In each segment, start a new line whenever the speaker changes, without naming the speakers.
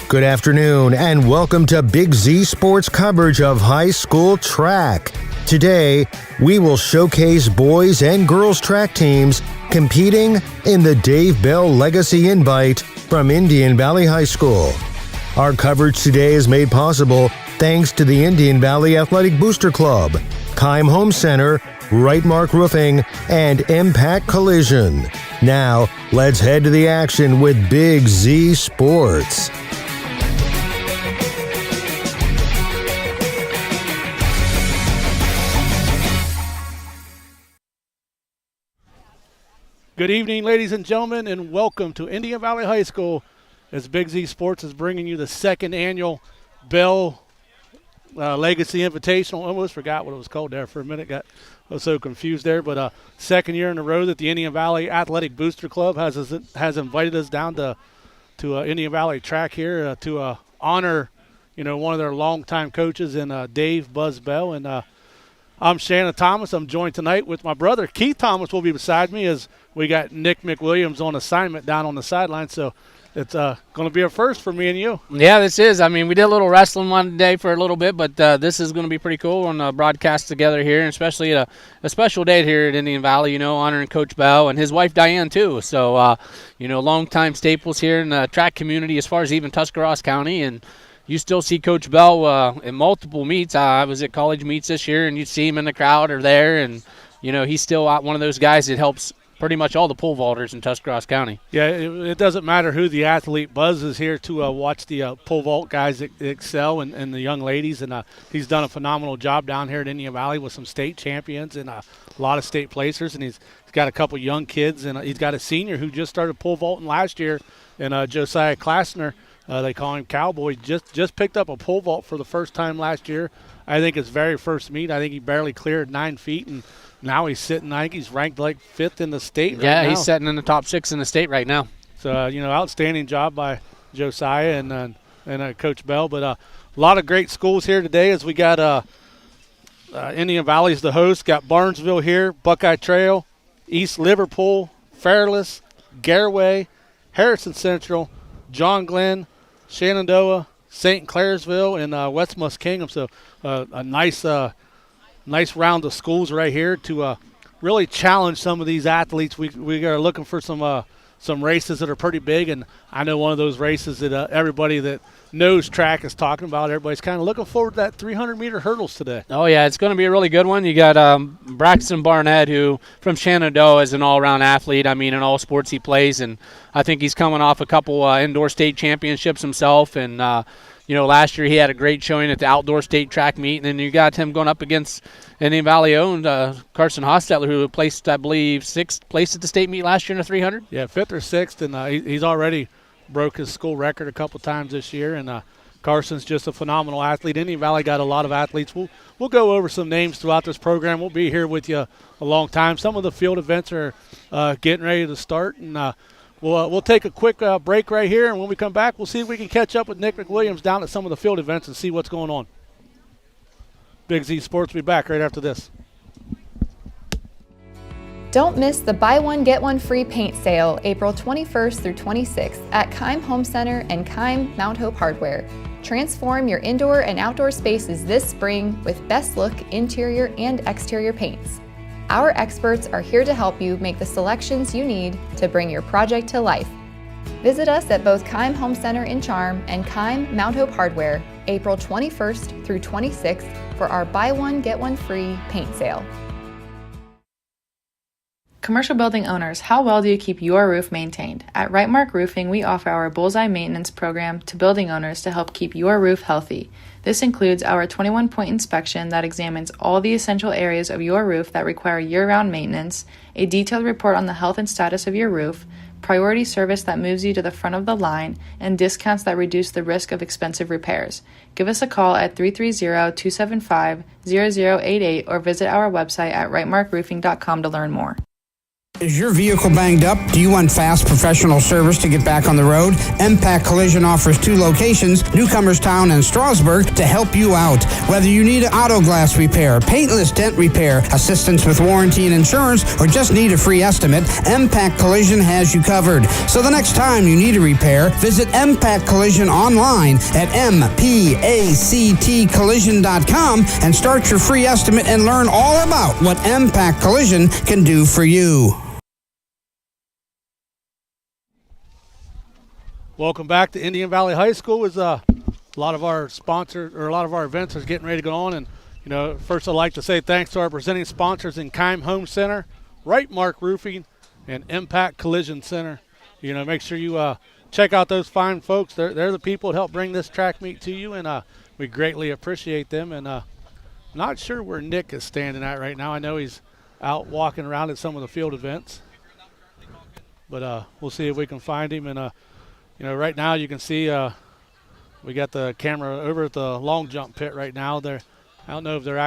Good afternoon and welcome to Big Z Sports coverage of high school track. Today, we will showcase boys and girls track teams competing in the Dave Bell Legacy Invite from Indian Valley High School. Our coverage today is made possible thanks to the Indian Valley Athletic Booster Club, Keim Home Center, Wright Mark Roofing, and Impact Collision. Now, let's head to the action with Big Z Sports.
Good evening, ladies and gentlemen, and welcome to Indian Valley High School as Big Z Sports is bringing you the second annual Bell Legacy Invitational. Almost forgot what it was called there for a minute. I was so confused there. But second year in a row that the Indian Valley Athletic Booster Club has invited us down to Indian Valley track here to honor, one of their longtime coaches in Dave Buzz Bell. And I'm Shannon Thomas. I'm joined tonight with my brother Keith Thomas will be beside me as we got Nick McWilliams on assignment down on the sideline. So it's going to be a first for me and you.
Yeah, this is. I mean, we did a little wrestling one day for a little bit, but this is going to be pretty cool on the broadcast together here, and especially a special day here at Indian Valley, honoring Coach Bell and his wife Diane too. So, longtime staples here in the track community as far as even Tuscarawas County, and you still see Coach Bell in multiple meets. I was at college meets this year, and you'd see him in the crowd or there, and, he's still one of those guys that helps pretty much all the pole vaulters in Tuscarawas County. Yeah,
it doesn't matter who the athlete. Buzz is here to watch the pole vault guys excel and the young ladies, and he's done a phenomenal job down here at Indian Valley with some state champions and a lot of state placers, and he's got a couple young kids, and he's got a senior who just started pole vaulting last year, and Josiah Claxon. They call him Cowboy. Just picked up a pole vault for the first time last year. I think his very first meet. I think he barely cleared 9 feet, and now he's sitting. I think he's ranked like 5th in the state.
Yeah,
right now.
He's sitting in the top 6 in the state right now.
So outstanding job by Josiah and Coach Bell. But a lot of great schools here today as we got Indian Valley's the host. Got Barnesville here, Buckeye Trail, East Liverpool, Fairless, Garraway, Harrison Central, John Glenn, Shenandoah, St. Clairsville, and West Muskingum. So a nice round of schools right here to really challenge some of these athletes. We are looking for some races that are pretty big, and I know one of those races that everybody that knows track is talking about. Everybody's kind of looking forward to that 300-meter hurdles today.
Oh, yeah, it's going to be a really good one. You got Braxton Barnett, who from Shenandoah is an all-around athlete. I mean, in all sports he plays, and I think he's coming off a couple indoor state championships himself, and last year he had a great showing at the outdoor state track meet, and then you got him going up against Indian Valley-owned Carson Hostetler, who placed, I believe, 6th place at the state meet last year in the 300.
Yeah, 5th or 6th, and he's already broke his school record a couple times this year, and Carson's just a phenomenal athlete. Indian Valley got a lot of athletes. We'll go over some names throughout this program. We'll be here with you a long time. Some of the field events are getting ready to start, and we'll take a quick break right here, and when we come back, we'll see if we can catch up with Nick McWilliams down at some of the field events and see what's going on. Big Z Sports will be back right after this.
Don't miss the Buy One, Get One Free paint sale April 21st through 26th at Keim Home Center and Keim Mount Hope Hardware. Transform your indoor and outdoor spaces this spring with best look interior and exterior paints. Our experts are here to help you make the selections you need to bring your project to life. Visit us at both Keim Home Center in Charm and Keim Mount Hope Hardware, April 21st through 26th for our buy one, get one free paint sale.
Commercial building owners, how well do you keep your roof maintained? At Wright Roofing, we offer our Bullseye Maintenance Program to building owners to help keep your roof healthy. This includes our 21-point inspection that examines all the essential areas of your roof that require year-round maintenance, a detailed report on the health and status of your roof, priority service that moves you to the front of the line, and discounts that reduce the risk of expensive repairs. Give us a call at 330-275-0088 or visit our website at rightmarkroofing.com to learn more.
Is your vehicle banged up? Do you want fast professional service to get back on the road? MPAC Collision offers 2 locations, Newcomerstown and Strasburg, to help you out. Whether you need auto glass repair, paintless dent repair, assistance with warranty and insurance, or just need a free estimate, MPAC Collision has you covered. So the next time you need a repair, visit MPAC Collision online at mpactcollision.com and start your free estimate and learn all about what MPAC Collision can do for you.
Welcome back to Indian Valley High School. Is a lot of our sponsors or a lot of our events are getting ready to go on, and first I'd like to say thanks to our presenting sponsors in Keim Home Center, Wright Roofing, and Impact Collision Center. Make sure you check out those fine folks. They're the people that help bring this track meet to you, and we greatly appreciate them. And not sure where Nick is standing at right now. I know he's out walking around at some of the field events, but we'll see if we can find him. And right now you can see we got the camera over at the long jump pit right now. I don't know if they're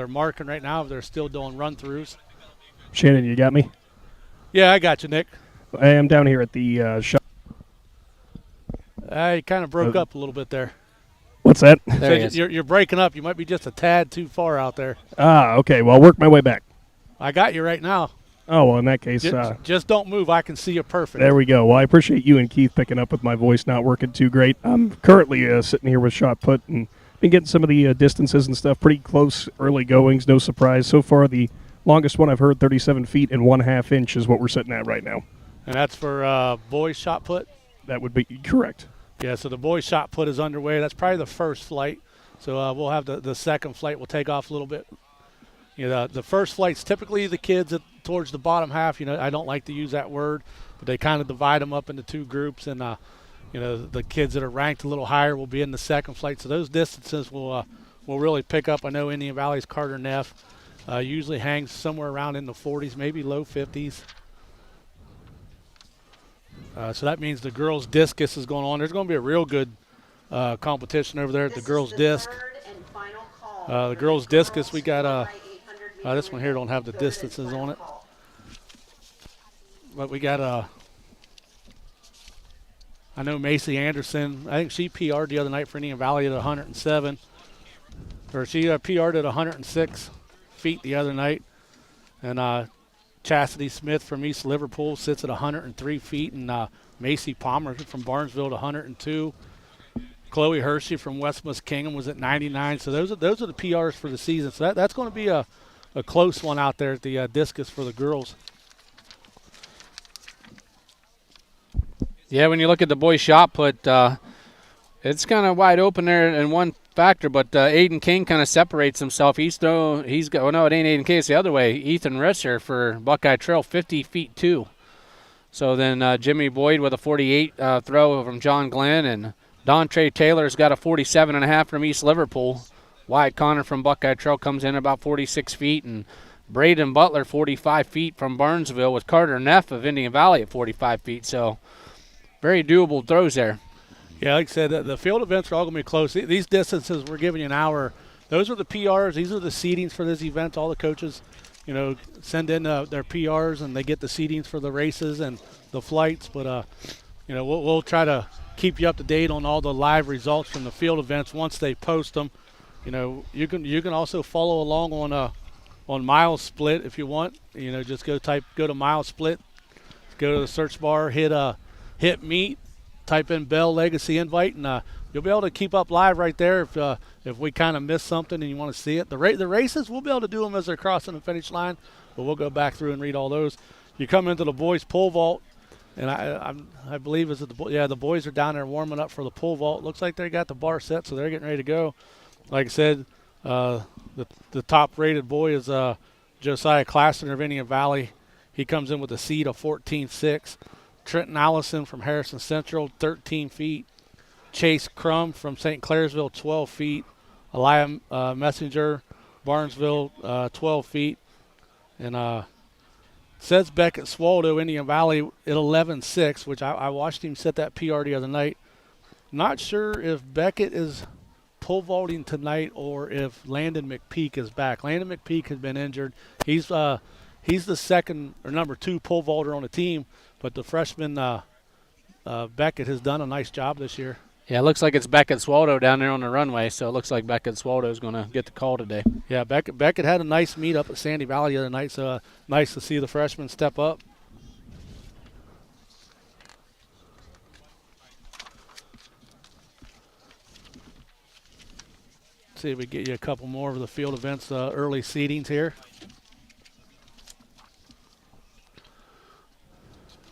marking right now, if they're still doing run-throughs.
Shannon, you got me?
Yeah, I got you, Nick.
I am down here at the shop.
You kind of broke up a little bit there.
What's that?
There
So you're breaking up. You might be just a tad too far out there.
Okay. Well, I'll work my way back.
I got you right now.
Oh, well, in that case.
Just don't move. I can see you perfect.
There we go. Well, I appreciate you and Keith picking up with my voice not working too great. I'm currently sitting here with shot put and been getting some of the distances and stuff pretty close early goings. No surprise. So far, the longest one I've heard, 37 feet and 1/2 inch is what we're sitting at right now.
And that's for boys shot put?
That would be correct.
Yeah, so the boys shot put is underway. That's probably the first flight. So we'll have the second flight. We'll take off a little bit. The first flight's typically the kids towards the bottom half. I don't like to use that word, but they kind of divide them up into 2 groups. And, the kids that are ranked a little higher will be in the second flight. So those distances will really pick up. I know Indian Valley's Carter Neff usually hangs somewhere around in the 40s, maybe low 50s. So that means the girls' discus is going on. There's going to be a real good competition over there at the girls' disc. The girls' discus, we got this one here don't have the distances on it. But we got I know Macy Anderson. I think she PR'd the other night for Indian Valley at 107. Or she PR'd at 106 feet the other night. And Chastity Smith from East Liverpool sits at 103 feet. And Macy Palmer from Barnesville at 102. Chloe Hershey from West Muskingum was at 99. So those are the PRs for the season. So that's going to be a close one out there at the discus for the girls.
Yeah, when you look at the boys' shot put, it's kind of wide open there in one factor, but Aiden King kind of separates himself. It ain't Aiden King, it's the other way. Ethan Risser for Buckeye Trail, 50 feet 2. So then Jimmy Boyd with a 48 throw from John Glenn, and Don Trey Taylor's got a 47.5 from East Liverpool. Wyatt Connor from Buckeye Trail comes in about 46 feet, and Braden Butler 45 feet from Barnesville with Carter Neff of Indian Valley at 45 feet. So very doable throws there.
Yeah, like I said, the field events are all going to be close. These distances we're giving you an hour. Those are the PRs. These are the seedings for this event. All the coaches, send in their PRs, and they get the seedings for the races and the flights. But, we'll try to keep you up to date on all the live results from the field events once they post them. You can also follow along on Mile Split if you want. Just go to Mile Split, go to the search bar, hit meet, type in Bell Legacy Invite, and you'll be able to keep up live right there if we kind of miss something and you want to see it. The races, we'll be able to do them as they're crossing the finish line, but we'll go back through and read all those. You come into the boys' pole vault, and I believe the boys are down there warming up for the pole vault. Looks like they got the bar set, so they're getting ready to go. Like I said, the top-rated boy is Josiah Claxon of Indian Valley. He comes in with a seed of 14.6. Trenton Allison from Harrison Central, 13 feet. Chase Crum from St. Clairsville, 12 feet. Elia Messenger, Barnesville, 12 feet. And says Beckett Swaldo, Indian Valley, at 11.6, which I watched him set that PR the other night. Not sure if Beckett is pole vaulting tonight or if Landon McPeek is back. Landon McPeek has been injured. He's the second or number 2 pole vaulter on the team, but the freshman Beckett has done a nice job this year.
Yeah, it looks like it's Beckett Swaldo down there on the runway, so it looks like Beckett Swaldo is going to get the call today.
Yeah, Beckett had a nice meet up at Sandy Valley the other night, so nice to see the freshman step up. See if we get you a couple more of the field events early seedings here.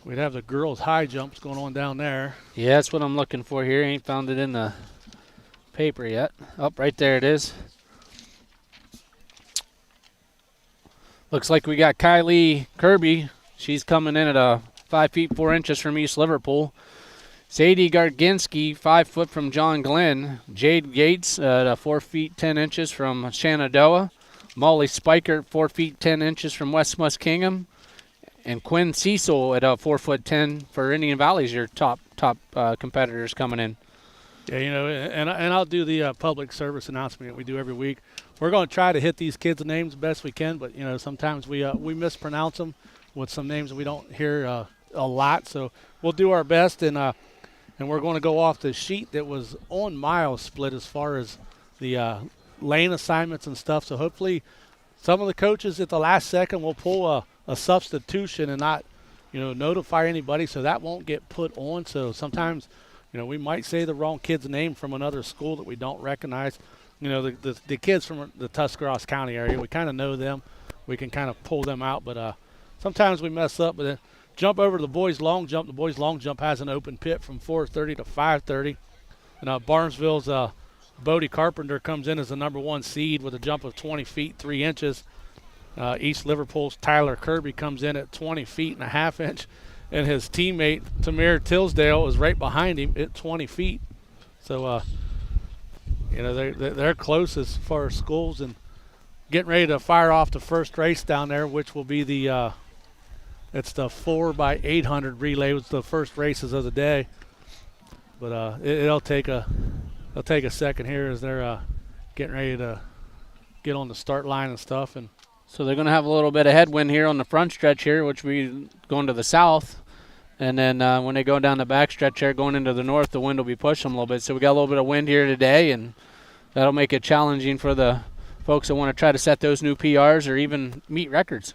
We'd have the girls' high jumps going on down there.
Yeah, that's what I'm looking for here. Ain't found it in the paper yet. Oh, right there it is. Looks like we got Kylie Kirby. She's coming in at 5 feet 4 inches from East Liverpool. Sadie Garginski, 5 foot from John Glenn. Jade Gates at 4 feet 10 inches from Shenandoah. Molly Spiker, 4 feet 10 inches from West Muskingum. And Quinn Cecil at 4'10" for Indian Valley's your top competitors coming in.
Yeah, and I'll do the public service announcement we do every week. We're going to try to hit these kids' names the best we can, but sometimes we mispronounce them with some names that we don't hear a lot. So we'll do our best, and we're going to go off the sheet that was on Miles split as far as the lane assignments and stuff. So hopefully some of the coaches at the last second will pull a substitution and not, notify anybody, so that won't get put on. So sometimes, we might say the wrong kid's name from another school that we don't recognize. The kids from the Tuscarawas County area, we kind of know them. We can kind of pull them out, but sometimes we mess up. But then jump over to the boys' long jump. The boys' long jump has an open pit from 4:30 to 5:30. And Barnesville's Bodie Carpenter comes in as the number 1 seed with a jump of 20 feet 3 inches. East Liverpool's Tyler Kirby comes in at 20 feet and a half inch, and his teammate Tamir Tisdale is right behind him at 20 feet. So, they're close as far as schools, and getting ready to fire off the first race down there, which will be it's the 4x800 relay. It's the first races of the day, but it'll take a second here as they're getting ready to get on the start line and stuff. And
so they're going to have a little bit of headwind here on the front stretch here, which we going to the south. And then when they go down the back stretch here, going into the north, the wind will be pushing them a little bit. So we got a little bit of wind here today, and that'll make it challenging for the folks that want to try to set those new PRs or even meet records.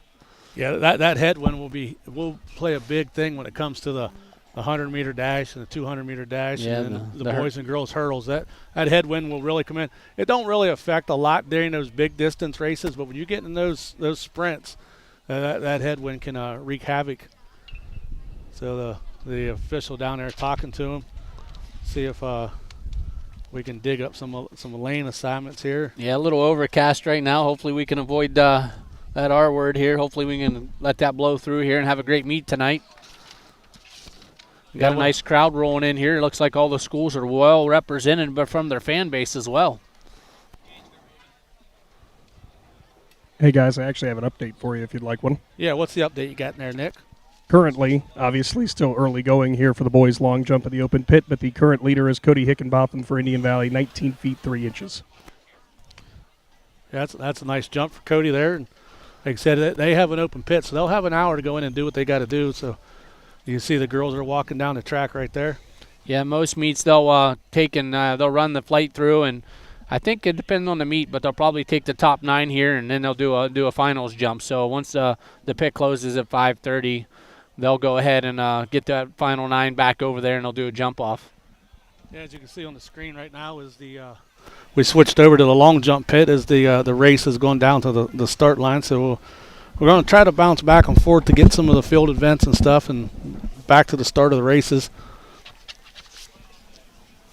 Yeah, that headwind will play a big thing when it comes to the 100-meter dash and the 200-meter dash, and the boys and girls hurdles. That headwind will really come in. It don't really affect a lot during those big distance races, but when you get in those sprints, that headwind can wreak havoc. So the official down there talking to him, see if we can dig up some lane assignments here.
Yeah, a little overcast right now. Hopefully we can avoid that R word here. Hopefully we can let that blow through here and have a great meet tonight. We got a nice crowd rolling in here. It looks like all the schools are well represented, but from their fan base as well.
Hey, guys, I actually have an update for you if you'd like one.
Yeah, what's the update you got in there, Nick?
Currently, obviously still early going here for the boys' long jump at the open pit, but the current leader is Cody Hickenbotham for Indian Valley, 19 feet 3 inches.
Yeah, that's a nice jump for Cody there. And like I said, they have an open pit, so they'll have an hour to go in and do what they got to do. So you see the girls are walking down the track right there.
Yeah, most meets they'll run the flight through, and I think it depends on the meet, but they'll probably take the top 9 here, and then they'll do a finals jump. So once the pit closes at 5:30, they'll go ahead and get that final 9 back over there, and they'll do a jump off.
Yeah, as you can see on the screen right now is we switched over to the long jump pit as the race is going down to the start line. So we're going to try to bounce back and forth to get some of the field events and stuff and back to the start of the races.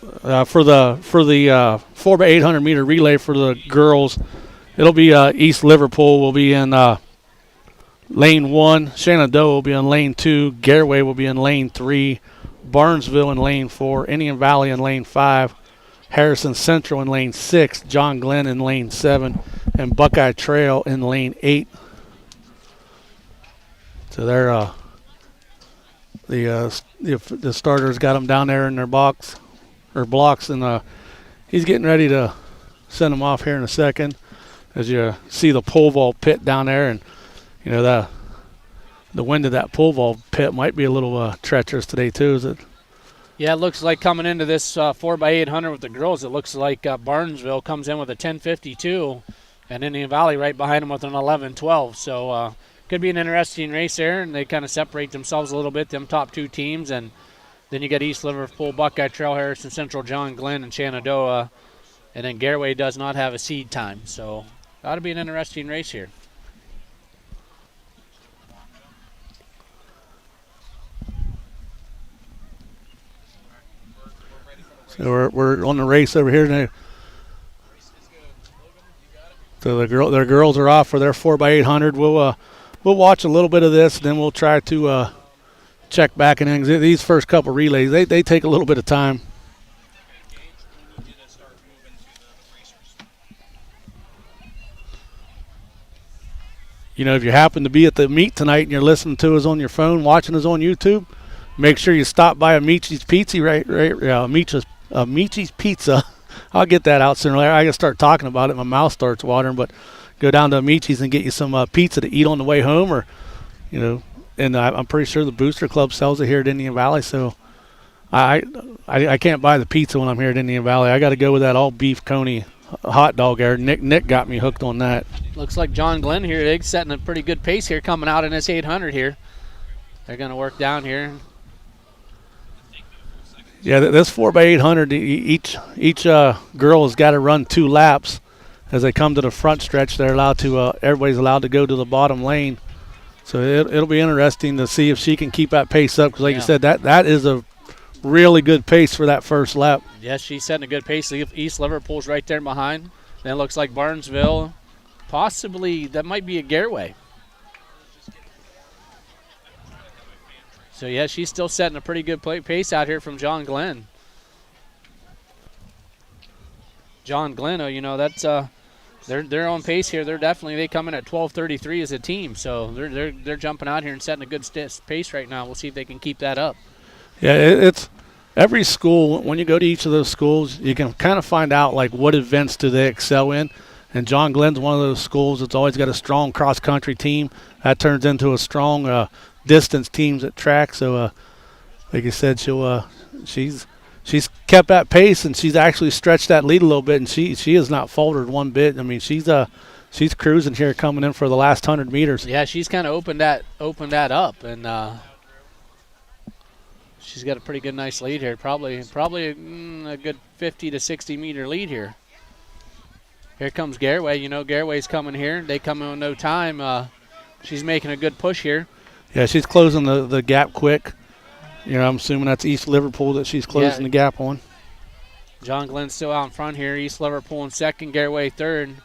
For the 4x800 meter relay for the girls, it'll be East Liverpool will be in lane 1, Shenandoah will be in lane 2, Garraway will be in lane 3, Barnesville in lane 4, Indian Valley in lane 5, Harrison Central in lane 6, John Glenn in lane 7, and Buckeye Trail in lane 8. So they're the starters got them down there in their blocks, and he's getting ready to send them off here in a second. As you see the pole vault pit down there, and you know the wind of that pole vault pit might be a little treacherous today too. Is it?
Yeah, it looks like coming into this 4x800 with the girls, it looks like Barnesville comes in with a 10:52, and Indian Valley right behind them with an 11:12. So could be an interesting race there, and they kind of separate themselves a little bit, them top 2 teams, and then you get East Liverpool, Buckeye Trail, Harrison Central, John Glenn, and Shenandoah, and then Garraway does not have a seed time. So ought to be an interesting race here.
So we're on the race over here now. So their girls are off for their 4x800. We'll watch a little bit of this, and then we'll try to check back. And these first couple relays, they take a little bit of time. You know, if you happen to be at the meet tonight and you're listening to us on your phone, watching us on YouTube, make sure you stop by Amici's Pizza, Amici's Pizza. I'll get that out sooner or later. I gotta start talking about it. My mouth starts watering. But go down to Amici's and get you some pizza to eat on the way home, or you know. And I'm pretty sure the Booster Club sells it here at Indian Valley. So I can't buy the pizza when I'm here at Indian Valley. I got to go with that all beef coney hot dog there. Nick got me hooked on that.
Looks like John Glenn here, they're setting a pretty good pace here coming out in this 800 here. They're going to work down here.
Yeah, this 4x800, each girl has got to run 2 laps. As they come to the front stretch, they're allowed to. Everybody's allowed to go to the bottom lane. So it'll be interesting to see if she can keep that pace up. Because, like you said, that is a really good pace for that first lap.
Yes, she's setting a good pace. East Liverpool's right there behind. Then it looks like Barnesville, possibly that might be a Garraway. So, yeah, she's still setting a pretty good pace out here from John Glenn. John Glenn, you know, that's they're on pace here. They come in at 12:33 as a team. So they're jumping out here and setting a good pace right now. We'll see if they can keep that up.
Yeah, it's every school. When you go to each of those schools, you can kind of find out like what events do they excel in. And John Glenn's one of those schools that's always got a strong cross-country team. That turns into a strong distance teams at track. So, like you said, she's kept that pace, and she's actually stretched that lead a little bit, and she has not faltered one bit. I mean, she's cruising here coming in for the last 100 meters.
Yeah, she's kind of opened that up, and she's got a pretty good, nice lead here. Probably a good 50 to 60 meter lead here. Here comes Garraway. You know, Garraway's coming here. They come in no time. She's making a good push here.
Yeah, she's closing the gap quick. You know, I'm assuming that's East Liverpool that she's closing the gap on.
John Glenn's still out in front here. East Liverpool in second, Garraway third.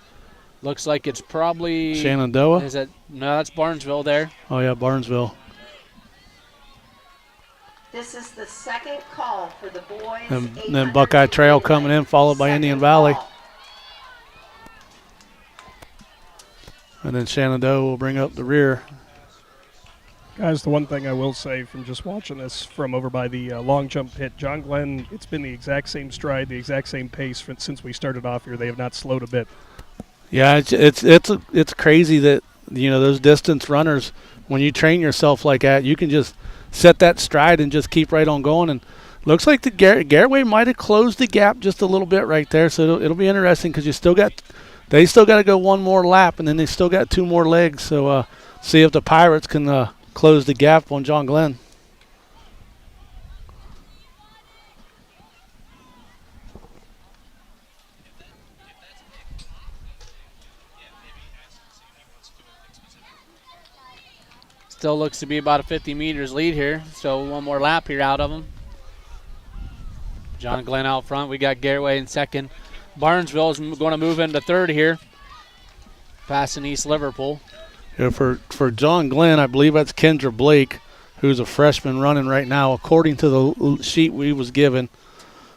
Looks like it's probably
Shenandoah.
No, that's Barnesville there.
Oh yeah, Barnesville.
This is the second call for the boys.
And then Buckeye Trail coming in, followed by Indian Valley. And then Shenandoah will bring up the rear.
Guys, the one thing I will say from just watching this from over by the long jump pit, John Glenn, it's been the exact same stride, the exact same pace since we started off here. They have not slowed a bit.
Yeah, it's crazy that, you know, those distance runners, when you train yourself like that, you can just set that stride and just keep right on going. And looks like the Garraway might have closed the gap just a little bit right there. So it'll be interesting because they still got to go one more lap, and then they still got 2 more legs. So see if the Pirates can close the gap on John Glenn.
Still looks to be about a 50 meters lead here, so one more lap here out of him. John Glenn out front. We got Garraway in second. Barnesville is going to move into third here, passing East Liverpool.
Yeah, for John Glenn, I believe that's Kendra Blake, who's a freshman running right now. According to the sheet we was given,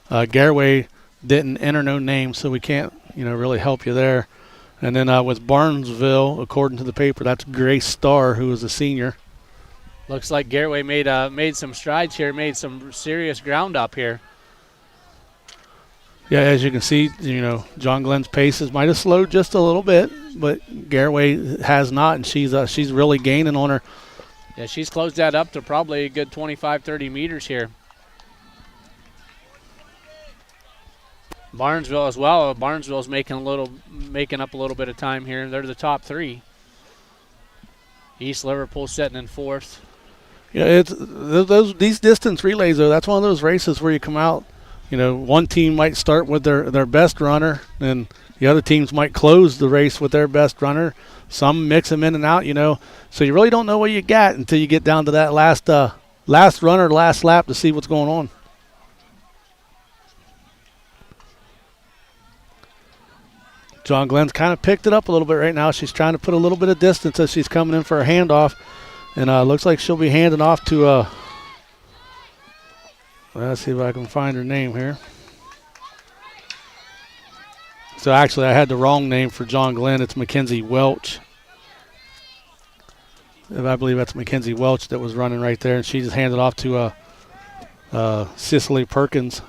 Garraway didn't enter no name, so we can't really help you there. And then with Barnesville, according to the paper, that's Grace Starr, who is a senior.
Looks like Garraway made some strides here, made some serious ground up here.
Yeah, as you can see, John Glenn's paces might have slowed just a little bit, but Garraway has not, and she's really gaining on her.
Yeah, she's closed that up to probably a good 25, 30 meters here. Barnesville as well. Barnesville's making up a little bit of time here. They're the top three. East Liverpool sitting in fourth.
Yeah, it's these distance relays though. That's one of those races where you come out. One team might start with their best runner, and the other teams might close the race with their best runner. Some mix them in and out. So you really don't know what you got until you get down to that last runner, last lap to see what's going on. John Glenn's kind of picked it up a little bit right now. She's trying to put a little bit of distance as she's coming in for a handoff. And looks like she'll be handing off to, let's see if I can find her name here. So actually I had the wrong name for John Glenn. It's Mackenzie Welch. I believe that's Mackenzie Welch that was running right there. And she just handed off to Cicely Perkins.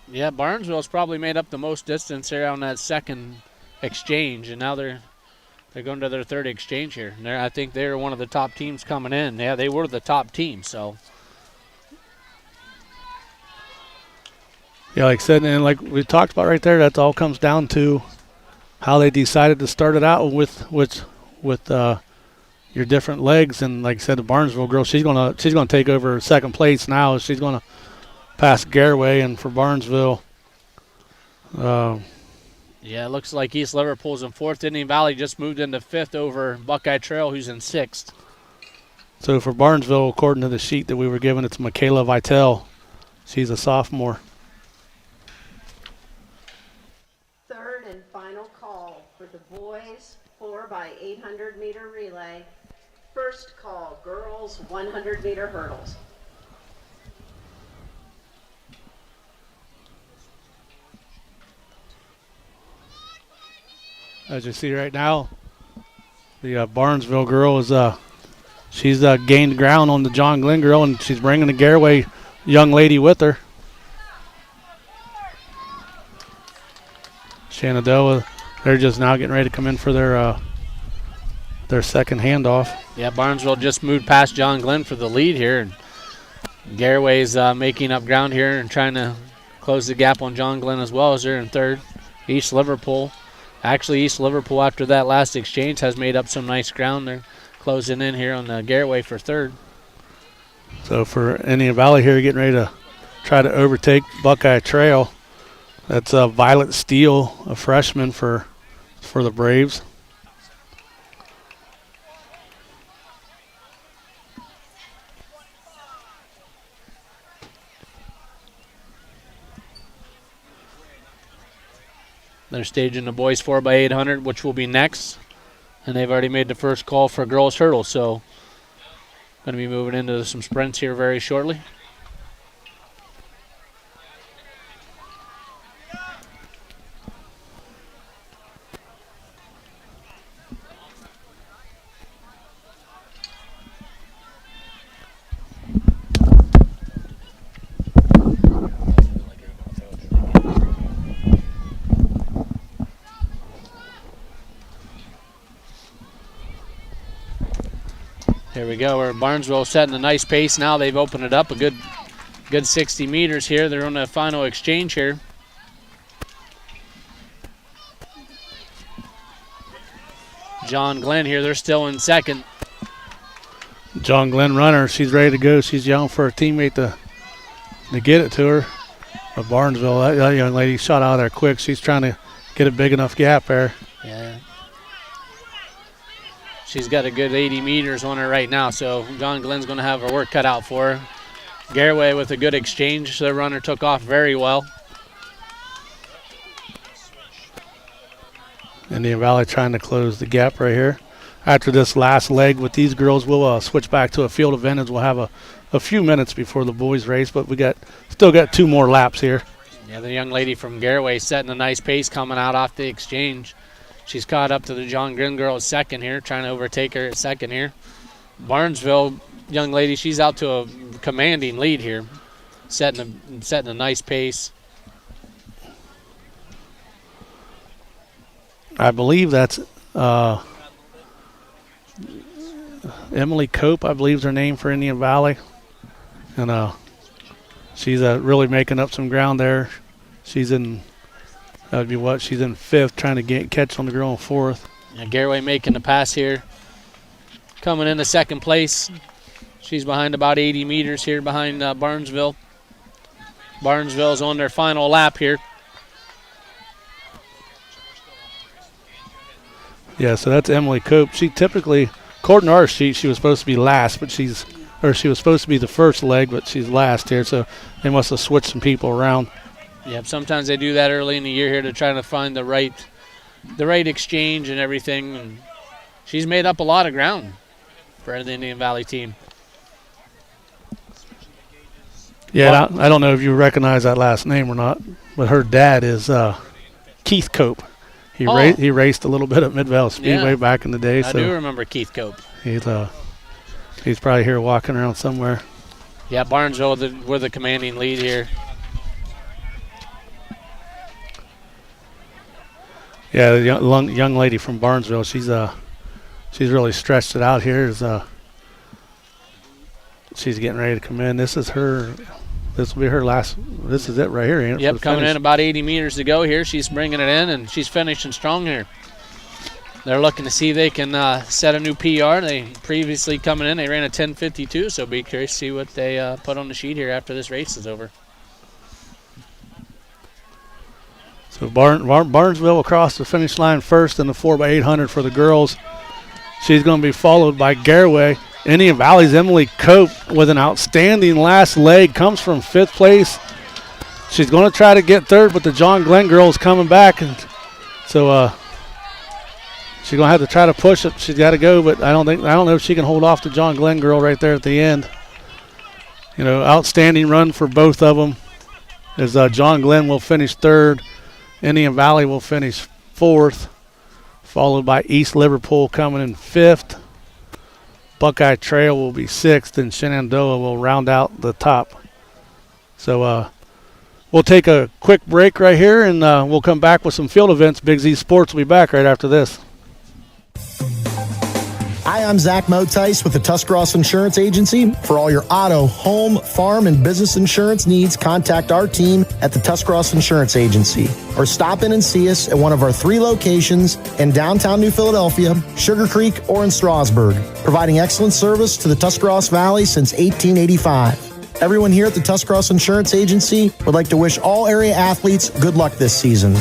Yeah, Barnesville's probably made up the most distance here on that second exchange, and now they're going to their third exchange here. And I think they're one of the top teams coming in. Yeah, they were the top team, so.
Yeah, like I said, and like we talked about right there, that all comes down to how they decided to start it out with your different legs. And like I said, the Barnesville girl, she's gonna take over second place now. She's gonna pass Garraway, and for Barnesville.
Yeah, it looks like East Liverpool's in fourth. Indian Valley just moved into fifth over Buckeye Trail, who's in sixth.
So for Barnesville, according to the sheet that we were given, it's Michaela Vitale. She's a sophomore.
Third and final call for the boys 4x800 meter relay. First call, girls 100 meter hurdles.
As you see right now, the Barnesville girl is she's gained ground on the John Glenn girl, and she's bringing the Garraway young lady with her. Shenandoah, they're just now getting ready to come in for their second handoff.
Yeah, Barnesville just moved past John Glenn for the lead here, and Garraway's making up ground here and trying to close the gap on John Glenn as well as they're in third. East Liverpool. Actually, East Liverpool, after that last exchange, has made up some nice ground. They're closing in here on the Garraway for third.
So for Indian Valley here, getting ready to try to overtake Buckeye Trail. That's Violet Steele, a freshman for the Braves.
They're staging the boys 4x800, which will be next. And they've already made the first call for girls hurdle, so going to be moving into some sprints here very shortly. Here we go. We're Barnesville setting a nice pace now. They've opened it up a good 60 meters here. They're on the final exchange here. John Glenn here. They're still in second.
John Glenn runner, she's ready to go. She's yelling for her teammate to get it to her. But Barnesville, that young lady shot out of there quick. She's trying to get a big enough gap there.
Yeah. She's got a good 80 meters on her right now, so John Glenn's going to have her work cut out for her. Garraway with a good exchange. The runner took off very well.
Indian Valley trying to close the gap right here. After this last leg with these girls, we'll switch back to a field advantage. We'll have a few minutes before the boys race, but we still got 2 more laps here.
Yeah, the young lady from Garraway setting a nice pace coming out off the exchange. She's caught up to the John Glenn girl at second here, trying to overtake her at second here. Barnesville young lady, she's out to a commanding lead here, setting a nice pace.
I believe that's Emily Cope, I believe is her name for Indian Valley. And she's really making up some ground there. She's in, that would be what? She's in 5th, trying to catch on the girl in 4th.
Yeah, Garraway making the pass here. Coming into 2nd place. She's behind about 80 meters here behind Barnesville. Barnesville's on their final lap here.
Yeah, so that's Emily Cope. She typically, according to our sheet, she was supposed to be last, but she was supposed to be the first leg, but she's last here, so they must have switched some people around.
Yeah, sometimes they do that early in the year here to try to find the right exchange and everything. And she's made up a lot of ground for the Indian Valley team.
Yeah, I don't know if you recognize that last name or not, but her dad is Keith Cope. He raced a little bit at Mid-Valley Speedway back in the day.
I do remember Keith Cope.
He's probably here walking around somewhere.
Yeah, Barnesville with the commanding lead here.
Yeah, the young lady from Barnesville, she's really stretched it out here. She's getting ready to come in. This will be her last. This is it right here. Ain't it?
Yep, coming in about 80 meters to go here. She's bringing it in, and she's finishing strong here. They're looking to see if they can set a new PR. They previously coming in, they ran a 10:52, so be curious to see what they put on the sheet here after this race is over.
So Barnesville across the finish line first in the 4x800 for the girls. She's going to be followed by Garraway. Indian Valley's Emily Cope with an outstanding last leg, comes from 5th place. She's going to try to get 3rd, but the John Glenn girl is coming back, and so she's going to have to try to push it. She's got to go, but I don't know if she can hold off the John Glenn girl right there at the end. You know, outstanding run for both of them. As John Glenn will finish 3rd, Indian Valley will finish 4th, followed by East Liverpool coming in 5th. Buckeye Trail will be 6th, and Shenandoah will round out the top. So we'll take a quick break right here, and we'll come back with some field events. Big Z Sports will be back right after this.
Hi, I'm Zach Motice with the Tuscarawas Insurance Agency. For all your auto, home, farm, and business insurance needs, contact our team at the Tuscarawas Insurance Agency. Or stop in and see us at one of our 3 locations in downtown New Philadelphia, Sugar Creek, or in Strasburg, providing excellent service to the Tuscarawas Valley since 1885. Everyone here at the Tuscarawas Insurance Agency would like to wish all area athletes good luck this season.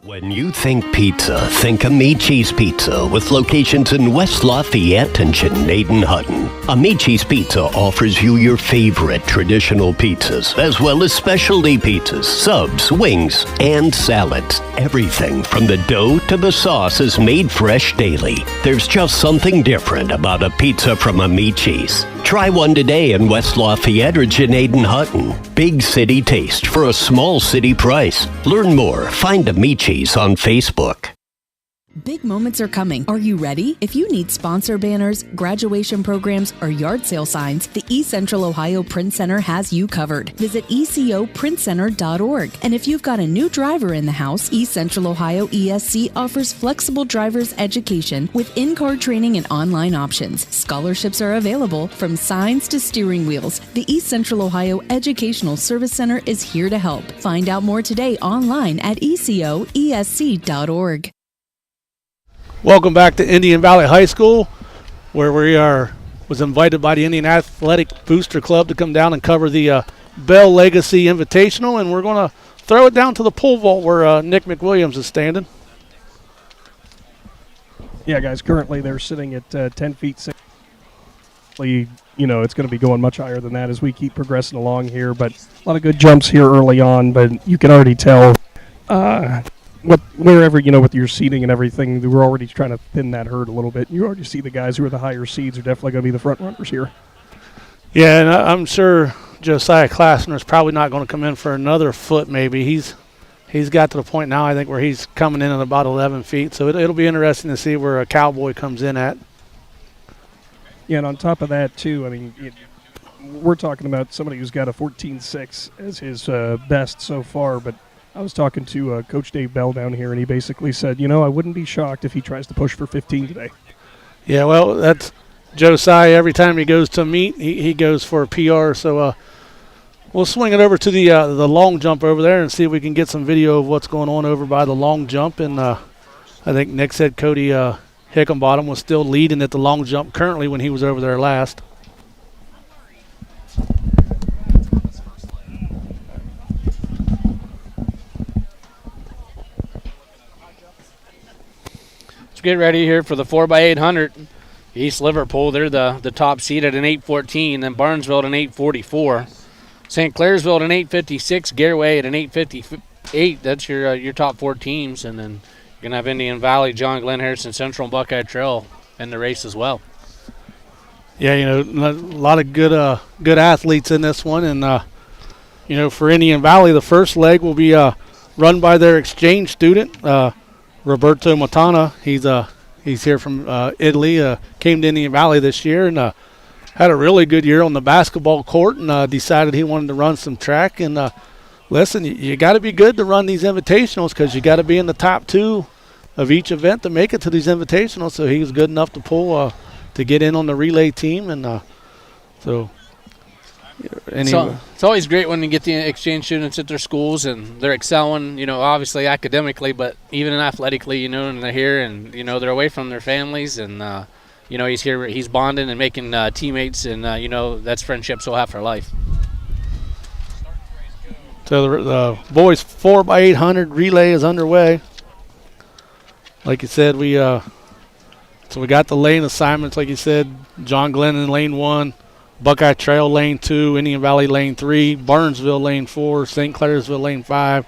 When you think pizza, think Amici's Pizza with locations in West Lafayette and Janaden-Hutton. Amici's Pizza offers you your favorite traditional pizzas, as well as specialty pizzas, subs, wings, and salads. Everything from the dough to the sauce is made fresh daily. There's just something different about a pizza from Amici's. Try one today in West Lafayette or Janaden-Hutton. Big city taste for a small city price. Learn more. Find Amici's on Facebook.
Big moments are coming. Are you ready? If you need sponsor banners, graduation programs, or yard sale signs, the East Central Ohio Print Center has you covered. Visit ecoprintcenter.org. And if you've got a new driver in the house, East Central Ohio ESC offers flexible driver's education with in-car training and online options. Scholarships are available from signs to steering wheels. The East Central Ohio Educational Service Center is here to help. Find out more today online at ecoesc.org.
Welcome back to Indian Valley High School, where was invited by the Indian Athletic Booster Club to come down and cover the Bell Legacy Invitational, and we're going to throw it down to the pole vault where Nick McWilliams is standing.
Yeah, guys, currently they're sitting at 10 feet 6. You know, it's going to be going much higher than that as we keep progressing along here, but a lot of good jumps here early on, but you can already tell wherever, you know, with your seating and everything, we're already trying to thin that herd a little bit. You already see the guys who are the higher seeds are definitely going to be the front runners here.
Yeah, and I'm sure Josiah Claxon is probably not going to come in for another foot maybe. He's got to the point now, I think, where he's coming in at about 11 feet, so it'll be interesting to see where a Cowboy comes in at.
Yeah, and on top of that, too, I mean, we're talking about somebody who's got a 14.6 as his best so far, but I was talking to Coach Dave Bell down here, and he basically said, you know, I wouldn't be shocked if he tries to push for 15 today.
Yeah, well, that's Josiah. Every time he goes to meet, he goes for a PR, so we'll swing it over to the long jump over there and see if we can get some video of what's going on over by the long jump, and I think Nick said Cody Hickenbottom was still leading at the long jump currently when he was over there last.
Get ready here for the 4x800. East Liverpool, they're the top seed at an 8:14, then Barnesville at an 8:44. St. Clairsville at an 8:56, Garraway at an 8:58. That's your top four teams, and then you're going to have Indian Valley, John Glenn, Harrison Central, and Buckeye Trail in the race as well.
Yeah, you know, a lot of good athletes in this one, and you know, for Indian Valley, the first leg will be run by their exchange student, Roberto Matana. He's here from Italy, came to Indian Valley this year and had a really good year on the basketball court, and decided he wanted to run some track. And listen, you got to be good to run these invitationals because you got to be in the top two of each event to make it to these invitationals. So he was good enough to pull to get in on the relay team, and so.
So it's always great when you get the exchange students at their schools and they're excelling, you know, obviously academically, but even athletically, you know, and they're here and, you know, they're away from their families, and, you know, he's here, he's bonding and making teammates, and, you know, that's friendships he'll have for life.
So the boys 4x800 relay is underway. Like you said, so we got the lane assignments, like you said, John Glenn in lane 1. Buckeye Trail lane 2, Indian Valley lane 3, Barnesville lane 4, St. Clairsville lane 5,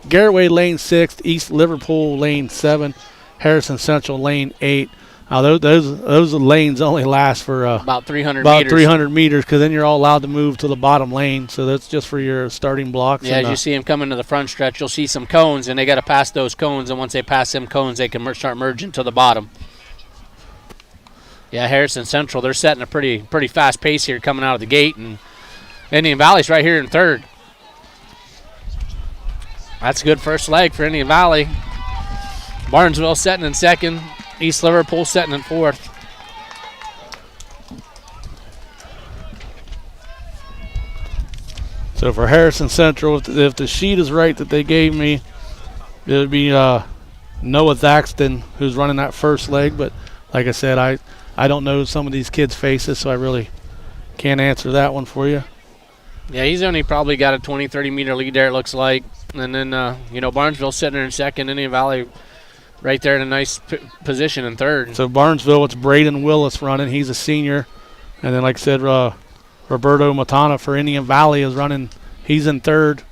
Garraway lane 6, East Liverpool lane 7, Harrison Central lane 8. Now those lanes only last for
about 300
meters.
About
300 meters, because then you're all allowed to move to the bottom lane. So that's just for your starting blocks.
Yeah, as you see them come into the front stretch, you'll see some cones, and they got to pass those cones. And once they pass them cones, they can start merging to the bottom. Yeah, Harrison Central, they're setting a pretty fast pace here coming out of the gate, and Indian Valley's right here in third. That's a good first leg for Indian Valley. Barnesville setting in second, East Liverpool setting in fourth.
So for Harrison Central, if the sheet is right that they gave me, it would be Noah Thaxton who's running that first leg, but like I said, I don't know some of these kids' faces, so I really can't answer that one for you.
Yeah, he's only probably got a 20, 30-meter lead there, it looks like. And then, you know, Barnesville sitting there in second, Indian Valley right there in a nice position in third.
So Barnesville, it's Braden Willis running. He's a senior. And then, like I said, Roberto Matana for Indian Valley is running. He's in third.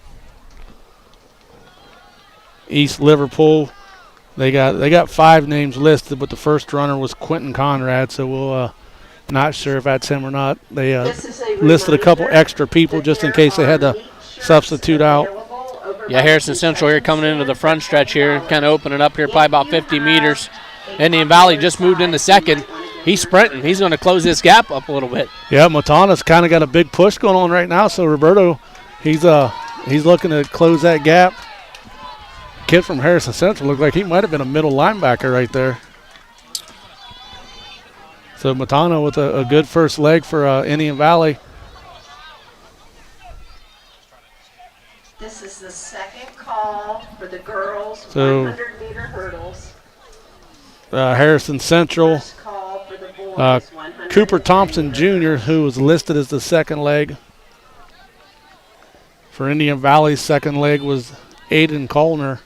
East Liverpool. They got 5 names listed, but the first runner was Quentin Conrad, so we'll not sure if that's him or not. They listed a couple extra people just in case they had to substitute out.
Yeah, Harrison Central here coming into the front stretch here, kind of opening up here, probably about 50 meters. Indian Valley just moved into second. He's sprinting. He's going to close this gap up a little bit.
Yeah, Matana's kind of got a big push going on right now, so Roberto, he's looking to close that gap. Kid from Harrison Central looked like he might have been a middle linebacker right there. So Matana with a good first leg for Indian Valley.
This is the second call for the girls 100-meter hurdles.
Harrison Central.
First call for the boys,
Cooper
100
Thompson Jr., who was listed as the second leg. For Indian Valley's second leg was Aiden Colner.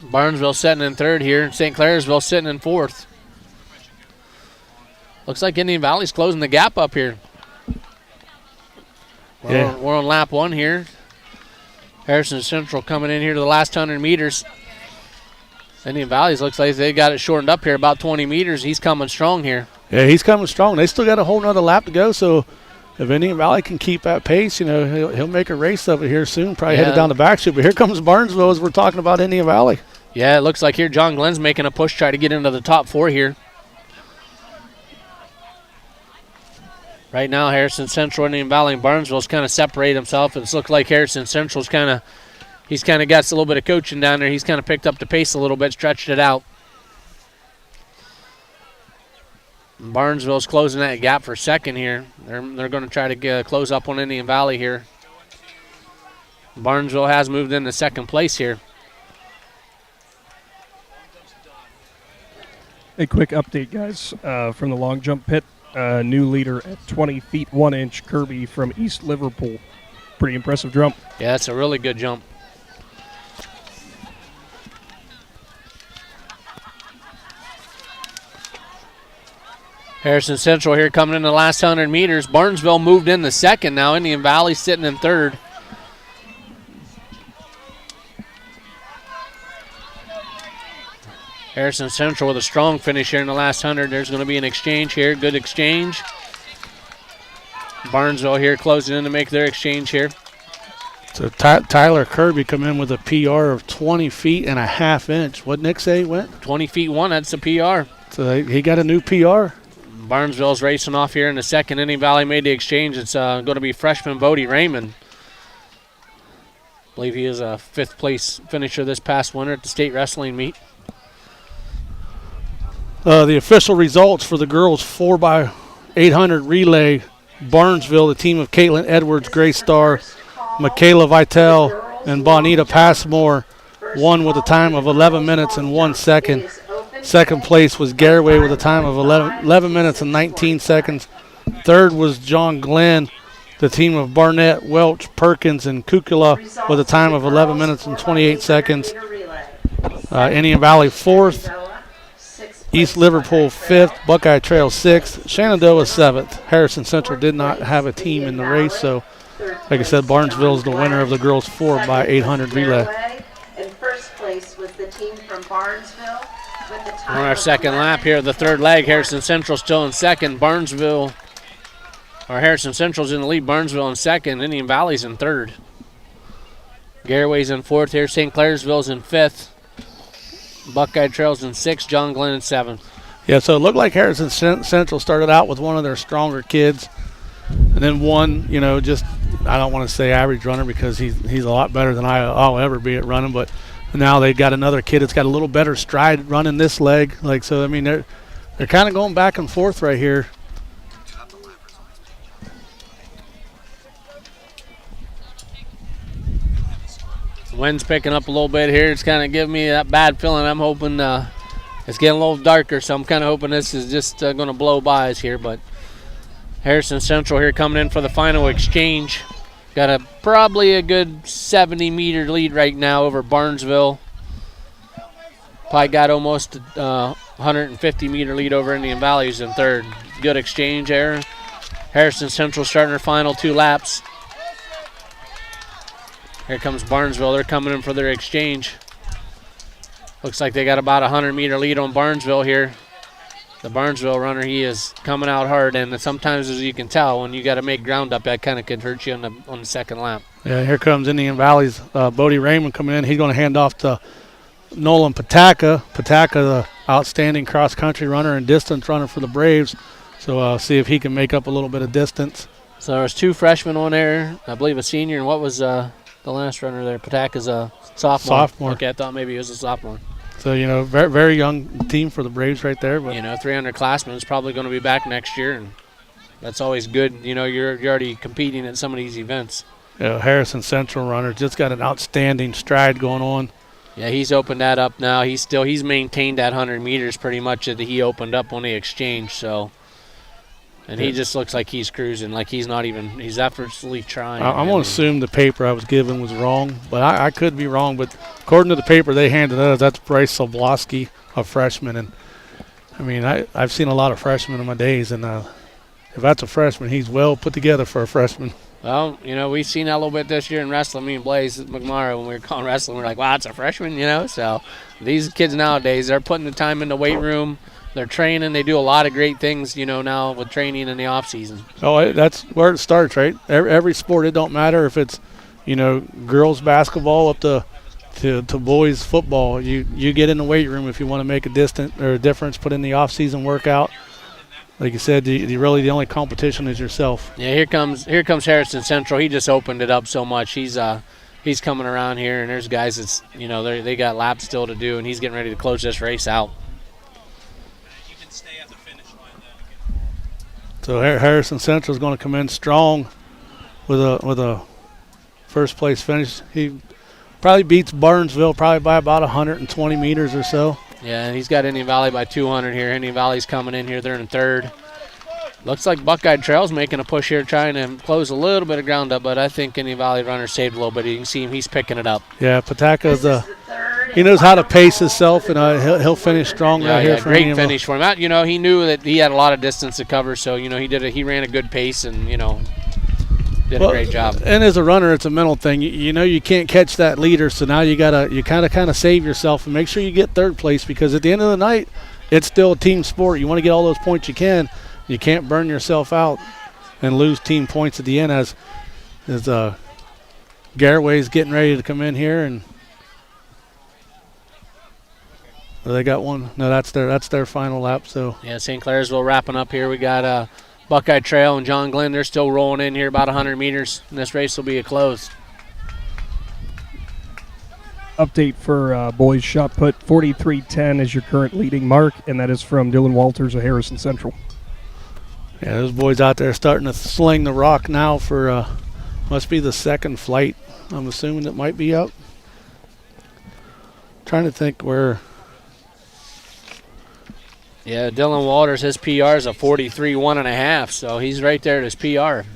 Barnesville sitting in third here. St. Clairsville sitting in fourth. Looks like Indian Valley's closing the gap up here. We're on lap 1 here. Harrison Central coming in here to the last 100 meters. Indian Valley's looks like they got it shortened up here about 20 meters. He's coming strong here.
Yeah, he's coming strong. They still got a whole nother lap to go, so if Indian Valley can keep that pace, you know, he'll make a race of it here soon, probably headed down the back chute. But here comes Barnesville as we're talking about Indian Valley.
Yeah, it looks like here John Glenn's making a push, try to get into the top 4 here. Right now, Harrison Central, Indian Valley, and Barnesville's kind of separate himself. It looks like Harrison Central's he's kind of got a little bit of coaching down there. He's kind of picked up the pace a little bit, stretched it out. Barnesville's closing that gap for second here. They're going to try to close up on Indian Valley here. Barnesville has moved into second place here.
A quick update, guys, from the long jump pit. New leader at 20 feet 1 inch, Kirby from East Liverpool. Pretty impressive jump.
Yeah, that's a really good jump. Harrison Central here coming in the last 100 meters. Barnesville moved in the second now. Indian Valley sitting in third. Harrison Central with a strong finish here in the last 100. There's going to be an exchange here. Good exchange. Barnesville here closing in to make their exchange here.
So Tyler Kirby come in with a PR of 20 feet and a half inch. What Nick say he went?
20 feet 1, that's a PR.
So he got a new PR.
Barnesville's racing off here in the second. Indian Valley made the exchange. It's going to be freshman Bodie Raymond. I believe he is a 5th place finisher this past winter at the state wrestling meet.
The official results for the girls 4x800 relay. Barnesville, the team of Caitlin Edwards, Grace Starr, Michaela Vitale, and Bonita Passmore won with a time of 11 minutes and 1 second. Second place was Garraway with a time of 11 minutes and 19 seconds. Third was John Glenn, the team of Barnett, Welch, Perkins, and Kukula with a time of 11 minutes and 28 seconds. Indian Valley 4th. East Liverpool 5th, Buckeye Trail 6th, Shenandoah 7th. Harrison Central did not have a team in the race, so like I said, Barnesville is the winner of the girls 4x800 relay.
In first place was the team from Barnesville with the time
On our second lap here, the third leg, Harrison Central still in second. Harrison Central's in the lead, Barnesville in second, Indian Valley's in third. Garraway's in fourth here, St. Clairsville's in fifth. Buckeye Trail's in 6th, John Glenn in 7th.
Yeah, so it looked like Harrison Central started out with one of their stronger kids, and then one, you know, just, I don't want to say average runner because he's a lot better than I'll ever be at running, but now they got another kid that's got a little better stride running this leg. Like, so I mean, they're kind of going back and forth right here.
Wind's picking up a little bit here. It's kind of giving me that bad feeling. I'm hoping it's getting a little darker, so I'm kind of hoping this is just going to blow by us here. But Harrison Central here coming in for the final exchange. Got probably a good 70-meter lead right now over Barnesville. Probably got almost a 150-meter lead over Indian Valley, who's in third. Good exchange there. Harrison Central starting their final 2 laps. Here comes Barnesville. They're coming in for their exchange. Looks like they got about a 100-meter lead on Barnesville here. The Barnesville runner, he is coming out hard, and sometimes, as you can tell, when you got to make ground up, that kind of can hurt you on the second lap.
Yeah, here comes Indian Valley's Bodie Raymond coming in. He's going to hand off to Nolan Pataka. Pataka, the outstanding cross-country runner and distance runner for the Braves. So see if he can make up a little bit of distance.
So there's 2 freshmen on there. I believe a senior, and what was the last runner there? Pataka's a sophomore. Okay, I thought maybe he was a sophomore.
So, you know, very, very young team for the Braves right there. But
you know, 300 classmen is probably going to be back next year, and that's always good. You know, you're already competing at some of these events.
Harrison Central runner just got an outstanding stride going on.
Yeah, he's opened that up now. He's maintained that 100 meters pretty much that he opened up when they exchanged. So, and he just looks like he's cruising, like he's effortlessly trying.
I'm going to assume the paper I was given was wrong, but I could be wrong. But according to the paper they handed us, that's Bryce Soblowski, a freshman. And, I mean, I've seen a lot of freshmen in my days, and if that's a freshman, he's well put together for a freshman.
Well, we've seen that a little bit this year in wrestling. Me and Blaze McMara, when we were calling wrestling, we were like, wow, it's a freshman, So these kids nowadays, they're putting the time in the weight room. They're training. They do a lot of great things, now with training in the off season.
Oh, that's where it starts, right? Every sport, it don't matter if it's, girls basketball up to boys football. You get in the weight room if you want to make a difference. Put in the off season workout. Like you said, the only competition is yourself.
Yeah, here comes Harrison Central. He just opened it up so much. He's coming around here, and there's guys that's they got laps still to do, and he's getting ready to close this race out.
You can stay at the finish line then.
So Harrison Central is going to come in strong with a first place finish. He probably beats Burnsville probably by about 120 meters or so.
Yeah, and he's got Indian Valley by 200 here. Indian Valley's coming in here. They're in third. Looks like Buckeye Trail's making a push here, trying to close a little bit of ground up, but I think Indian Valley runner saved a little bit. You can see him. He's picking it up.
Yeah, Pataka's he knows how to pace himself, and he'll finish strong right here. For
great finish for him. He knew that he had a lot of distance to cover, so he ran a good pace and did a great job.
And as a runner, it's a mental thing. You can't catch that leader, so now you kind of save yourself and make sure you get third place, because at the end of the night, it's still a team sport. You want to get all those points you can. You can't burn yourself out and lose team points at the end. As Garraway's getting ready to come in here, and they got one. No, that's their final lap. So
yeah, St. Clairsville wrapping up here. We got Buckeye Trail and John Glenn, they're still rolling in here about 100 meters, and this race will be a close.
Update for boys shot put, 43.10 is your current leading mark, and that is from Dylan Walters of Harrison Central.
Yeah, those boys out there starting to sling the rock now for must be the second flight. I'm assuming it might be up. Trying to think where.
Yeah, Dylan Walters, his PR is a 43.1.5, so he's right there at his PR.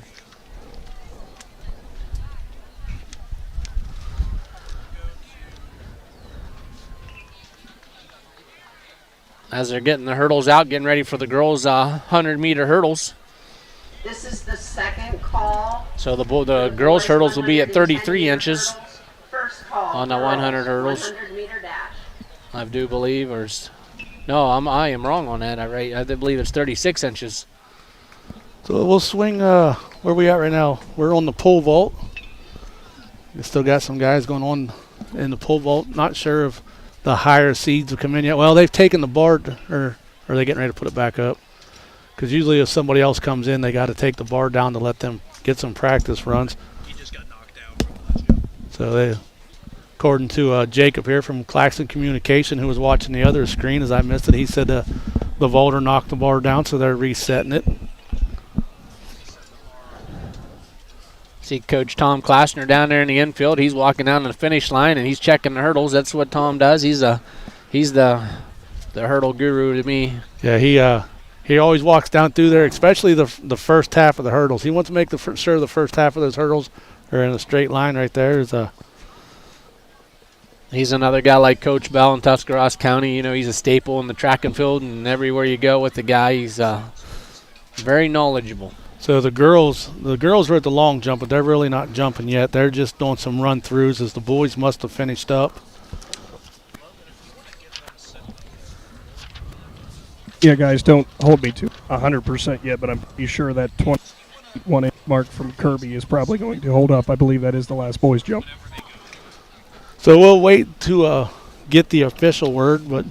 As they're getting the hurdles out, getting ready for the girls' 100-meter hurdles.
This is the second call.
So the girls' hurdles will be at 33 inches
First call
on the 100 hurdles.
100-meter dash.
I do believe, I am wrong on that. I believe it's 36 inches.
So we'll swing. Where are we at right now? We're on the pole vault. We still got some guys going on in the pole vault. Not sure if the higher seeds have come in yet. Well, they've taken the bar, or are they getting ready to put it back up? Because usually if somebody else comes in, they got to take the bar down to let them get some practice runs.
He just got knocked out.
So according to Jacob here from Claxon Communication, who was watching the other screen as I missed it, he said the vaulter knocked the bar down, so they're resetting it.
See Coach Tom Klassner down there in the infield. He's walking down to the finish line and he's checking the hurdles. That's what Tom does. He's the hurdle guru to me.
Yeah, he always walks down through there, especially the first half of the hurdles. He wants to make sure the first half of those hurdles are in a straight line right there.
He's another guy like Coach Bell in Tuscarawas County. He's a staple in the track and field, and everywhere you go with the guy, he's very knowledgeable.
So the girls are at the long jump, but they're really not jumping yet. They're just doing some run-throughs, as the boys must have finished up.
Yeah, guys, don't hold me to 100% yet, but I'm pretty sure that 21 mark from Kirby is probably going to hold up. I believe that is the last boys jump.
So we'll wait to get the official word, but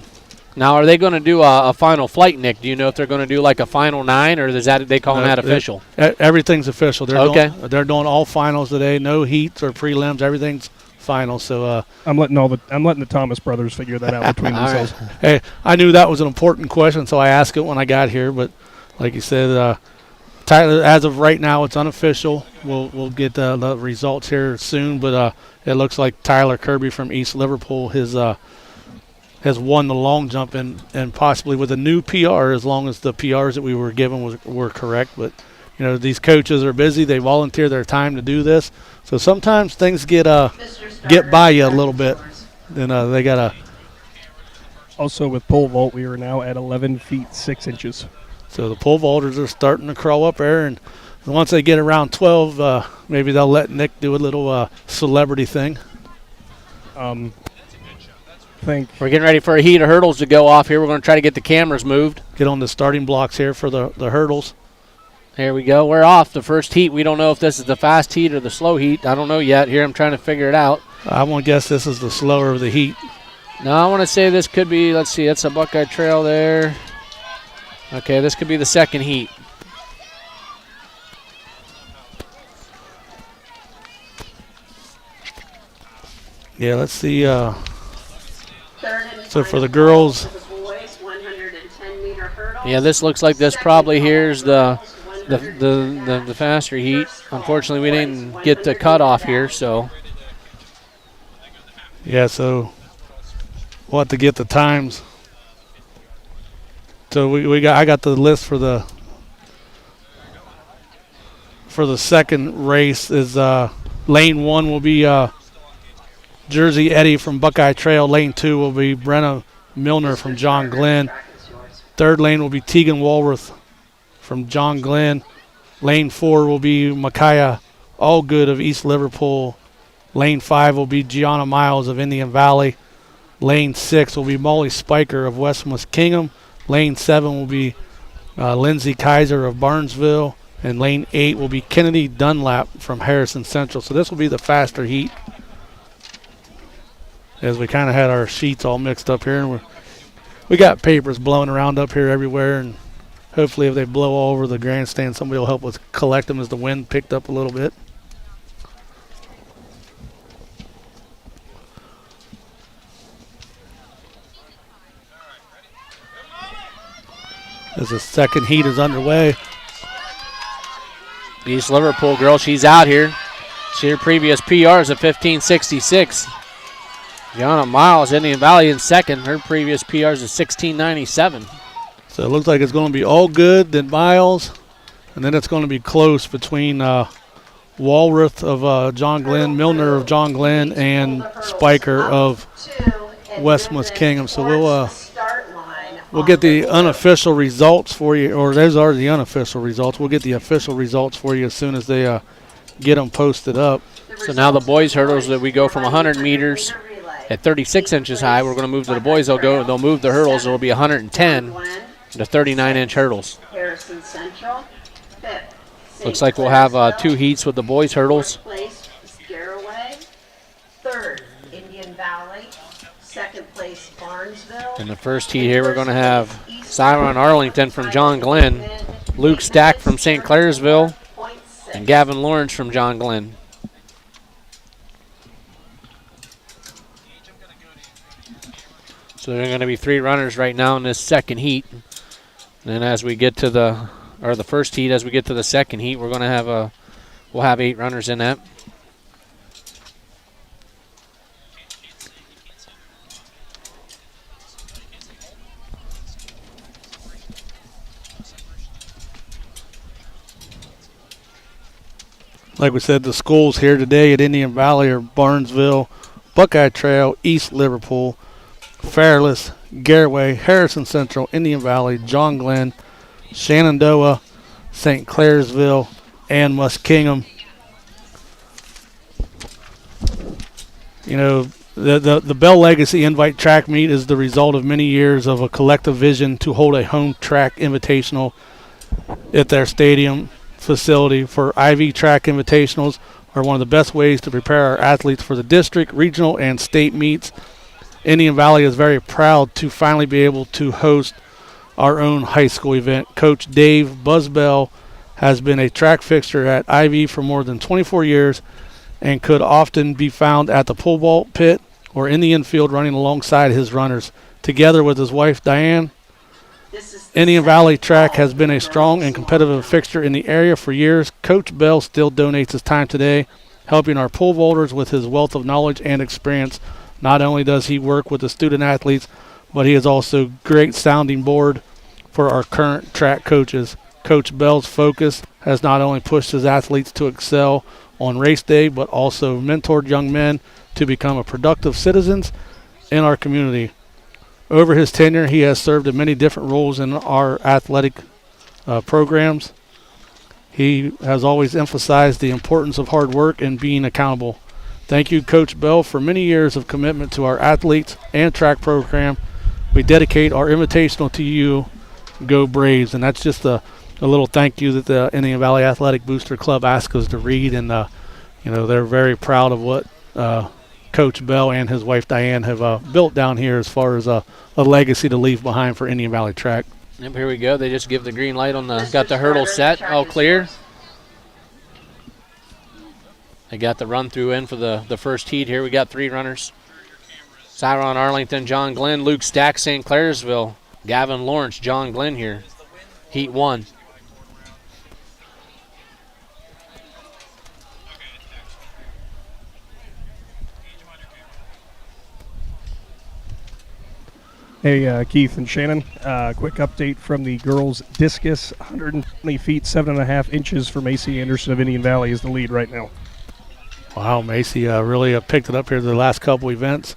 now, are they going to do a final flight, Nick? Do you know if they're going to do like a final 9, or is that they calling that official?
Everything's official. They're doing all finals today. No heats or prelims. Everything's final. So
I'm letting the Thomas brothers figure that out between themselves.
Right. Hey, I knew that was an important question, so I asked it when I got here. But like you said, Tyler, as of right now, it's unofficial. We'll get the results here soon, but it looks like Tyler Kirby from East Liverpool has won the long jump and possibly with a new PR, as long as the PRs that we were given were correct. But these coaches are busy; they volunteer their time to do this. So sometimes things get by you a little bit. Then they gotta.
Also, with pole vault, we are now at 11 feet 6 inches.
So the pole vaulters are starting to crawl up there, and once they get around 12, maybe they'll let Nick do a little celebrity thing.
We're getting ready for a heat of hurdles to go off here. We're going to try to get the cameras moved.
Get on the starting blocks here for the hurdles.
Here we go. We're off the first heat. We don't know if this is the fast heat or the slow heat. I don't know yet. Here I'm trying to figure it out.
I want to guess this is the slower of the heat.
No, I want to say this could be, let's see, that's a Buckeye Trail there. Okay, this could be the second heat.
Yeah, let's see. So for the girls.
Yeah, this looks like this probably here's the faster heat. Unfortunately, we didn't get the cutoff here, so.
Yeah, so we'll have to get the times. So I got the list for the second race. Is lane 1 will be Jersey Eddie from Buckeye Trail. Lane 2 will be Brenna Milner from John Glenn. Third lane will be Tegan Walworth from John Glenn. Lane 4 will be Micaiah Allgood of East Liverpool. Lane 5 will be Gianna Miles of Indian Valley. Lane 6 will be Molly Spiker of West Muskingum. Lane 7 will be Lindsay Kaiser of Barnesville. And lane 8 will be Kennedy Dunlap from Harrison Central. So this will be the faster heat, as we kind of had our sheets all mixed up here. And we got papers blowing around up here everywhere. And hopefully if they blow all over the grandstand, somebody will help us collect them as the wind picked up a little bit. As the second heat is underway.
East Liverpool girl, she's out here. Her previous PR is a 15:66. Gianna Miles, Indian Valley in second. Her previous PR is a 16:97.
So it looks like it's going to be Allgood, then Miles, and then it's going to be close between Walworth of John Glenn, Milner of John Glenn, and Spiker of West Muskingum. So we'll get the unofficial results for you, or those are the unofficial results. We'll get the official results for you as soon as they get them posted up.
So now the boys' hurdles, that we go from 100 meters at 36 inches high. We're going to move to the boys. They'll move the hurdles. It'll be 110 to 39-inch hurdles. Looks like we'll have 2 heats with the boys' hurdles.
Third, Indian Valley. Second place, Barnesville.
In the first heat here, we're going to have Simon Arlington from John Glenn, Luke Stack from St. Clairsville, and Gavin Lawrence from John Glenn. So there are going to be 3 runners right now in this second heat. And then as we get to the first heat, as we get to the second heat, we're going to have we'll have 8 runners in that.
Like we said, the schools here today at Indian Valley are Barnesville, Buckeye Trail, East Liverpool, Fairless, Garraway, Harrison Central, Indian Valley, John Glenn, Shenandoah, St. Clairsville, and Muskingum. The Bell Legacy Invite Track Meet is the result of many years of a collective vision to hold a home track invitational at their stadium facility. For IV track invitationals are one of the best ways to prepare our athletes for the district, regional, and state meets. Indian Valley is very proud to finally be able to host our own high school event. Coach Dave Buzzbell has been a track fixture at IV for more than 24 years and could often be found at the pole vault pit or in the infield running alongside his runners. Together with his wife Diane,
this is
Indian Valley Track has been a strong and competitive fixture in the area for years. Coach Bell still donates his time today, helping our pole vaulters with his wealth of knowledge and experience. Not only does he work with the student athletes, but he is also great sounding board for our current track coaches. Coach Bell's focus has not only pushed his athletes to excel on race day, but also mentored young men to become productive citizens in our community. Over his tenure, he has served in many different roles in our athletic programs. He has always emphasized the importance of hard work and being accountable. Thank you, Coach Bell, for many years of commitment to our athletes and track program. We dedicate our invitational to you. Go Braves. And that's just a little thank you that the Indian Valley Athletic Booster Club asked us to read. And, they're very proud of what Coach Bell and his wife Diane have built down here as far as a legacy to leave behind for Indian Valley Track.
Yep, here we go. They just give the green light on got the hurdle set, all clear. They got the run through in for the first heat here. We got 3 runners. Cyron Arlington, John Glenn, Luke Stack, St. Clairsville, Gavin Lawrence, John Glenn here. Heat 1.
Hey, Keith and Shannon, quick update from the girls' discus, 120 feet, 7.5 inches for Macy Anderson of Indian Valley is the lead right now.
Wow, Macy really picked it up here the last couple events.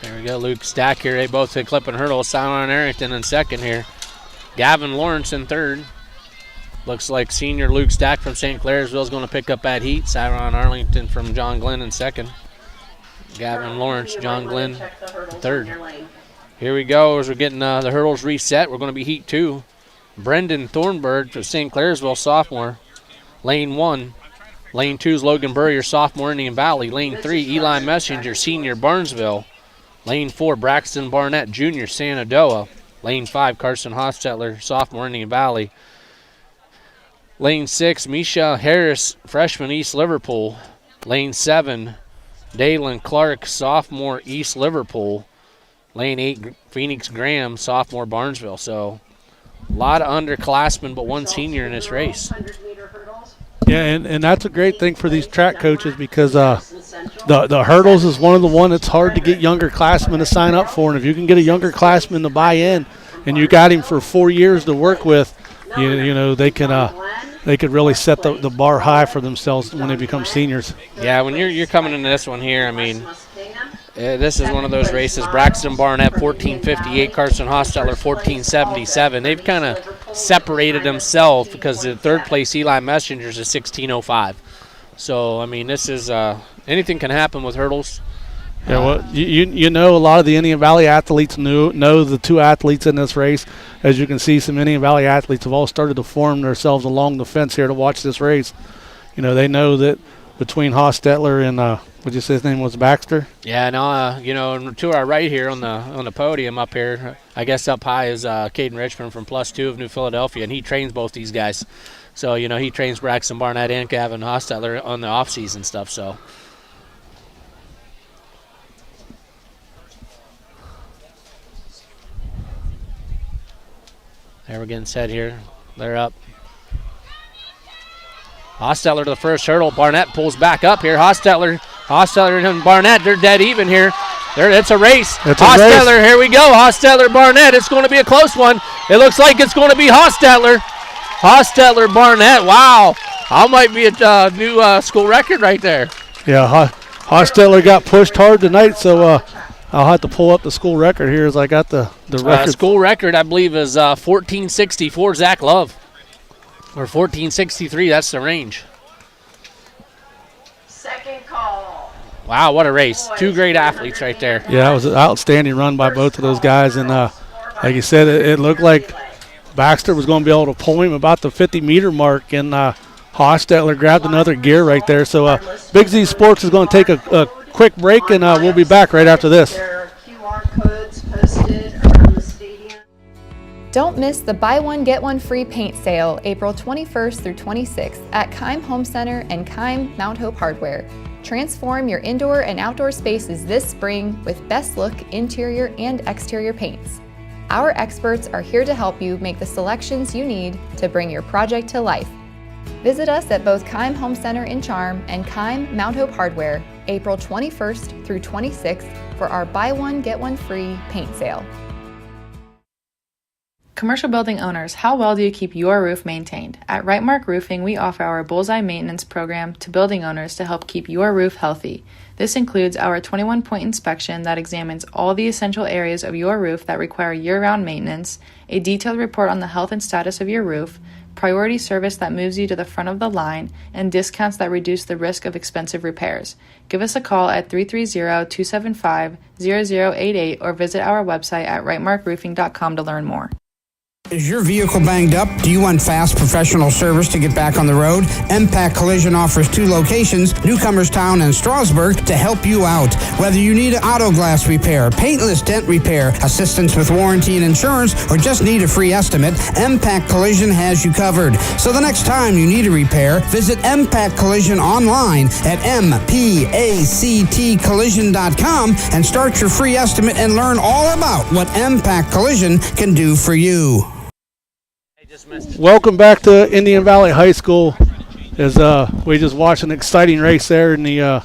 There we go, Luke Stack here. They both hit clip and hurdle. Simon Arrington in second here. Gavin Lawrence in third. Looks like senior Luke Stack from St. Clairsville is going to pick up that heat. Cyron Arlington from John Glenn in second. Gavin Lawrence, John Glenn third. Here we go as we're getting the hurdles reset. We're going to be heat 2. Brendan Thornburg for St. Clairsville, sophomore. Lane 1. Lane 2 is Logan Burrier, sophomore, Indian Valley. Lane 3, Eli Messenger, senior, Barnesville. Lane 4, Braxton Barnett, junior, Shenandoah. Lane 5, Carson Hostetler, sophomore, Indian Valley. Lane 6, Misha Harris, freshman, East Liverpool. Lane 7, Dalen Clark, sophomore, East Liverpool. Lane 8, Phoenix Graham, sophomore, Barnesville. So a lot of underclassmen, but one senior in this race.
Yeah, and that's a great thing for these track coaches because the hurdles is one of the one that's hard to get younger classmen to sign up for. And if you can get a younger classman to buy in and you got him for 4 years to work with, they could really set the bar high for themselves when they become seniors.
Yeah, when you're coming into this one here, I mean, this is one of those races. Braxton Barnett, 14:58. Carson Hostetler, 14:77. They've kind of separated themselves because the third place Eli Messengers is 16:05. So, I mean, this is anything can happen with hurdles.
Yeah, well, you know, a lot of the Indian Valley athletes know the 2 athletes in this race. As you can see, some Indian Valley athletes have all started to form themselves along the fence here to watch this race. They know that between Hostetler and what'd you say his name was, Baxter?
Yeah, no, to our right here on the podium up here, I guess up high is Caden Richmond from +2 of New Philadelphia, and he trains both these guys. So, he trains Braxton Barnett and Gavin Hostetler on the off-season stuff, so. There we're getting set here. They're up. Hostetler to the first hurdle. Barnett pulls back up here. Hostetler and Barnett, they're dead even here. It's a race. Hostetler, here we go. Hostetler, Barnett. It's going to be a close one. It looks like it's going to be Hostetler. Hostetler, Barnett. Wow. That might be a new school record right there.
Yeah, Hostetler got pushed hard tonight, so I'll have to pull up the school record here as I got the record.
School record, I believe, is 14:64, Zach Love. Or 14:63, that's the range.
Second call.
Wow, what a race. 2 great athletes right there.
Yeah, it was an outstanding run by both of those guys. And like you said, it looked like Baxter was going to be able to pull him about the 50-meter mark. And Hostetler grabbed another gear right there. So Big Z Sports is going to take a quick break, and we'll be back right after this.
There are QR codes posted around the stadium.
Don't miss the buy one, get one free paint sale April 21st through 26th at Keim Home Center and Keim Mount Hope Hardware. Transform your indoor and outdoor spaces this spring with best look interior and exterior paints. Our experts are here to help you make the selections you need to bring your project to life. Visit us at both Keim Home Center in Charm and Keim Mount Hope Hardware, April 21st through 26th for our buy one, get one free paint sale.
Commercial building owners, how well do you keep your roof maintained? At Wright Roofing, we offer our Bullseye Maintenance program to building owners to help keep your roof healthy. This includes our 21-point inspection that examines all the essential areas of your roof that require year-round maintenance, a detailed report on the health and status of your roof, priority service that moves you to the front of the line, and discounts that reduce the risk of expensive repairs. Give us a call at 330-275-0088 or visit our website at rightmarkroofing.com to learn more.
Is your vehicle banged up? Do you want fast professional service to get back on the road? MPeek Collision offers 2 locations, Newcomerstown and Strasburg, to help you out. Whether you need auto glass repair, paintless dent repair, assistance with warranty and insurance, or just need a free estimate, MPeek Collision has you covered. So the next time you need a repair, visit MPeek Collision online at mpactcollision.com and start your free estimate and learn all about what MPeek Collision can do for you.
Welcome back to Indian Valley High School as we just watched an exciting race there in the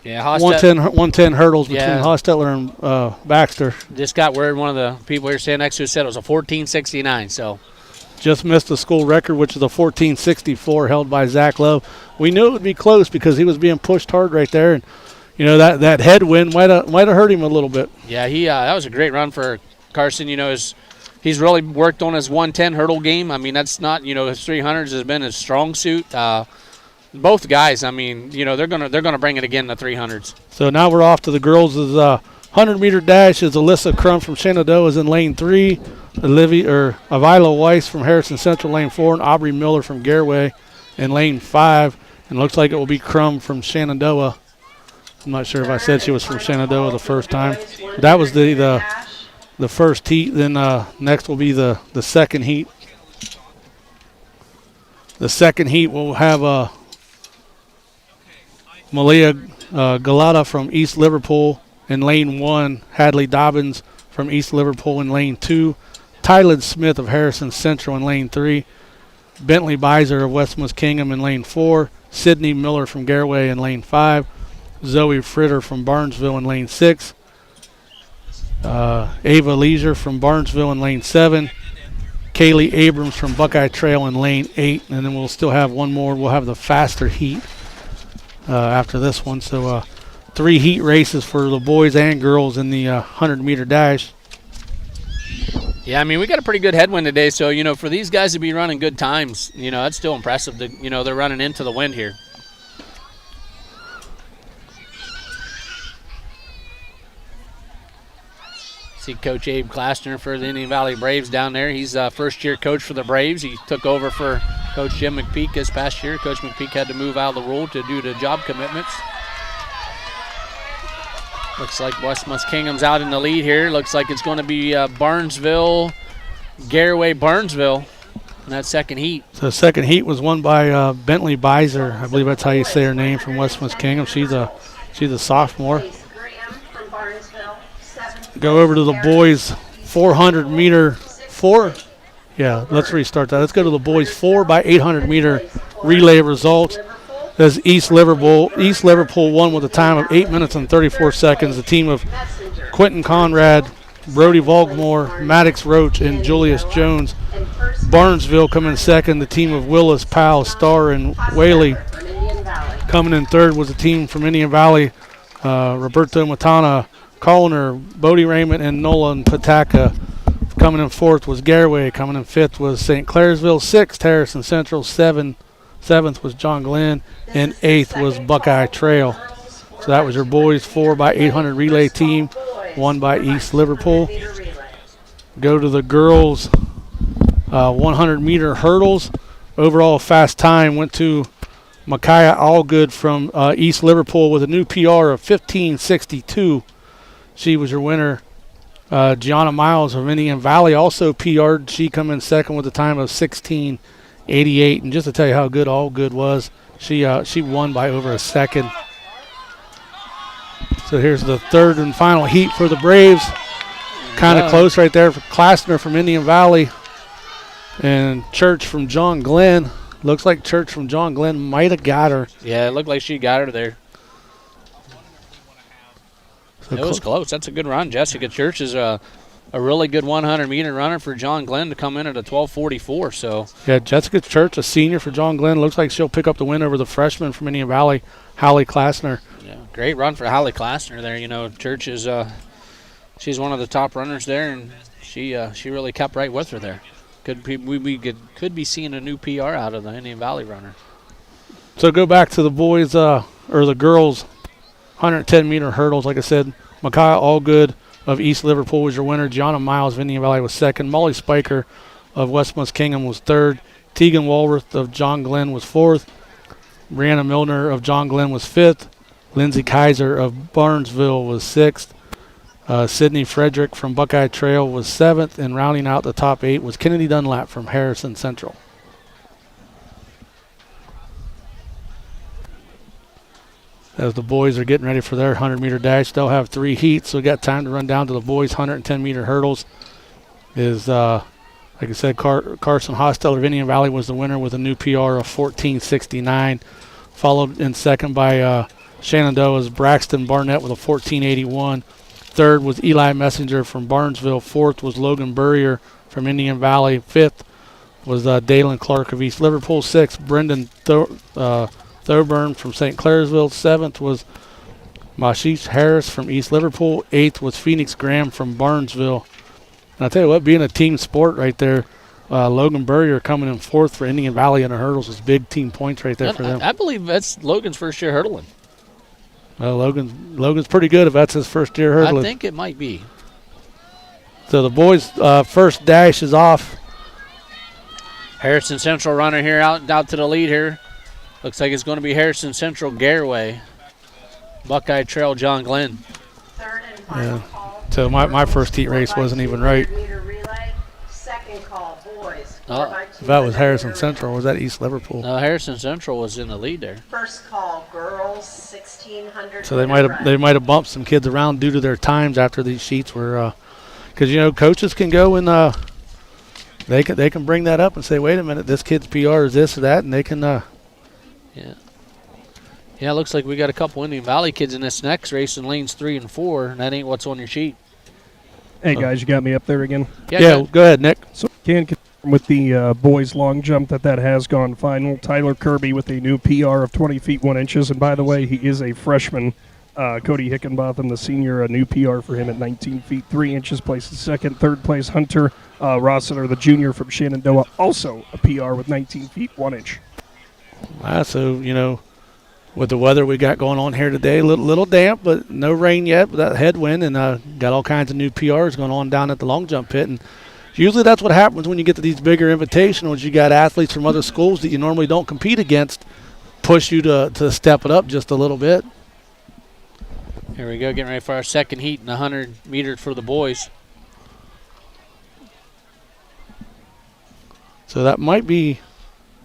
110 hurdles between Hostetler and Baxter.
Just got word one of the people here standing next to us said it was a 14:69, so.
Just missed the school record, which is a 14:64 held by Zach Love. We knew it would be close because he was being pushed hard right there, and you know that headwind might have hurt him a little bit.
Yeah, that was a great run for Carson. You know, he's really worked on his 110 hurdle game. I mean, that's not, his 300s has been his strong suit. Both guys, I mean, they're gonna bring it again in the 300s.
So now we're off to the girls' 100-meter dash. Is Alyssa Crum from Shenandoah is in lane 3, Avila Weiss from Harrison Central lane 4, and Aubrey Miller from Gareway in lane 5. And it looks like it will be Crum from Shenandoah. I'm not sure if I said she was from Shenandoah the first time. But that was the first heat. Then next will be the second heat. The second heat will have Malia Galata from East Liverpool in lane 1, Hadley Dobbins from East Liverpool in lane 2, Tyler Smith of Harrison Central in lane 3, Bentley Beiser of West Muskingum in lane 4, Sydney Miller from Gareway in lane 5, Zoe Fritter from Barnesville in lane 6, Ava Leisure from Barnesville in lane 7, Kaylee Abrams from Buckeye Trail in lane 8, and then we'll still have one more. We'll have the faster heat after this one. So 3 heat races for the boys and girls in the 100-meter dash.
Yeah, I mean, we got a pretty good headwind today, so, for these guys to be running good times, that's still impressive. They're running into the wind here. See Coach Abe Klastner for the Indian Valley Braves down there. He's first-year coach for the Braves. He took over for Coach Jim McPeek this past year. Coach McPeek had to move out of the role due to job commitments. Looks like West Muskingum's out in the lead here. Looks like it's going to be Gareway-Barnesville in that second heat.
So the second heat was won by Bentley Beiser. I believe that's how you say her name, from West Muskingum. She's a sophomore. Go over to the boys 400-meter let's restart that. Let's go to the boys 4x800-meter relay results. As East Liverpool won with a time of 8 minutes and 34 seconds. The team of Quentin Conrad, Brody Volgmore, Maddox Roach, and Julius Jones. Barnesville coming second. The team of Willis, Powell, Starr, and Whaley. Coming in third was a team from Indian Valley, Roberto Matana, Colliner, Bodie Raymond, and Nolan Pataka. Coming in fourth was Gareway. Coming in fifth was St. Clairsville. Sixth, Harrison Central. Seventh was John Glenn. And eighth was Buckeye Trail. So that was your boys 4x800 relay team, won by East Liverpool. Go to the girls 100-meter hurdles. Overall fast time went to Micaiah Allgood from East Liverpool with a new PR of 15:62. She was your winner. Gianna Miles of Indian Valley also PR'd. She come in second with a time of 16:88. And just to tell you how good Allgood was, she won by over a second. So here's the third and final heat for the Braves. kind of close right there for Klassner from Indian Valley. And Church from John Glenn. Looks like Church from John Glenn might have got her.
Yeah, it looked like she got her there. So it was close. That's a good run. Jessica Church is a really good 100-meter runner for John Glenn to come in at a 12:44. So
yeah, Jessica Church, a senior for John Glenn. Looks like she'll pick up the win over the freshman from Indian Valley, Hallie Klassner.
Yeah, great run for Hallie Klassner there. You know, Church is she's one of the top runners there, and she really kept right with her there. Could be seeing a new PR out of the Indian Valley runner.
So go back to the boys or the girls 110-meter hurdles. Like I said, Micaiah Allgood of East Liverpool was your winner. Gianna Miles of Indian Valley was second. Molly Spiker of West Muskingum was third. Tegan Walworth of John Glenn was fourth. Brianna Milner of John Glenn was fifth. Lindsay Kaiser of Barnesville was sixth. Sydney Frederick from Buckeye Trail was seventh, and rounding out the top 8 was Kennedy Dunlap from Harrison Central. As the boys are getting ready for their 100-meter dash, they'll have 3 heats, so we got time to run down to the boys' 110-meter hurdles. Like I said, Carson Hosteller of Indian Valley was the winner with a new PR of 14:69, followed in second by Shenandoah's Braxton Barnett with a 14:81. Third was Eli Messenger from Barnesville. Fourth was Logan Burrier from Indian Valley. Fifth was Dalen Clark of East Liverpool. Sixth, Brendan Thoburn from St. Clairsville. Seventh was Mashish Harris from East Liverpool. Eighth was Phoenix Graham from Barnesville. And I'll tell you what, being a team sport right there, Logan Burrier coming in fourth for Indian Valley in the hurdles was big team points right there for them.
I believe that's Logan's first year hurdling.
Well, Logan's pretty good if that's his first year hurdling.
I think it might be.
So the boys' first dash is off.
Harrison Central runner here out to the lead here. Looks like it's going to be Harrison Central Gareway. Buckeye Trail John Glenn.
Third and final call.
So my first heat race wasn't even right.
Second call, boys.
If that was Harrison Central, or was that East Liverpool?
No, Harrison Central was in the lead there.
First call, girls, 1600.
So they might have bumped some kids around due to their times after these sheets were, because coaches can go and they can bring that up and say, wait a minute, this kid's PR is this or that, and they can.
Yeah, it looks like we got a couple Indian Valley kids in this next race in lanes 3 and 4, and that ain't what's on your sheet.
Hey guys, you got me up there again?
Yeah, go ahead, Nick.
So can confirm with the boys long jump that has gone final. Tyler Kirby with a new PR of 20 feet 1 inches, and by the way, he is a freshman. Cody Hickenbotham, the senior, a new PR for him at 19 feet 3 inches, places second. Third place, Hunter Rossiter, the junior from Shenandoah, also a PR with 19 feet 1 inch.
So, with the weather we got going on here today, a little damp, but no rain yet, but that headwind, and got all kinds of new PRs going on down at the long jump pit. And usually that's what happens when you get to these bigger invitationals. You got athletes from other schools that you normally don't compete against push you to step it up just a little bit.
Here we go, getting ready for our second heat in the 100 meters for the boys.
So that might be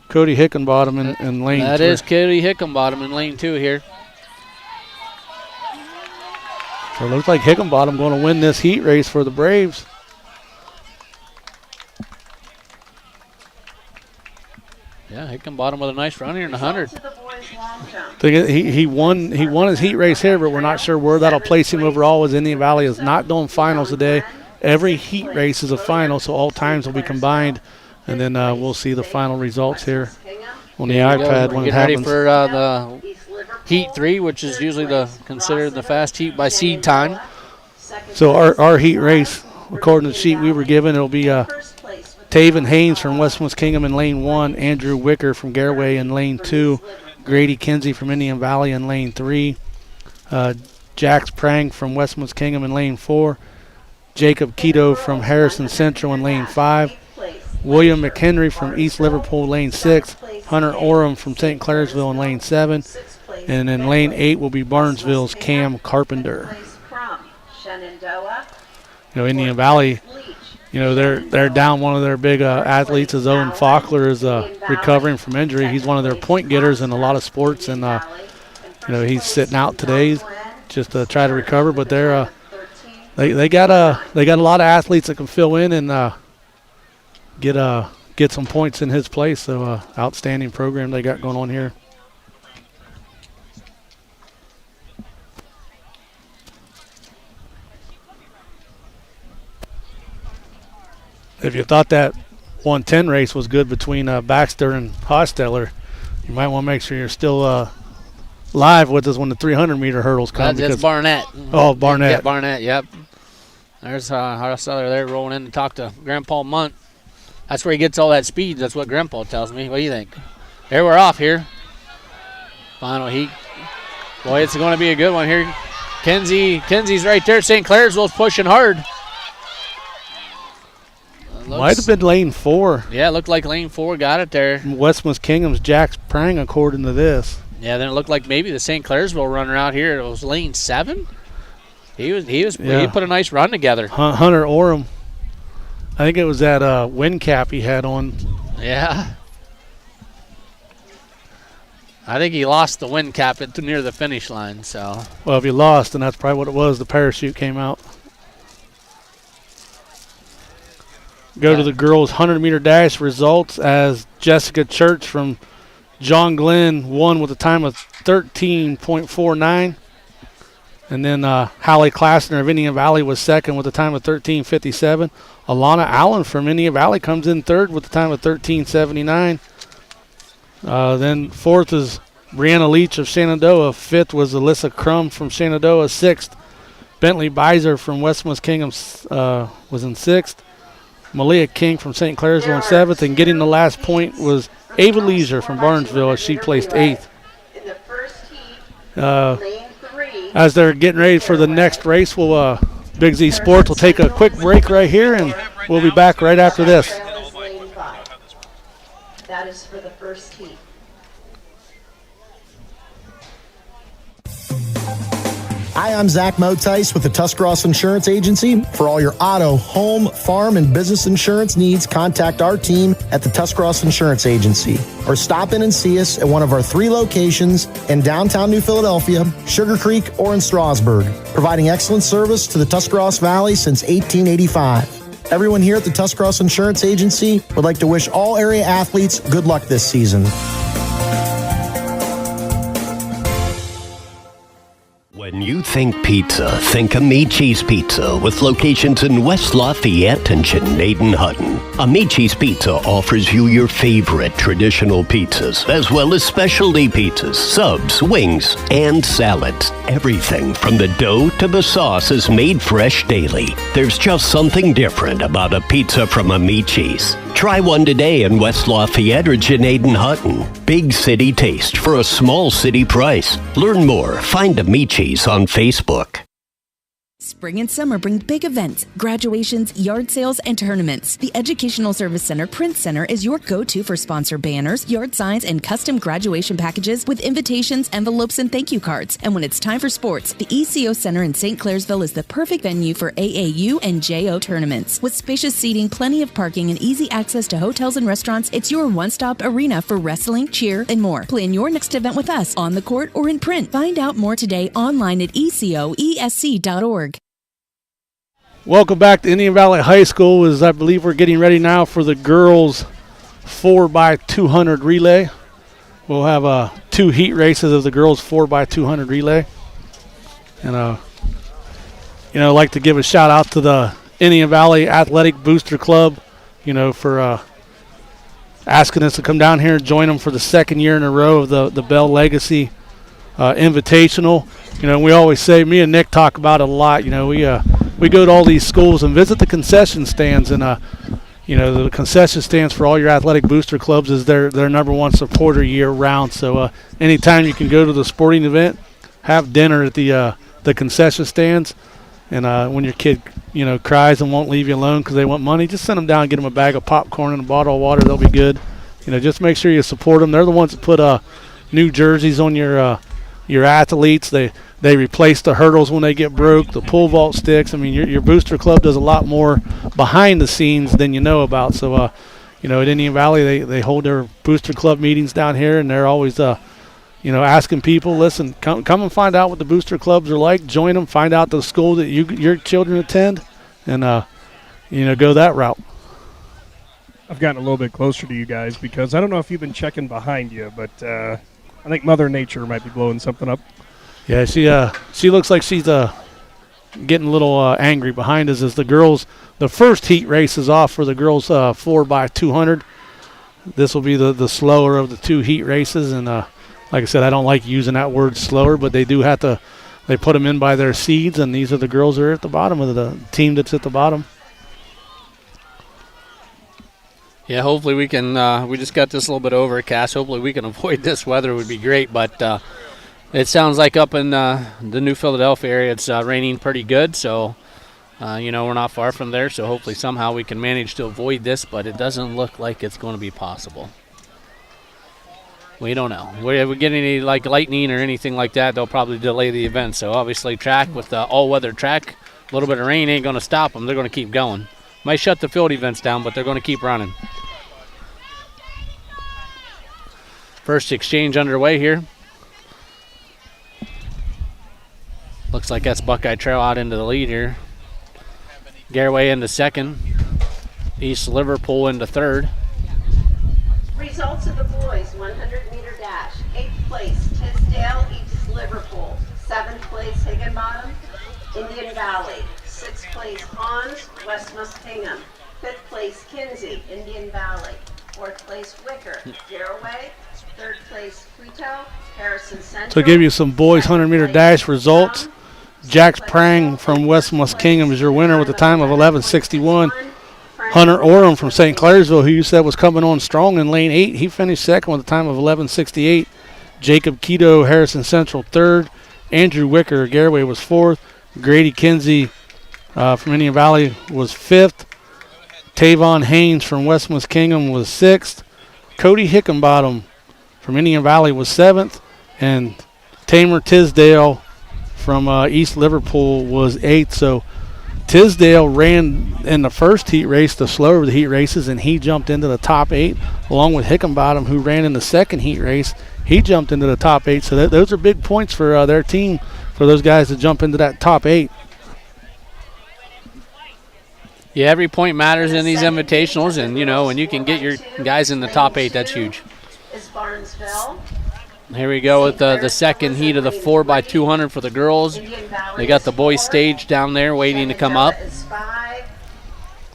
Cody Hickenbottom in lane 2.
That is Cody Hickenbottom in lane 2 here.
So it looks like Hickenbottom going to win this heat race for the Braves.
Yeah, Hickenbottom with a nice run here in the 100.
He won his heat race here, but we're not sure where that'll place him overall, as Indian Valley is not doing finals today. Every heat race is a final, so all times will be combined, and then we'll see the final results here on the iPad when it happens.
Ready for the heat 3, which is usually considered the fast heat by seed time.
So our heat race, according to the sheet we were given, it'll be Taven Haynes from West Muskingum in lane 1, Andrew Wicker from Gareway in lane 2, Grady Kinsey from Indian Valley in lane 3, Jax Prang from West Muskingum in lane 4, Jacob Keto from Harrison Central in lane 5, William McHenry from East Liverpool lane 6, Hunter Oram from St. Clairsville in lane 7, and in lane 8 will be Barnesville's Cam Carpenter. Indian Valley, they're down one of their big athletes, as Owen Faulkner is recovering from injury. He's one of their point getters in a lot of sports, and he's sitting out today just to try to recover. But they're they got a lot of athletes that can fill in and get some points in his place. So outstanding program they got going on here. If you thought that 110 race was good between Baxter and Hosteller, you might want to make sure you're still live with us when the 300-meter hurdles come.
That's Barnett.
Oh, Barnett.
Yeah, Barnett, yep. There's Hosteller there rolling in to talk to Grandpa Munt. That's where he gets all that speed. That's what Grandpa tells me. What do you think? There, we're off here. Final heat. Boy, it's going to be a good one here. Kenzie's right there. St. Clairsville's pushing hard.
Might have been lane 4.
Yeah, it looked like lane 4 got it there.
West Muskingum's Jack Prang, according to this.
Yeah, then it looked like maybe the St. Clairsville runner out here. It was lane 7. He put a nice run together.
Hunter Orem. I think it was that wind cap he had on.
Yeah. I think he lost the wind cap near the finish line. So.
Well, if he lost, then that's probably what it was. The parachute came out. Go to the girls' 100-meter dash results as Jessica Church from John Glenn won with a time of 13.49. And then Hallie Klassner of Indian Valley was second with a time of 13.57. Alana Allen from Indian Valley comes in third with a time of 13.79. Then fourth is Brianna Leach of Shenandoah. Fifth was Alyssa Crum from Shenandoah. Sixth, Bentley Beiser from West Muskingum was in sixth. Malia King from St. Clairsville in seventh. And getting the last point was Ava Leisure from Barnesville as she placed eighth. As they're getting ready for the next race, Big Z Sports will take a quick break right here, and we'll be back right after this.
That is for the first heat.
Hi, I'm Zach Motice with the Tuscarawas Insurance Agency. For all your auto, home, farm, and business insurance needs, contact our team at the Tuscarawas Insurance Agency. Or stop in and see us at one of our 3 locations in downtown New Philadelphia, Sugar Creek, or in Strasburg, providing excellent service to the Tuscarawas Valley since 1885. Everyone here at the Tuscarawas Insurance Agency would like to wish all area athletes good luck this season.
When you think pizza, think Amici's Pizza with locations in West Lafayette and Canadian-Hutton. Amici's Pizza offers you your favorite traditional pizzas, as well as specialty pizzas, subs, wings, and salads. Everything from the dough to the sauce is made fresh daily. There's just something different about a pizza from Amici's. Try one today in West Lafayette or Canadian-Hutton. Big city taste for a small city price. Learn more. Find Amici's on Facebook.
Spring and summer bring big events, graduations, yard sales, and tournaments. The Educational Service Center Print Center is your go-to for sponsor banners, yard signs, and custom graduation packages with invitations, envelopes, and thank you cards. And when it's time for sports, the ECO Center in St. Clairsville is the perfect venue for AAU and JO tournaments. With spacious seating, plenty of parking, and easy access to hotels and restaurants, it's your one-stop arena for wrestling, cheer, and more. Plan your next event with us on the court or in print. Find out more today online at ecoesc.org.
Welcome back to Indian Valley High School. As I believe we're getting ready now for the girls 4x200 relay. We'll have 2 heat races of the girls 4x200 relay. And I'd like to give a shout out to the Indian Valley Athletic Booster Club, for asking us to come down here and join them for the second year in a row of the Bell Legacy Invitational. We always say, me and Nick talk about it a lot. We go to all these schools and visit the concession stands, and the concession stands for all your athletic booster clubs is their number one supporter year round. So anytime you can go to the sporting event, have dinner at the concession stands, and when your kid cries and won't leave you alone because they want money, just send them down and get them a bag of popcorn and a bottle of water. They'll be good. Just make sure you support them. They're the ones that put new jerseys on your athletes. They replace the hurdles when they get broke, the pole vault sticks. I mean, your booster club does a lot more behind the scenes than you know about. So, at Indian Valley, they hold their booster club meetings down here, and they're always asking people, listen, come and find out what the booster clubs are like. Join them, find out the school that your children attend, and go that route.
I've gotten a little bit closer to you guys because I don't know if you've been checking behind you, but I think Mother Nature might be blowing something up.
Yeah, she looks like she's getting a little angry behind us as the girls. The first heat race is off for the girls 4x200. This will be the slower of the two heat races, and like I said, I don't like using that word slower, but they do have to. They put them in by their seeds, and these are the girls that are at the bottom of the team that's at the bottom.
Yeah, hopefully we can. We just got this little bit overcast. Hopefully we can avoid this weather. Would be great, but it sounds like up in the New Philadelphia area it's raining pretty good. So we're not far from there. So hopefully somehow we can manage to avoid this, but it doesn't look like it's going to be possible. We don't know. If we get any like lightning or anything like that, they'll probably delay the event. So obviously track with the all-weather track, a little bit of rain ain't going to stop them. They're going to keep going. Might shut the field events down, but they're going to keep running. First exchange underway here. Looks like that's Buckeye Trail out into the lead here. Garraway into second. East Liverpool into third.
Results of the boys 100-meter dash. 8th place, Tisdale, East Liverpool. 7th place, Higginbottom, Indian Valley. 6th place, Hans, West Muskingum. 5th place, Kinsey, Indian Valley. 4th place, Wicker, Garraway. 3rd place, Quito, Harrison Central.
So give you some boys 100-meter dash results. Jax Prang from West Muskingum is your winner with a time of 11:61. Hunter Oram from St. Clairsville, who you said was coming on strong in lane 8, he finished second with a time of 11:68. Jacob Quito, Harrison Central, 3rd. Andrew Wicker, Garraway was 4th. Grady Kinsey from Indian Valley was 5th. Tavon Haynes from West Muskingum was 6th. Cody Hickenbottom from Indian Valley was 7th. And Tamer Tisdale from East Liverpool was 8th. So Tisdale ran in the first heat race, the slower of the heat races, and he jumped into the top 8, along with Hickenbottom, who ran in the second heat race. He jumped into the top 8. So those are big points for their team, for those guys to jump into that top 8.
Yeah, every point matters in these invitationals, and when you can get your guys in the top 8, that's huge.
Is Barnesville.
Here we go with the second heat of the 4x200 for the girls. They got the boys stage down there waiting to come up.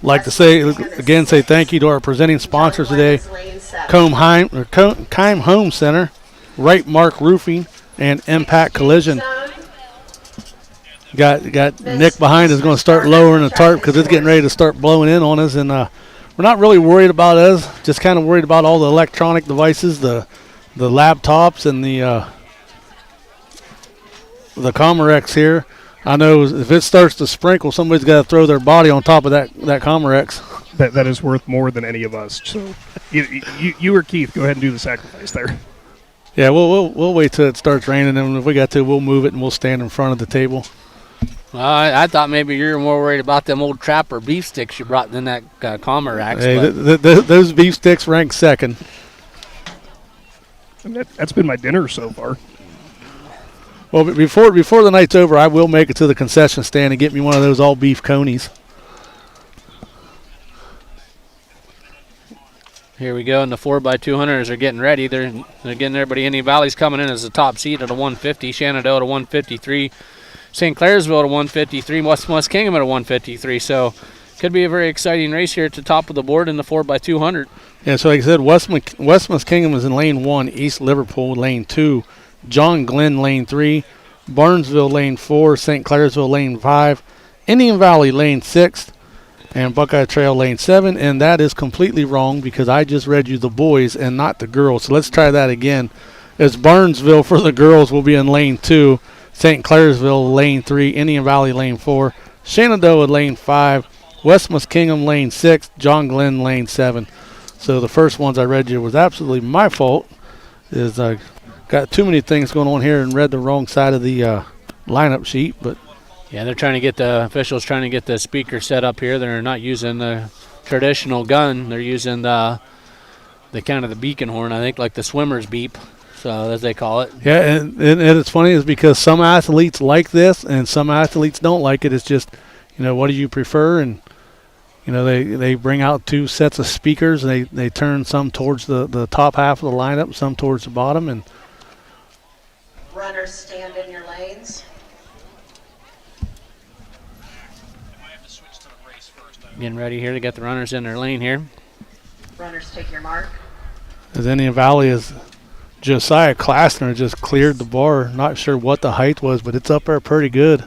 Like to say thank you to our presenting sponsors today, Keim Home Center, Wright Mark Roofing, and Impact Collision. Got Nick behind us going to start lowering the tarp because it's getting ready to start blowing in on us, and we're not really worried about us, just kind of worried about all the electronic devices, the laptops and the Comerex here. I know if it starts to sprinkle, somebody's got to throw their body on top of that Comerex.
That is worth more than any of us. So you or Keith, go ahead and do the sacrifice there.
Yeah, we'll wait till it starts raining, and if we got to, we'll move it and we'll stand in front of the table.
I thought maybe you were more worried about them old trapper beef sticks you brought in that Comerex.
Hey, those beef sticks rank second.
And that's been my dinner so far.
Well, before the night's over, I will make it to the concession stand and get me one of those all-beef conies.
Here we go, and the 4x200s are getting ready. They're getting everybody. Indian Valley's coming in as the top seed at a 150. Shenandoah at a 153. St. Clairsville at a 153. West Muskingum at a 153. So could be a very exciting race here at the top of the board in the 4x200.
Yeah, so like I said, West Muskingum is in lane 1, East Liverpool lane 2, John Glenn lane 3, Barnesville lane 4, St. Clairsville lane 5, Indian Valley lane 6, and Buckeye Trail lane 7. And that is completely wrong because I just read you the boys and not the girls. So let's try that again. As Barnesville for the girls will be in lane 2, St. Clairsville lane 3, Indian Valley lane 4, Shenandoah lane 5, West Muskingum lane 6, John Glenn lane 7. So the first ones I read you was absolutely my fault. Is I got too many things going on here and read the wrong side of the lineup sheet. But
yeah, they're trying to get the officials trying to get the speaker set up here. They're not using the traditional gun. They're using the kind of the beacon horn, I think, like the swimmer's beep. so as they call it.
Yeah, and it's funny is because some athletes like this and some athletes don't like it. It's just, what do you prefer? And, they bring out 2 sets of speakers. And they turn some towards the top half of the lineup, some towards the bottom. And
Runners, stand in your lanes.
Getting ready here to get the runners in their lane here.
Runners, take your mark.
as Indian Valley is Josiah Claxon just cleared the bar. Not sure what the height was, but it's up there pretty good.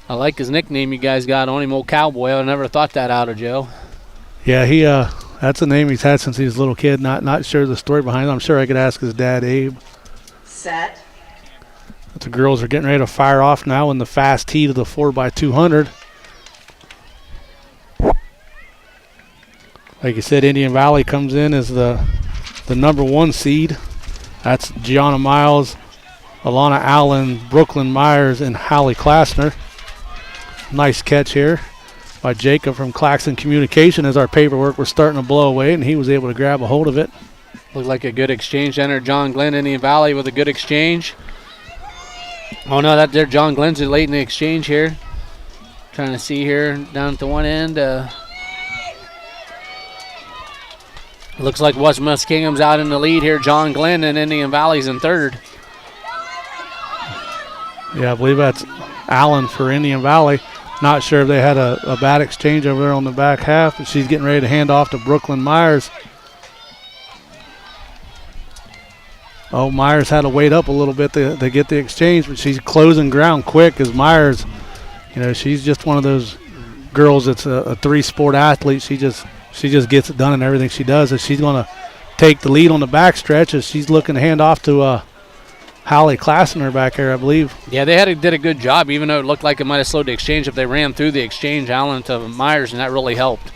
I like his nickname you guys got on him, Old Cowboy. I never thought that out of Joe.
Yeah, he that's a name he's had since he was a little kid. Not sure the story behind it. I'm sure I could ask his dad, Abe.
Set.
But the girls are getting ready to fire off now in the fast heat of the 4x200. Like you said, Indian Valley comes in as the number 1 seed. That's Gianna Miles, Alana Allen, Brooklyn Myers, and Hallie Klassner. Nice catch here by Jacob from Claxon Communication as our paperwork was starting to blow away, and he was able to grab a hold of it.
Looked like a good exchange. Enter John Glenn, Indian Valley, with a good exchange. Oh, no, that there John Glenn's late in the exchange here. Trying to see here down at the one end. Looks like West Muskingum's out in the lead here. John Glenn and Indian Valley's in third.
Yeah, I believe that's Allen for Indian Valley. Not sure if they had a bad exchange over there on the back half, but she's getting ready to hand off to Brooklyn Myers. Oh, Myers had to wait up a little bit to get the exchange, but she's closing ground quick as Myers, she's just one of those girls that's a 3-sport athlete. She just gets it done in everything she does. And she's going to take the lead on the backstretch as she's looking to hand off to Hallie Klassner back here, I believe.
Yeah, they did a good job, even though it looked like it might have slowed the exchange. If they ran through the exchange, Allen to Myers, and that really helped.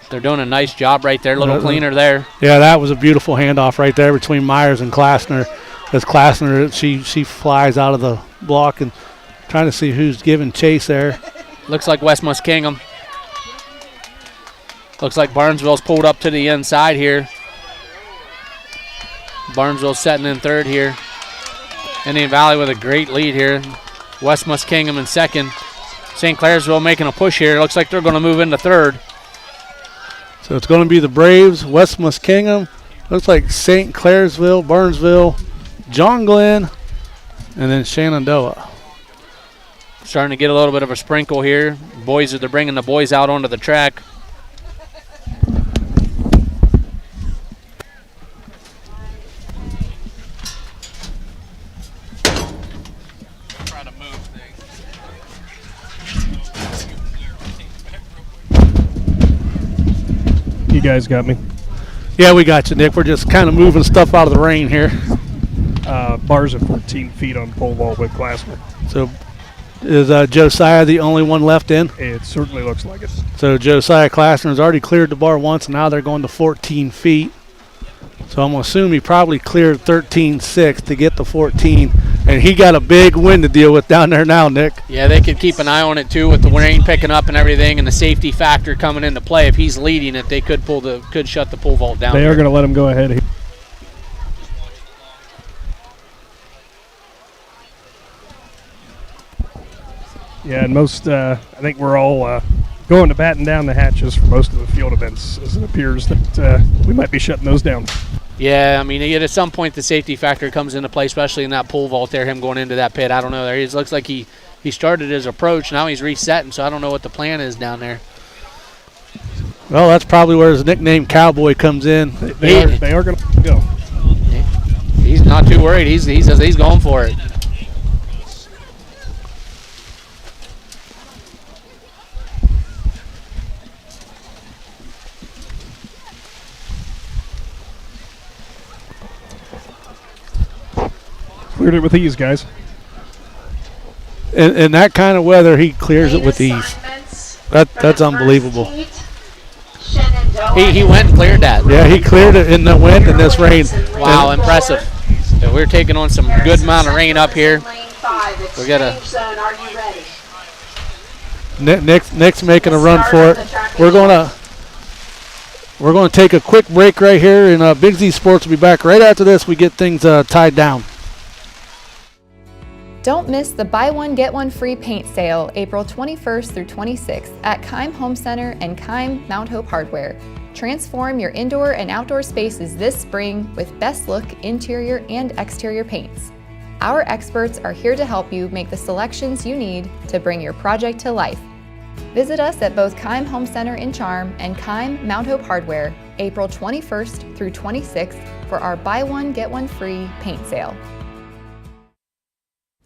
They're doing a nice job right there, a little cleaner there.
Yeah, that was a beautiful handoff right there between Myers and Klassner. As Klassner, she flies out of the block and trying to see who's giving chase there.
Looks like West Muskingum. Looks like Barnesville's pulled up to the inside here. Barnesville setting in third here. Indian Valley with a great lead here. West Muskingum in second. St. Clairsville making a push here. Looks like they're going to move into third.
So it's going to be the Braves, West Muskingum. Looks like St. Clairsville, Barnesville, John Glenn, and then Shenandoah.
Starting to get a little bit of a sprinkle here. They're bringing the boys out onto the track.
You guys got me.
Yeah, we got you, Nick. We're just kind of moving stuff out of the rain here.
Bars at 14 feet on pole vault with Klassner.
So is Josiah the only one left in?
It certainly looks like it.
So Josiah Klassner has already cleared the bar once, and now they're going to 14 feet. So I'm going to assume he probably cleared 13.6 to get the 14. And he got a big wind to deal with down there now, Nick.
Yeah, they could keep an eye on it, too, with the rain picking up and everything and the safety factor coming into play. If he's leading it, they could shut the pole vault down.
They are going to let him go ahead here. Yeah, and I think we're all going to batten down the hatches for most of the field events, as it appears that we might be shutting those down.
Yeah, I mean, at some point the safety factor comes into play, especially in that pole vault there, him going into that pit. I don't know. It looks like he started his approach. Now he's resetting, so I don't know what the plan is down there.
Well, that's probably where his nickname Cowboy comes in.
They are going to go.
He's not too worried. He says he's going for it.
Cleared it with ease, guys.
In that kind of weather, he clears it with ease. That's unbelievable.
He went and cleared that.
Yeah, he cleared it in the wind and this rain.
Wow, impressive. So we're taking on some good amount of rain up here. We got
Nick's making a run for it. We're We're going to take a quick break right here, and Big Z Sports will be back right after this. We get things tied down.
Don't miss the buy one, get one free paint sale April 21st through 26th at Keim Home Center and Keim Mount Hope Hardware. Transform your indoor and outdoor spaces this spring with best look interior and exterior paints. Our experts are here to help you make the selections you need to bring your project to life. Visit us at both Keim Home Center in Charm and Keim Mount Hope Hardware April 21st through 26th for our buy one, get one free paint sale.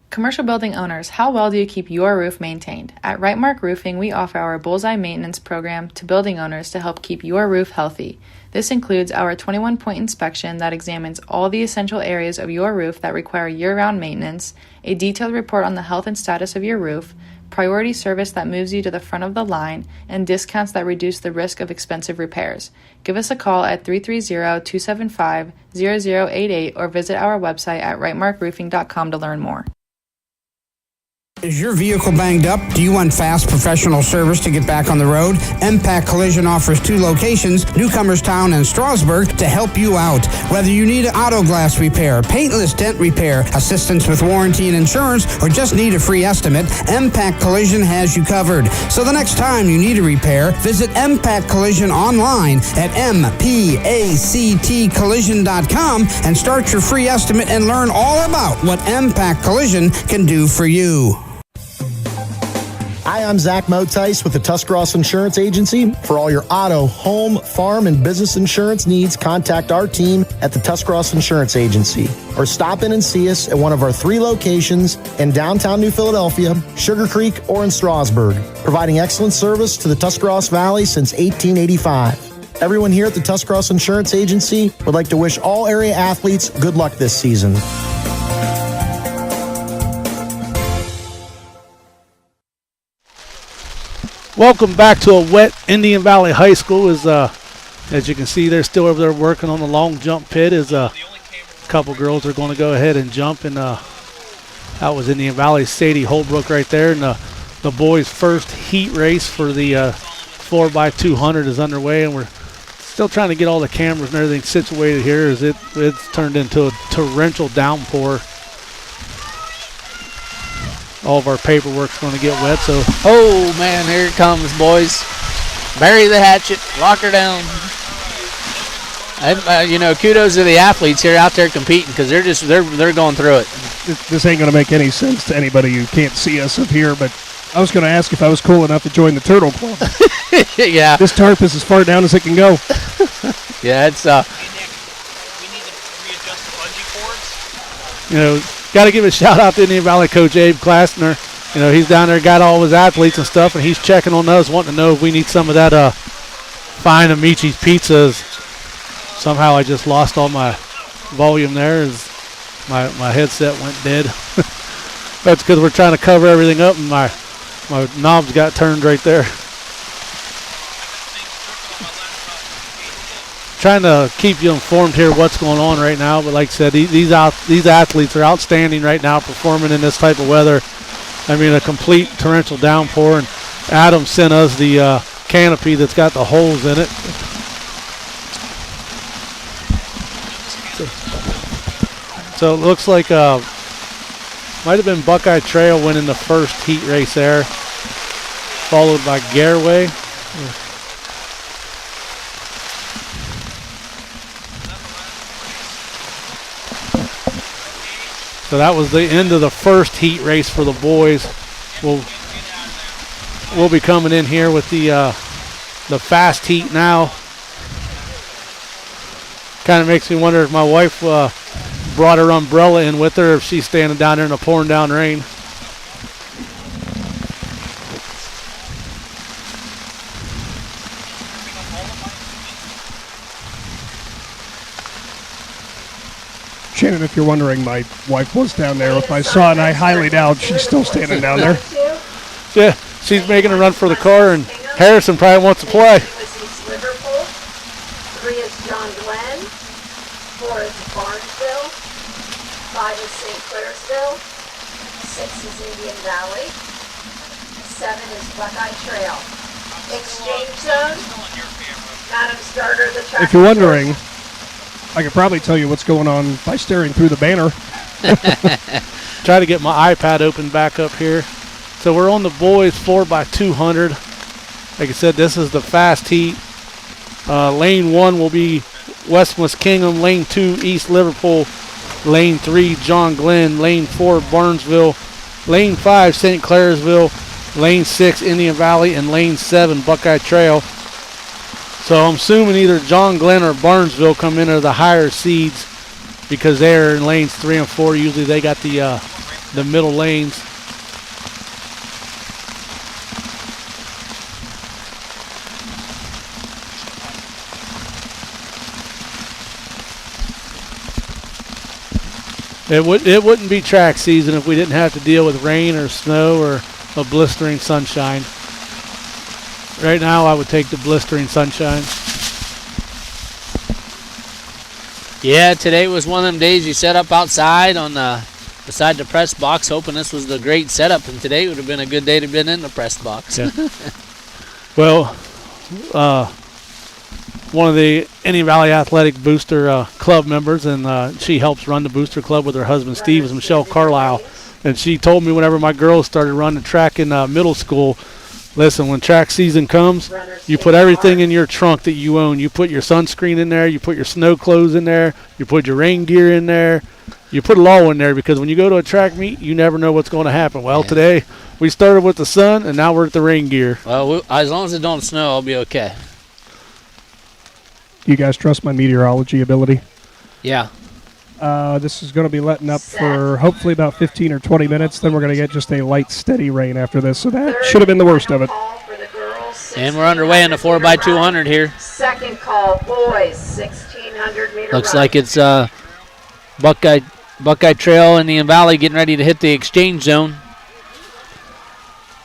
Commercial building owners, how well do you keep your roof maintained? At Wright Roofing, we offer our Bullseye Maintenance program to building owners to help keep your roof healthy. This includes our 21-point inspection that examines all the essential areas of your roof that require year-round maintenance, a detailed report on the health and status of your roof, priority service that moves you to the front of the line, and discounts that reduce the risk of expensive repairs. Give us a call at 330-275-0088 or visit our website at rightmarkroofing.com to learn more.
Is your vehicle banged up? Do you want fast professional service to get back on the road? MPeek Collision offers 2 locations, Newcomerstown and Strasburg, to help you out. Whether you need auto glass repair, paintless dent repair, assistance with warranty and insurance, or just need a free estimate, MPeek Collision has you covered. So the next time you need a repair, visit MPeek Collision online at MPACTcollision.com and start your free estimate and learn all about what MPeek Collision can do for you.
Hi, I'm Zach Motice with the Tuscarawas Insurance Agency. For all your auto, home, farm, and business insurance needs, contact our team at the Tuscarawas Insurance Agency or stop in and see us at one of our 3 locations in downtown New Philadelphia, Sugar Creek, or in Strasburg, providing excellent service to the Tuscarawas Valley since 1885. Everyone here at the Tuscarawas Insurance Agency would like to wish all area athletes good luck this season.
Welcome back to a wet Indian Valley High School. As you can see, they're still over there working on the long jump pit. As a couple girls are going to go ahead and jump, and that was Indian Valley Sadie Holbrook right there. And the boys' first heat race for the 4x200 is underway, and we're still trying to get all the cameras and everything situated here as it's turned into a torrential downpour. All of our paperwork's going to get wet, so.
Oh, man, here it comes, boys. Bury the hatchet. Lock her down. Kudos to the athletes here out there competing because they're going through it.
This ain't going to make any sense to anybody who can't see us up here, but I was going to ask if I was cool enough to join the Turtle Club.
Yeah.
This tarp is as far down as it can go.
Yeah, it's
We need to readjust the bungee cords.
Got to give a shout out to Indian Valley coach Abe Klassner. He's down there, got all his athletes and stuff, and he's checking on us, wanting to know if we need some of that fine Amici's pizzas. Somehow I just lost all my volume there as my headset went dead. That's because we're trying to cover everything up, and my knobs got turned right there. Trying to keep you informed here what's going on right now, but like I said, these athletes are outstanding right now, performing in this type of weather. I mean, a complete torrential downpour, and Adam sent us the canopy that's got the holes in it. So it looks like might have been Buckeye Trail winning the first heat race there, followed by Gareway. So that was the end of the first heat race for the boys. We'll be coming in here with the fast heat now. Kind of makes me wonder if my wife brought her umbrella in with her, if she's standing down there in the pouring down rain.
Shannon, if you're wondering, my wife was down there with my son. I highly doubt she's still standing down there.
Yeah, she's making a run for the car, and Harrison probably wants to play.
3 is John Glenn. 4 is Barnesville. 5 is St. Clairsville. 6 is Indian Valley. 7 is Buckeye Trail. Exchange zone. Madam Starter, the track.
If you're wondering, I could probably tell you what's going on by staring through the banner.
Try to get my iPad open back up here. So we're on the boys 4x200. Like I said, this is the fast heat. Lane 1 will be West Muskingum. Lane 2, East Liverpool. Lane 3, John Glenn. Lane 4, Barnesville. Lane 5, St. Clairsville. Lane 6, Indian Valley. And Lane 7, Buckeye Trail. So I'm assuming either John Glenn or Barnesville come into the higher seeds because they're in lanes 3 and 4. Usually they got the middle lanes. It wouldn't be track season if we didn't have to deal with rain or snow or a blistering sunshine. Right now I would take the blistering sunshine.
Yeah, today was one of them days you set up outside on beside the press box, hoping this was the great setup, and today would have been a good day to been in the press box.
Yeah. Well, one of the Indian Valley Athletic Booster Club members, and she helps run the Booster Club with her husband Steve, is Michelle Carlisle. And she told me whenever my girls started running track in middle school, listen, when track season comes, you put everything in your trunk that you own. You put your sunscreen in there, you put your snow clothes in there, you put your rain gear in there, you put it all in there, because when you go to a track meet, you never know what's going to happen. Well, today we started with the sun, and now we're at the rain gear.
Well, as long as it don't snow, I'll be okay.
You guys trust my meteorology ability?
Yeah.
This is going to be letting up for hopefully about 15 or 20 minutes. Then we're going to get just a light, steady rain after this. So that should have been the worst of it.
And we're underway in the 4x200 here.
Second call, boys, 1,600 meter.
Looks like it's Buckeye Trail, Indian Valley getting ready to hit the exchange zone.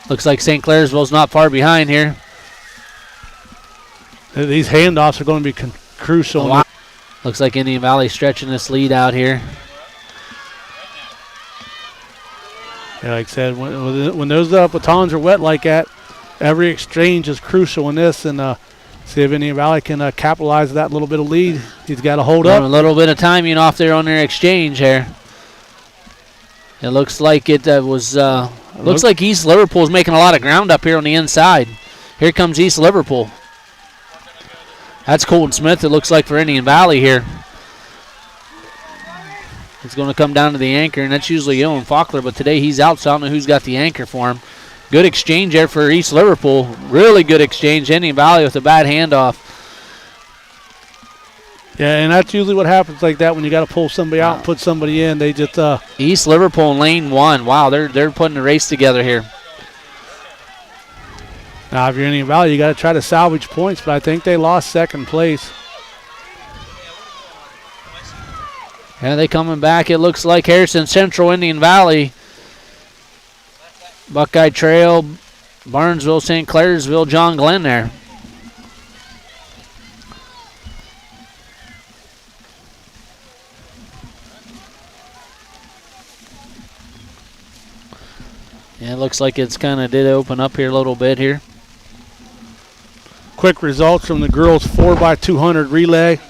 Looks like St. Clairsville's not far behind here.
These handoffs are going to be crucial.
Wow. Looks like Indian Valley stretching this lead out here.
Yeah, like I said, when those batons are wet like that, every exchange is crucial in this, and see if Indian Valley can capitalize that little bit of lead. He's got to hold up.
A little bit of timing off there on their exchange here. It looks like it was. Looks like East Liverpool's making a lot of ground up here on the inside. Here comes East Liverpool. That's Colton Smith, it looks like, for Indian Valley here. It's going to come down to the anchor, and that's usually Owen Faulkner, but today he's out, so I don't know who's got the anchor for him. Good exchange there for East Liverpool. Really good exchange. Indian Valley with a bad handoff.
Yeah, and that's usually what happens like that when you got to pull somebody out and put somebody in. They just
East Liverpool in lane 1. Wow, they're putting a race together here.
Now, if you're Indian Valley, you got to try to salvage points, but I think they lost second place.
Yeah, they coming back. It looks like Harrison Central, Indian Valley, Buckeye Trail, Barnesville, St. Clairsville, John Glenn there. Yeah, it looks like it's kind of did open up here a little bit here.
Quick results from the girls 4x200 relay.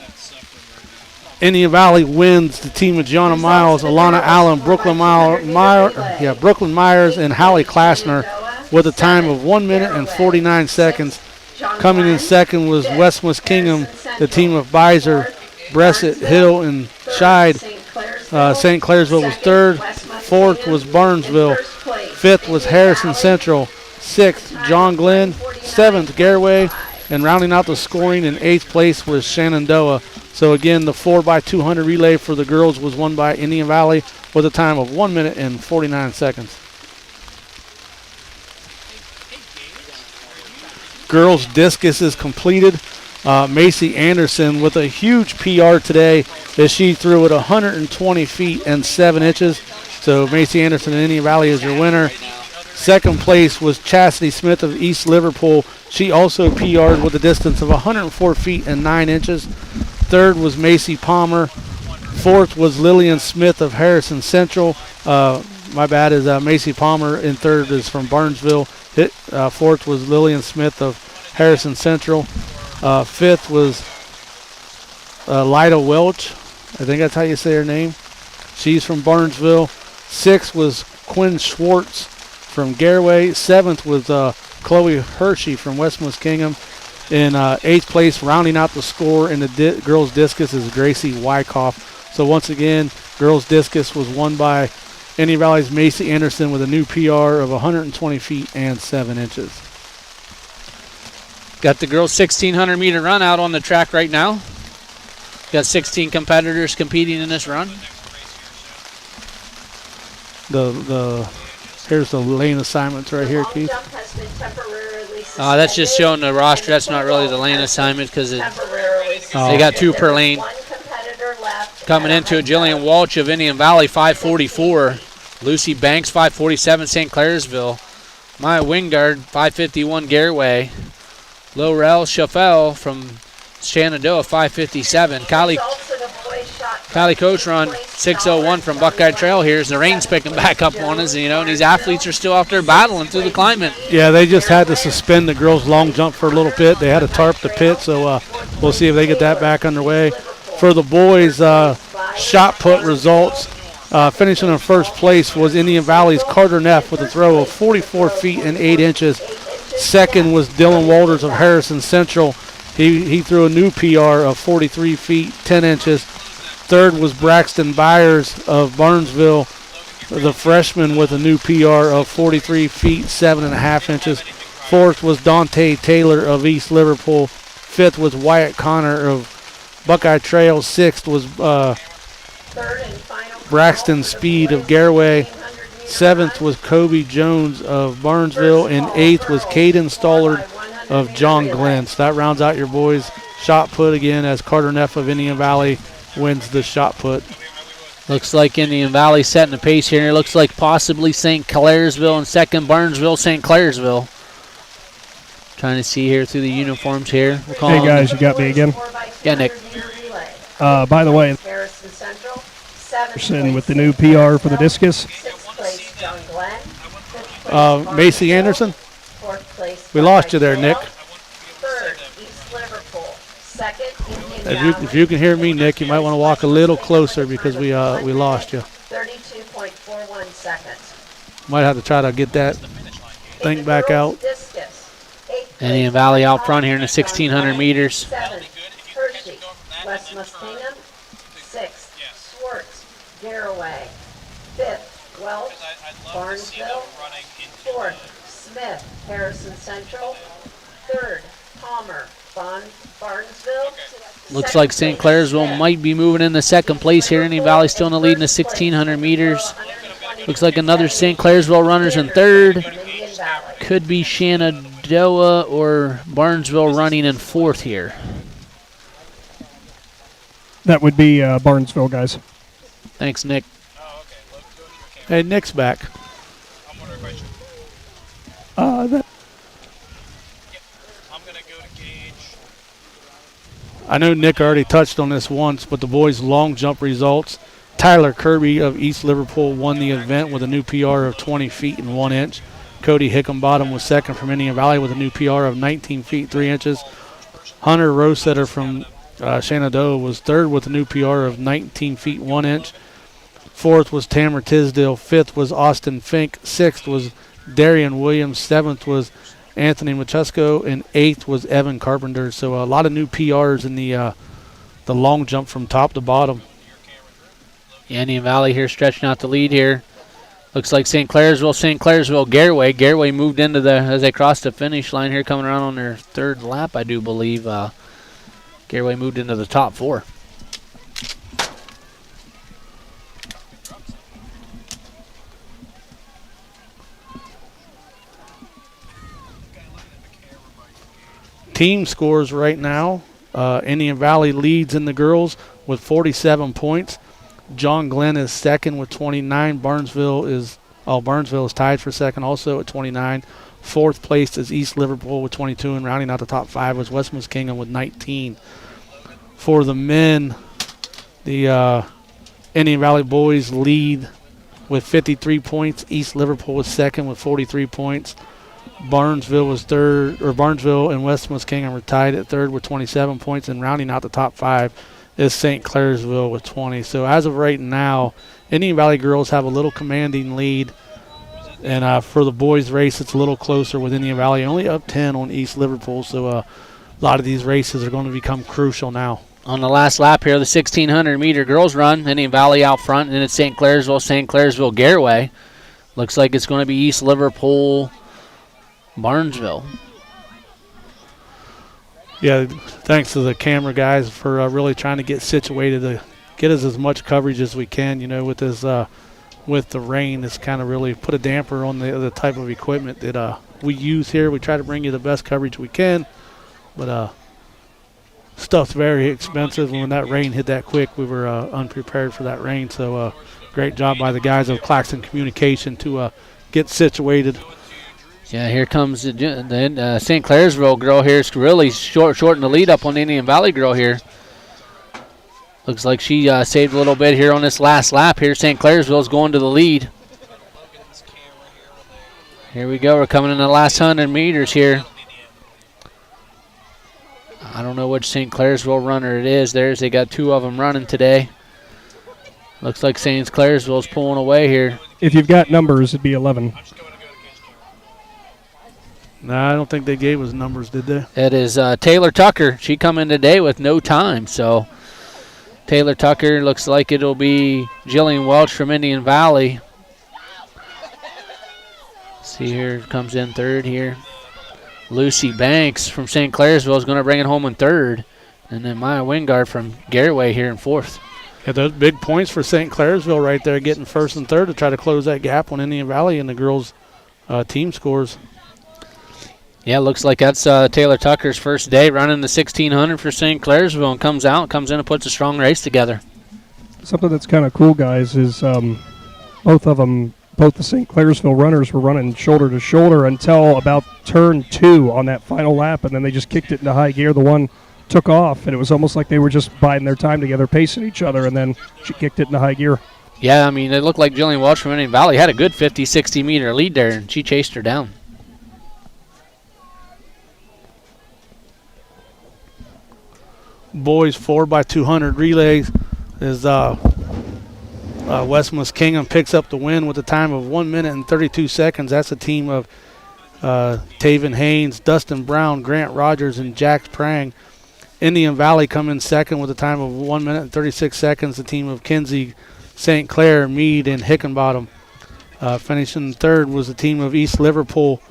Indian Valley wins. The team of Gianna Miles, Alana Allen, Brooklyn Myers, and Hallie Klassner with a time of 1 minute and 49 seconds. Coming in second was West Muskingum, the team of Beiser, Bressett, Hill, and Scheid. St. Clairsville was third. Fourth was Barnesville. Fifth was Harrison Central. Sixth, John Glenn. Seventh, Garraway. And rounding out the scoring in eighth place was Shenandoah. So again, the 4x200 relay for the girls was won by Indian Valley with a time of 1 minute and 49 seconds. Girls discus is completed. Macy Anderson with a huge PR today as she threw it 120 feet and 7 inches. So Macy Anderson and Indian Valley is your winner. Second place was Chastity Smith of East Liverpool. She also PR'd with a distance of 104 feet and 9 inches. Third was Macy Palmer. Fourth was Lillian Smith of Harrison Central. My bad is Macy Palmer in third is from Barnesville. Fourth was Lillian Smith of Harrison Central. Fifth was Lida Welch. I think that's how you say her name. She's from Barnesville. Sixth was Quinn Schwartz from Garraway. Seventh was Chloe Hershey from West Muskingum. In eighth place, rounding out the score in the girls' discus, is Gracie Wyckoff. So once again, girls' discus was won by Indian Valley's Macy Anderson with a new PR of 120 feet and 7 inches.
Got the girls' 1,600 meter run out on the track right now. Got 16 competitors competing in this run.
Here's the lane assignments right here, Keith.
That's just showing the roster. That's not really the lane assignment because they got 2 per lane. Coming into it, Jillian Walsh of Indian Valley, 544. Lucy Banks, 547, St. Clairsville. Maya Wingard, 551, Garraway. Laurel Chaffel from Shenandoah, 557. Kylie Coach run 6:01 from Buckeye Trail here as the rain's picking back up on us, and these athletes are still out there battling through the climate.
Yeah, they just had to suspend the girls' long jump for a little bit. They had to tarp the pit, so we'll see if they get that back underway. For the boys, shot put results, finishing in first place was Indian Valley's Carter Neff with a throw of 44 feet and 8 inches. Second was Dylan Walters of Harrison Central. He threw a new PR of 43 feet, 10 inches. Third was Braxton Byers of Barnesville, the freshman, with a new PR of 43 feet, 7.5 inches. Fourth was Dante Taylor of East Liverpool. Fifth was Wyatt Connor of Buckeye Trail. Sixth was Braxton Speed of Garraway. Seventh was Kobe Jones of Barnesville. And eighth was Caden Stollard of John Glenn. So that rounds out your boys' shot put again as Carter Neff of Indian Valley wins the shot put.
Looks like Indian Valley setting the pace here. Looks like possibly St. Clairsville and second Barnesville, St. Clairsville. Trying to see here through the uniforms here.
Hey guys, you got me again?
Yeah, Nick.
By the way, Anderson with the new PR for the discus.
Macy Anderson? We lost you there, Nick. If you can hear me, Nick, you might want to walk a little closer because we lost you.
32.41 seconds.
Might have to try to get that thing back out.
Indian Valley out front here in the 1,600 meters.
7th, Hershey, West Muskingum. 6th, Schwartz, Garraway. 5th, Welch, Barnesville. 4th, Smith, Harrison Central. 3rd, Palmer, Barnesville.
Looks like St. Clairsville might be moving into second place here. Indian Valley still in the lead in the 1,600 meters. Looks like another St. Clairsville runner's in third. Could be Shenandoah or Barnesville running in fourth here.
That would be Barnesville, guys.
Thanks, Nick.
Hey, Nick's back. I know Nick already touched on this once, but the boys' long jump results. Tyler Kirby of East Liverpool won the event with a new PR of 20 feet and 1 inch. Cody Hickenbottom was second from Indian Valley with a new PR of 19 feet 3 inches. Hunter Rosesetter from Shenandoah was third with a new PR of 19 feet 1 inch. Fourth was Tamara Tisdale. Fifth was Austin Fink. Sixth was Darian Williams. Seventh was Anthony Machesko, and eighth was Evan Carpenter. So a lot of new PRs in the long jump from top to bottom.
Indian Valley here stretching out the lead here. Looks like St. Clairsville, Garraway. Garraway moved into as they crossed the finish line here, coming around on their third lap, I do believe. Garraway moved into the top 4.
Team scores right now. Indian Valley leads in the girls with 47 points. John Glenn is second with 29. Barnesville is tied for second also at 29. Fourth place is East Liverpool with 22, and rounding out the top 5 was West Muskingum with 19. For the men, the Indian Valley boys lead with 53 points. East Liverpool is second with 43 points. Barnesville was third, or Barnesville and West Muskingum were tied at third with 27 points, and rounding out the top 5 is St. Clairsville with 20. So as of right now, Indian Valley girls have a little commanding lead, and for the boys race, it's a little closer with Indian Valley, only up 10 on East Liverpool. So a lot of these races are going to become crucial now.
On the last lap here, the 1,600-meter girls run, Indian Valley out front, and then it's St. Clairsville, Garraway. Looks like it's going to be East Liverpool, Barnesville.
Yeah, thanks to the camera guys for really trying to get situated to get us as much coverage as we can. You know, with this with the rain, it's kind of really put a damper on the type of equipment that we use here. We try to bring you the best coverage we can, but stuff's very expensive. And when that rain hit that quick, we were unprepared for that rain. So great job by the guys of Claxon Communication to get situated.
Yeah, here comes the St. Clairsville girl here. It's really shorting the lead up on the Indian Valley girl here. Looks like she saved a little bit here on this last lap here. St. Clairsville's going to the lead. Here we go. We're coming in the last 100 meters here. I don't know which St. Clairsville runner it is. They got 2 of them running today. Looks like St. Clairsville's pulling away here.
If you've got numbers, it'd be 11.
No, I don't think they gave us numbers, did they?
It is Taylor Tucker. She come in today with no time. So Taylor Tucker, looks like it'll be Jillian Welch from Indian Valley. See here, comes in third here. Lucy Banks from St. Clairsville is going to bring it home in third. And then Maya Wingard from Garraway here in fourth.
Yeah, those big points for St. Clairsville right there, getting first and third to try to close that gap on Indian Valley and the girls' team scores.
Yeah, looks like that's Taylor Tucker's first day running the 1,600 for St. Clairsville and comes in and puts a strong race together.
Something that's kind of cool, guys, is both the St. Clairsville runners were running shoulder to shoulder until about turn 2 on that final lap, and then they just kicked it into high gear. The one took off, and it was almost like they were just biding their time together, pacing each other, and then she kicked it into high gear.
Yeah, I mean, it looked like Jillian Welch from Indian Valley had a good 50, 60-meter lead there, and she chased her down.
Boys 4x200 relays is West Muskingum picks up the win with a time of 1 minute and 32 seconds. That's a team of Taven Haynes, Dustin Brown, Grant Rogers, and Jax Prang. Indian Valley come in second with a time of 1 minute and 36 seconds. The team of Kinsey, St. Clair, Meade, and Hickenbottom. Finishing third was the team of East Liverpool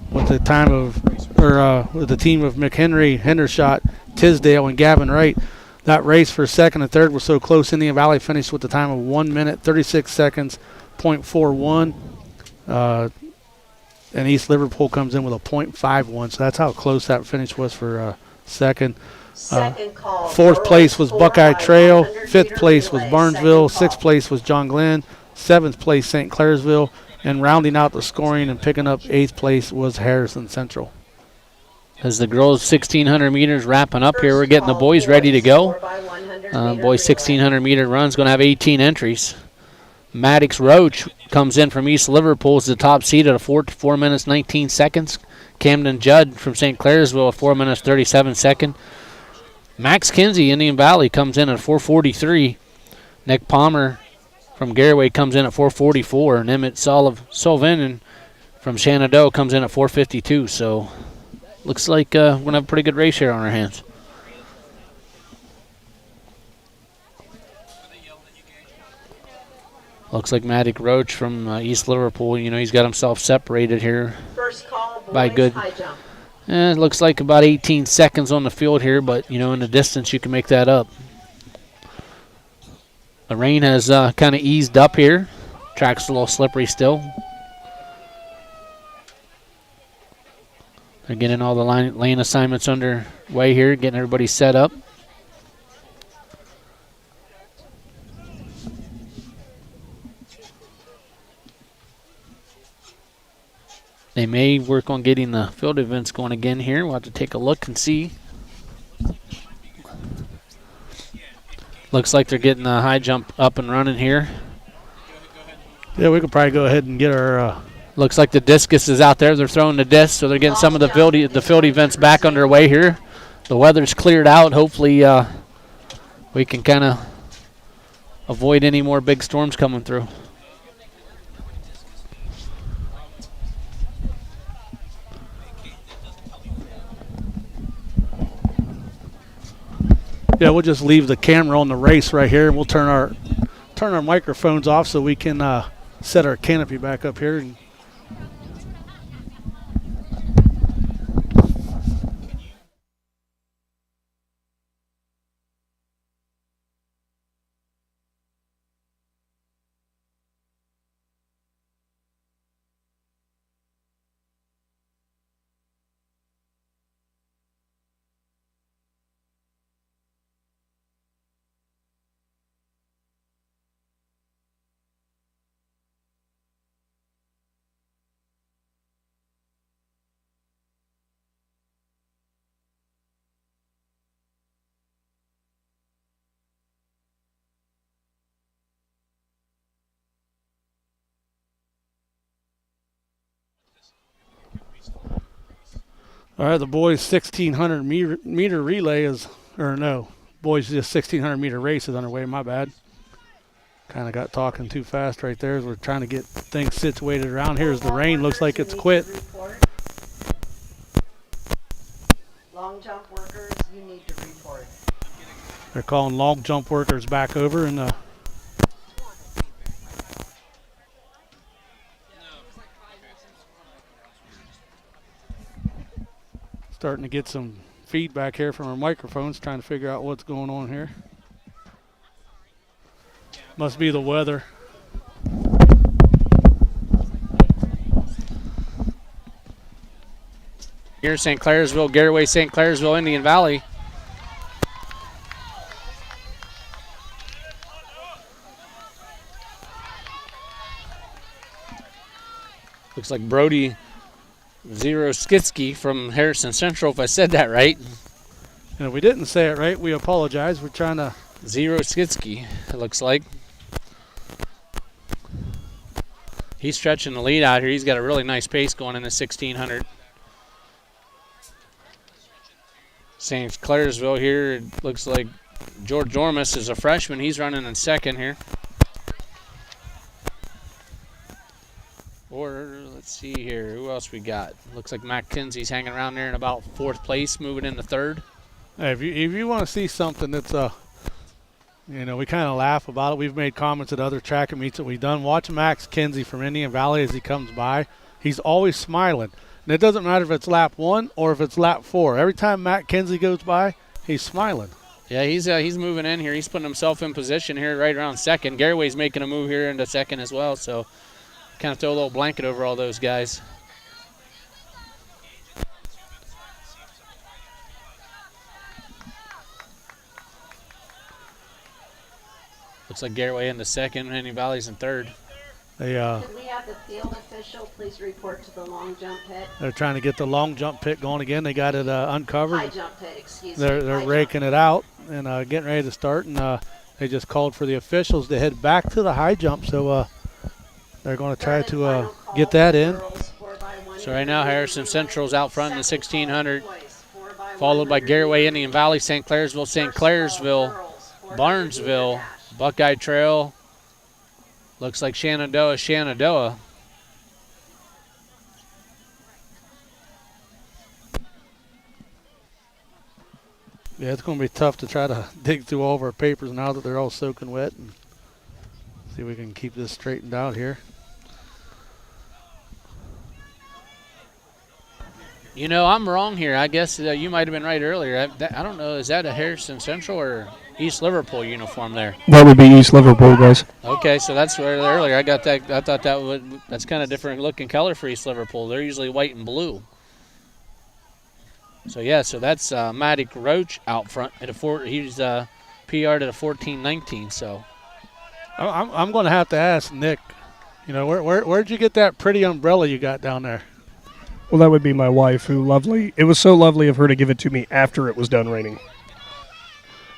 with the time of, with the team of McHenry, Hendershot, Tisdale, and Gavin Wright. That race for second and third was so close. Indian Valley finished with the time of 1 minute, 36 seconds, .41. And East Liverpool comes in with a .51. So that's how close that finish was for second. Fourth place was Buckeye Trail. Fifth place was Barnesville. Sixth place was John Glenn. Seventh place, St. Clairsville. And rounding out the scoring and picking up eighth place was Harrison Central.
As the girls' 1,600 meters wrapping up here, we're getting the boys ready to go. Boys' 1,600-meter run's going to have 18 entries. Maddox Roach comes in from East Liverpool as the top seed at a 4 minutes 19 seconds. Camden Judd from St. Clairsville at 4 minutes 37 seconds. Max Kinsey, Indian Valley, comes in at 4:43. Nick Palmer from Garraway comes in at 4:44. And Emmett Sullivan from Shenandoah comes in at 4:52. So looks like we're going to have a pretty good race here on our hands. Looks like Maddox Roach from East Liverpool, he's got himself separated here by good. It looks like about 18 seconds on the field here, but, in the distance you can make that up. The rain has kind of eased up here. Track's a little slippery still. They're getting all the lane assignments underway here, getting everybody set up. They may work on getting the field events going again here. We'll have to take a look and see. Looks like they're getting the high jump up and running here.
Yeah, we could probably go ahead and get our
Looks like the discus is out there. They're throwing the disc, so they're getting some of the field events back underway here. The weather's cleared out. Hopefully we can kind of avoid any more big storms coming through.
Yeah, we'll just leave the camera on the race right here, and we'll turn our microphones off so we can set our canopy back up here. And all right, the boys' 1,600 meter relay is, or no, boys' just 1,600 meter race is underway. My bad. Kind of got talking too fast right there as we're trying to get things situated around here. As the rain looks like it's quit.
Long jump workers, you need to report.
They're calling long jump workers back over, and starting to get some feedback here from our microphones, trying to figure out what's going on here. Must be the weather.
Here in St. Clairsville, Garraway, St. Clairsville, Indian Valley. Looks like Brody Zero-Skitsky from Harrison Central, if I said that right.
And if we didn't say it right, we apologize. We're trying to...
Zero-Skitsky, it looks like. He's stretching the lead out here. He's got a really nice pace going in the 1,600. St. Clairsville here, it looks like George Dormus is a freshman. He's running in second here. Or let's see here, who else we got? Looks like Matt Kinsey's hanging around there in about fourth place, moving into third.
Hey, if you want to see something that's you know, we kind of laugh about it. We've made comments at other track and meets that we've done. Watch Max Kinsey from Indian Valley as he comes by. He's always smiling. And it doesn't matter if it's lap 1 or if it's lap 4. Every time Matt Kinsey goes by, he's smiling.
Yeah, he's moving in here. He's putting himself in position here right around second. Garraway's making a move here into second as well, so kind of throw a little blanket over all those guys. Looks like Garraway in the second, Indian Valley's in third.
Could we have the field official please report to the long jump pit?
They're trying to get the long jump pit going again. They got it uncovered.
High jump pit, excuse me.
They're raking it out and getting ready to start. And they just called for the officials to head back to the high jump. So they're going to try to get that in.
So right now Harrison Central's out front in the 1,600, followed by Garraway, Indian Valley, St. Clairsville, Barnesville, Buckeye Trail. Looks like Shenandoah.
Yeah, it's going to be tough to try to dig through all of our papers now that they're all soaking wet. And see if we can keep this straightened out here.
You know, I'm wrong here. I guess you might have been right earlier. I don't know. Is that a Harrison Central or East Liverpool uniform there?
That would be East Liverpool, guys.
Okay, so that's where earlier I got that. I thought that's kind of different looking color for East Liverpool. They're usually white and blue. So yeah, so that's Maddie Roach out front at he's PR'd at a 14:19. So
I'm going to have to ask Nick. You know, where'd you get that pretty umbrella you got down there?
Well, that would be my wife, it was so lovely of her to give it to me after it was done raining.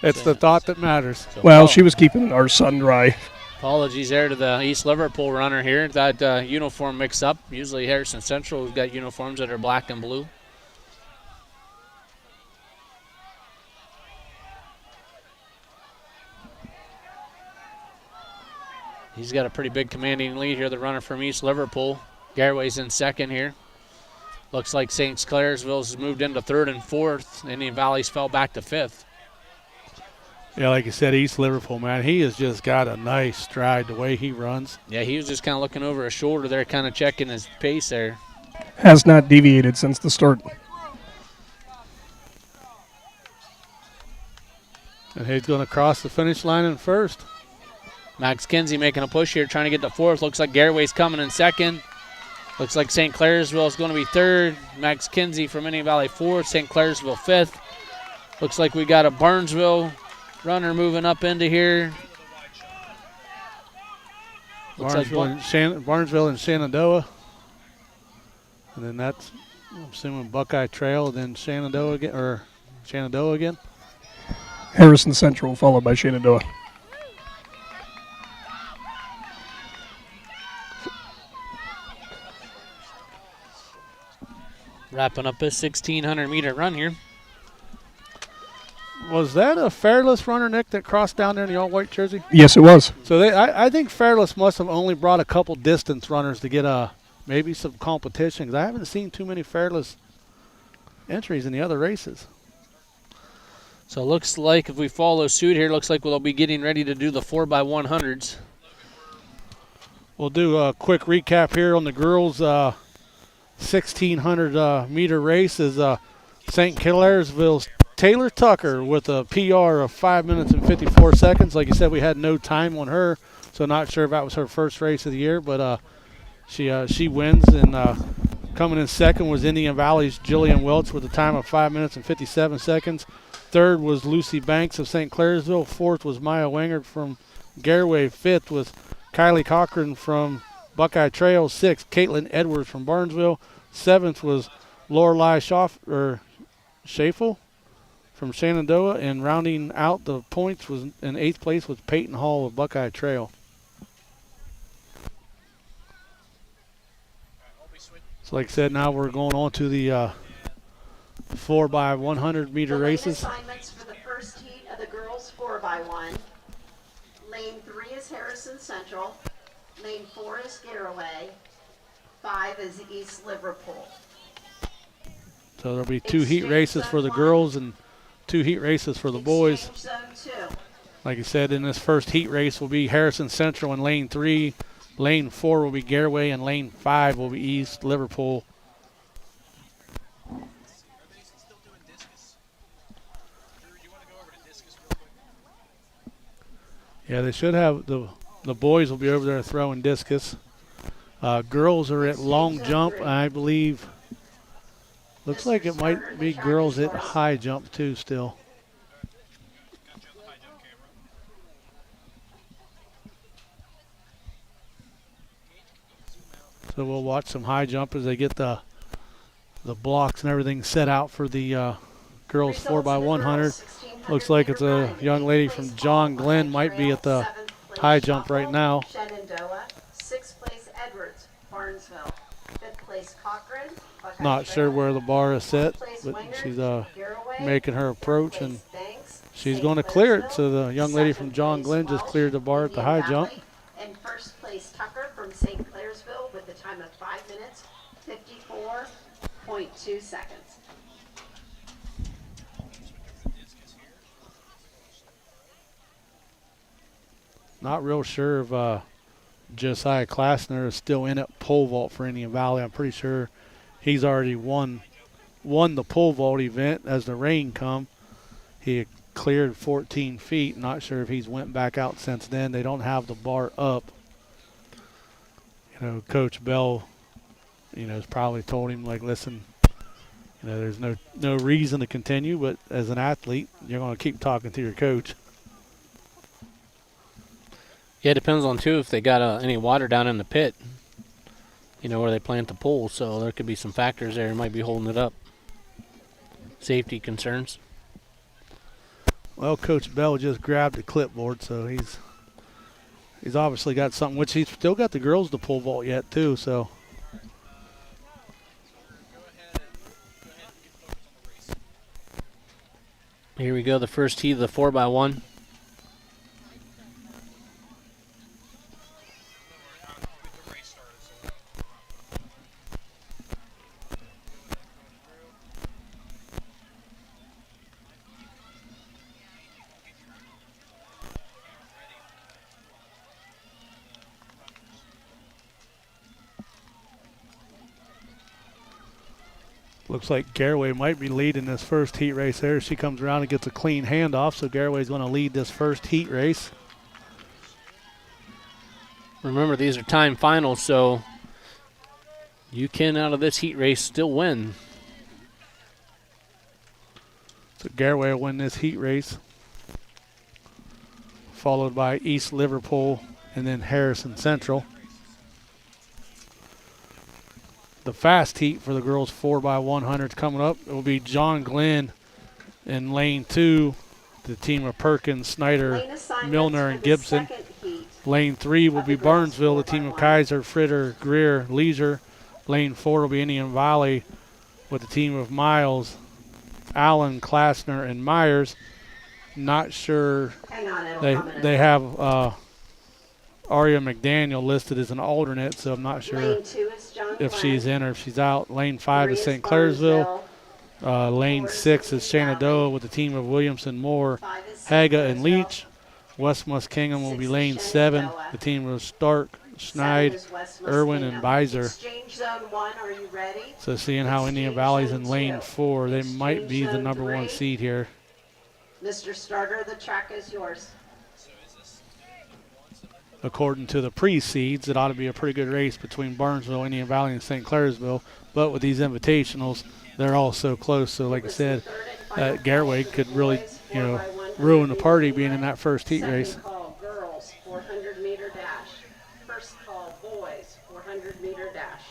It's the thought that matters.
Well, she was keeping our sun dry.
Apologies there to the East Liverpool runner here. That uniform mix up. Usually Harrison Central has got uniforms that are black and blue. He's got a pretty big commanding lead here, the runner from East Liverpool. Garway's in second here. Looks like St. Clairsville's moved into third and fourth. Indian Valley's fell back to fifth.
Yeah, like you said, East Liverpool, man, he has just got a nice stride the way he runs.
Yeah, he was just kind of looking over his shoulder there, kind of checking his pace there.
Has not deviated since the start.
And he's going to cross the finish line in first.
Max Kinsey making a push here, trying to get to fourth. Looks like Garway's coming in second. Looks like St. Clairsville is going to be third. Max Kinsey from Indian Valley fourth. St. Clairsville fifth. Looks like we got a Barnesville runner moving up into here.
Barnesville and Shenandoah. And then that's, I'm assuming, Buckeye Trail, then Shenandoah again.
Harrison Central followed by Shenandoah.
Wrapping up his 1,600-meter run here.
Was that a Fairless runner, Nick, that crossed down there in the all-white jersey?
Yes, it was.
So I think Fairless must have only brought a couple distance runners to get maybe some competition, because I haven't seen too many Fairless entries in the other races.
So it looks like if we follow suit here, looks like we'll be getting ready to do the 4x100s.
We'll do a quick recap here on the girls' 1,600 meter race. Is St. Clairsville's Taylor Tucker with a PR of 5 minutes and 54 seconds. Like you said, we had no time on her, so not sure if that was her first race of the year, but she wins. And coming in second was Indian Valley's Jillian Welch with a time of 5 minutes and 57 seconds. Third was Lucy Banks of St. Clairsville. Fourth was Maya Wingard from Garway. Fifth was Kylie Cochran from Buckeye Trail. Sixth, Caitlin Edwards from Barnesville. Seventh was Lorelei Schafel from Shenandoah. And rounding out the points was in eighth place was Peyton Hall of Buckeye Trail. So like I said, now we're going on to the 4x100 meter races.
Assignments for the first heat of the girls 4x1. Lane 3 is Harrison Central. Lane 4 is Garraway. 5 is East Liverpool.
So there'll be two heat races for the girls and two heat races for the boys.
Zone 2.
Like I said, in this first heat race will be Harrison Central in lane 3. Lane 4 will be Garraway, and lane 5 will be East Liverpool. Yeah, they should have the boys will be over there throwing discus. Girls are at long jump, I believe. Looks like it might be girls at high jump too still. So we'll watch some high jump as they get the blocks and everything set out for the girls 4x100. Looks like it's a young lady from John Glenn, might be at the high jump right now.
Shenandoah. 6th place Edwards, Barnesville. 5th place Cochran.
Not sure where the bar is set, but she's making her approach, and she's going to clear it. So the young lady from John Glenn just cleared the bar at the high jump.
And 1st place Tucker from St. Clairsville with a time of 5 minutes, 54.2 seconds.
Not real sure if Josiah Klassner is still in at pole vault for Indian Valley. I'm pretty sure he's already won the pole vault event as the rain come. He cleared 14 feet. Not sure if he's went back out since then. They don't have the bar up. You know, Coach Bell, has probably told him, like, listen, there's no reason to continue, but as an athlete, you're going to keep talking to your coach.
Yeah, it depends on, too, if they got any water down in the pit, where they plant the pole. So there could be some factors there that might be holding it up. Safety concerns.
Well, Coach Bell just grabbed the clipboard, so he's obviously got something, which he's still got the girls to pole vault yet too. So
here we go, the first heat of the 4x1.
looks like Garraway might be leading this first heat race there. She comes around and gets a clean handoff, so Garraway's going to lead this first heat race.
Remember, these are time finals, so you can, out of this heat race, still win.
So Garraway will win this heat race, followed by East Liverpool and then Harrison Central. The fast heat for the girls 4x100s coming up. It will be John Glenn in lane 2, the team of Perkins, Snyder, Milner, and Gibson. Lane 3 will be Burnsville, the team of Kaiser, Fritter, Greer, Leisure. Lane 4 will be Indian Valley with the team of Miles, Allen, Klassner, and Myers. Not sure they have Aria McDaniel listed as an alternate, so I'm not sure if she's in or if she's out. Lane 5 is St. Clairsville. Lane 6 is Shenandoah with the team of Williamson, Moore, Haga, and Leach. West Muskingum will be lane 7, the team of Stark, Schneid, Irwin, and Beiser. So seeing how Indian Valley's in lane 4, they might be the number 1 seed here.
Mr. Starter, the track is yours.
According to the pre-seeds, it ought to be a pretty good race between Burnsville, Indian Valley, and St. Clairsville. But with these invitationals, they're all so close. So like I said, Garraway could really, ruin the party being in that first heat race.
Second call, girls, 400-meter dash. First call, boys, 400-meter dash.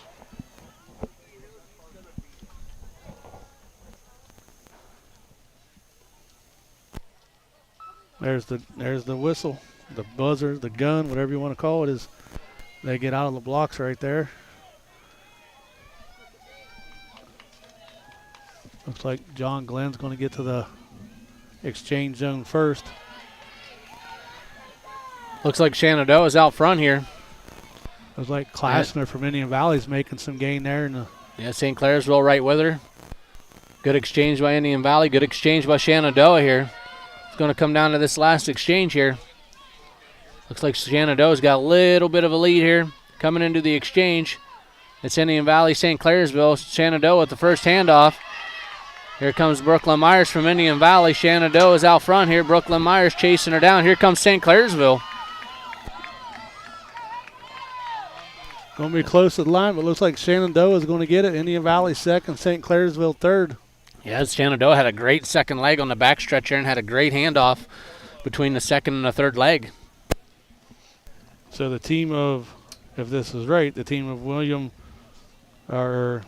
There's the whistle, the buzzer, the gun, whatever you want to call it, as they get out of the blocks right there. Looks like John Glenn's going to get to the exchange zone first.
Looks like Shenandoah is out front here.
Looks like Klassner from Indian Valley's making some gain there.
St. Clairsville right with her. Good exchange by Indian Valley. Good exchange by Shenandoah here. It's going to come down to this last exchange here. Looks like Shenandoah's got a little bit of a lead here. Coming into the exchange, it's Indian Valley, St. Clairsville. Shenandoah at the first handoff. Here comes Brooklyn Myers from Indian Valley. Shenandoah is out front here. Brooklyn Myers chasing her down. Here comes St. Clairsville.
Going to be close to the line, but looks like Shenandoah is going to get it. Indian Valley second, St. Clairsville third.
Yes, Shenandoah had a great second leg on the backstretch here and had a great handoff between the second and the third leg.
So the team of, if this is right, the team of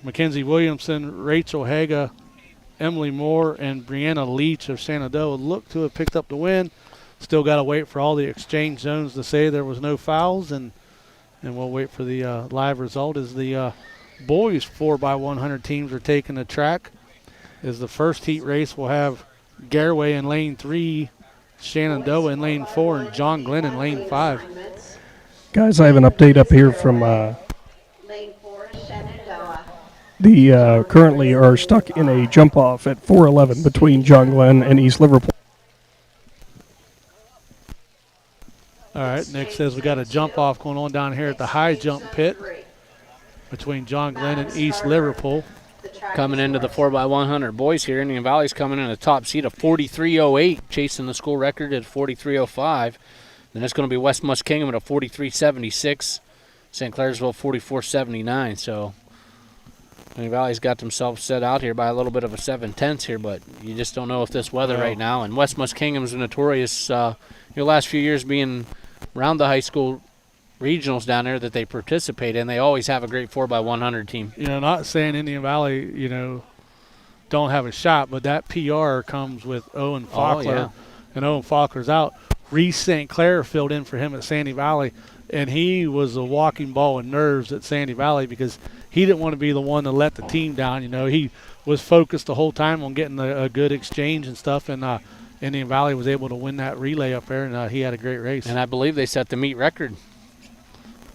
Mackenzie Williamson, Rachel Haga, Emily Moore, and Brianna Leach of Shenandoah look to have picked up the win. Still got to wait for all the exchange zones to say there was no fouls, and we'll wait for the live result as the boys 4x100 teams are taking the track. As the first heat race will have Garraway in lane 3, Shenandoah in lane 4, and John Glenn in lane 5.
Guys, I have an update up here from the currently are stuck in a jump-off at 411 between John Glenn and East Liverpool.
All right, Nick says we got a jump-off going on down here at the high jump pit between John Glenn and East Liverpool.
Coming into the 4x100 boys here, Indian Valley's coming in a top seed of 43.08, chasing the school record at 43.05. Then it's going to be West Muskingum at a 43.76, St. Clairsville 44.79. So Indian Valley's got themselves set out here by a little bit of a 7/10 here, but you just don't know if this weather right now. And West Muskingum's notorious, last few years being around the high school regionals down there that they participate in. They always have a great 4x100 team.
Not saying Indian Valley, don't have a shot, but that PR comes with Owen Faulkner, and Owen Faulkner's out. Reese St. Clair filled in for him at Sandy Valley, and he was a walking ball of nerves at Sandy Valley because he didn't want to be the one to let the team down. You know, he was focused the whole time on getting a good exchange and stuff, and Indian Valley was able to win that relay up there, and he had a great race.
And I believe they set the meet record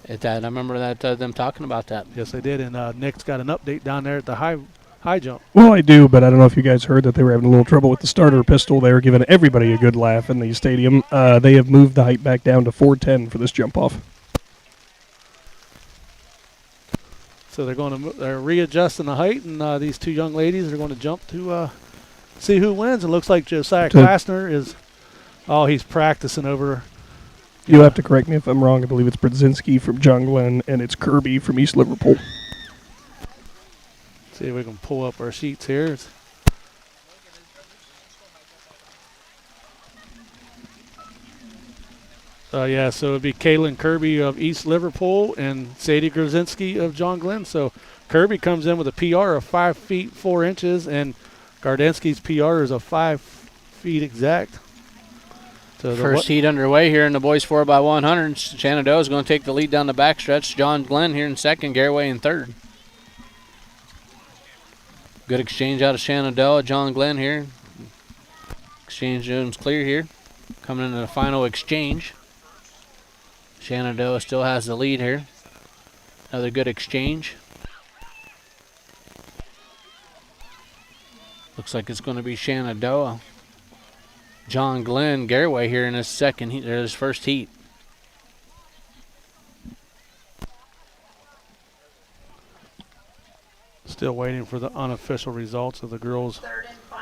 at that. I remember that them talking about that.
Yes, they did, and Nick's got an update down there at the high jump.
Well, I do, but I don't know if you guys heard that they were having a little trouble with the starter pistol. They were giving everybody a good laugh in the stadium. They have moved the height back down to 410 for this jump-off.
So they're readjusting the height, and these two young ladies are going to jump to see who wins. It looks like Josiah Klasner is he's practicing over.
You'll have to correct me if I'm wrong. I believe it's Brzezinski from John Glenn, and it's Kirby from East Liverpool.
See if we can pull up our sheets here. So it would be Kaylin Kirby of East Liverpool and Sadie Grzinski of John Glenn. So Kirby comes in with a PR of 5 feet 4 inches, and Gardensky's PR is a 5 feet exact. So
First heat underway here in the boys 4x100. Shenandoah is going to take the lead down the backstretch. John Glenn here in second, Garraway in third. Good exchange out of Shenandoah. John Glenn here. Exchange zone's clear here. Coming into the final exchange. Shenandoah still has the lead here. Another good exchange. Looks like it's going to be Shenandoah. John Glenn, Garraway here in his second heat, or his first heat.
Still waiting for the unofficial results of the girls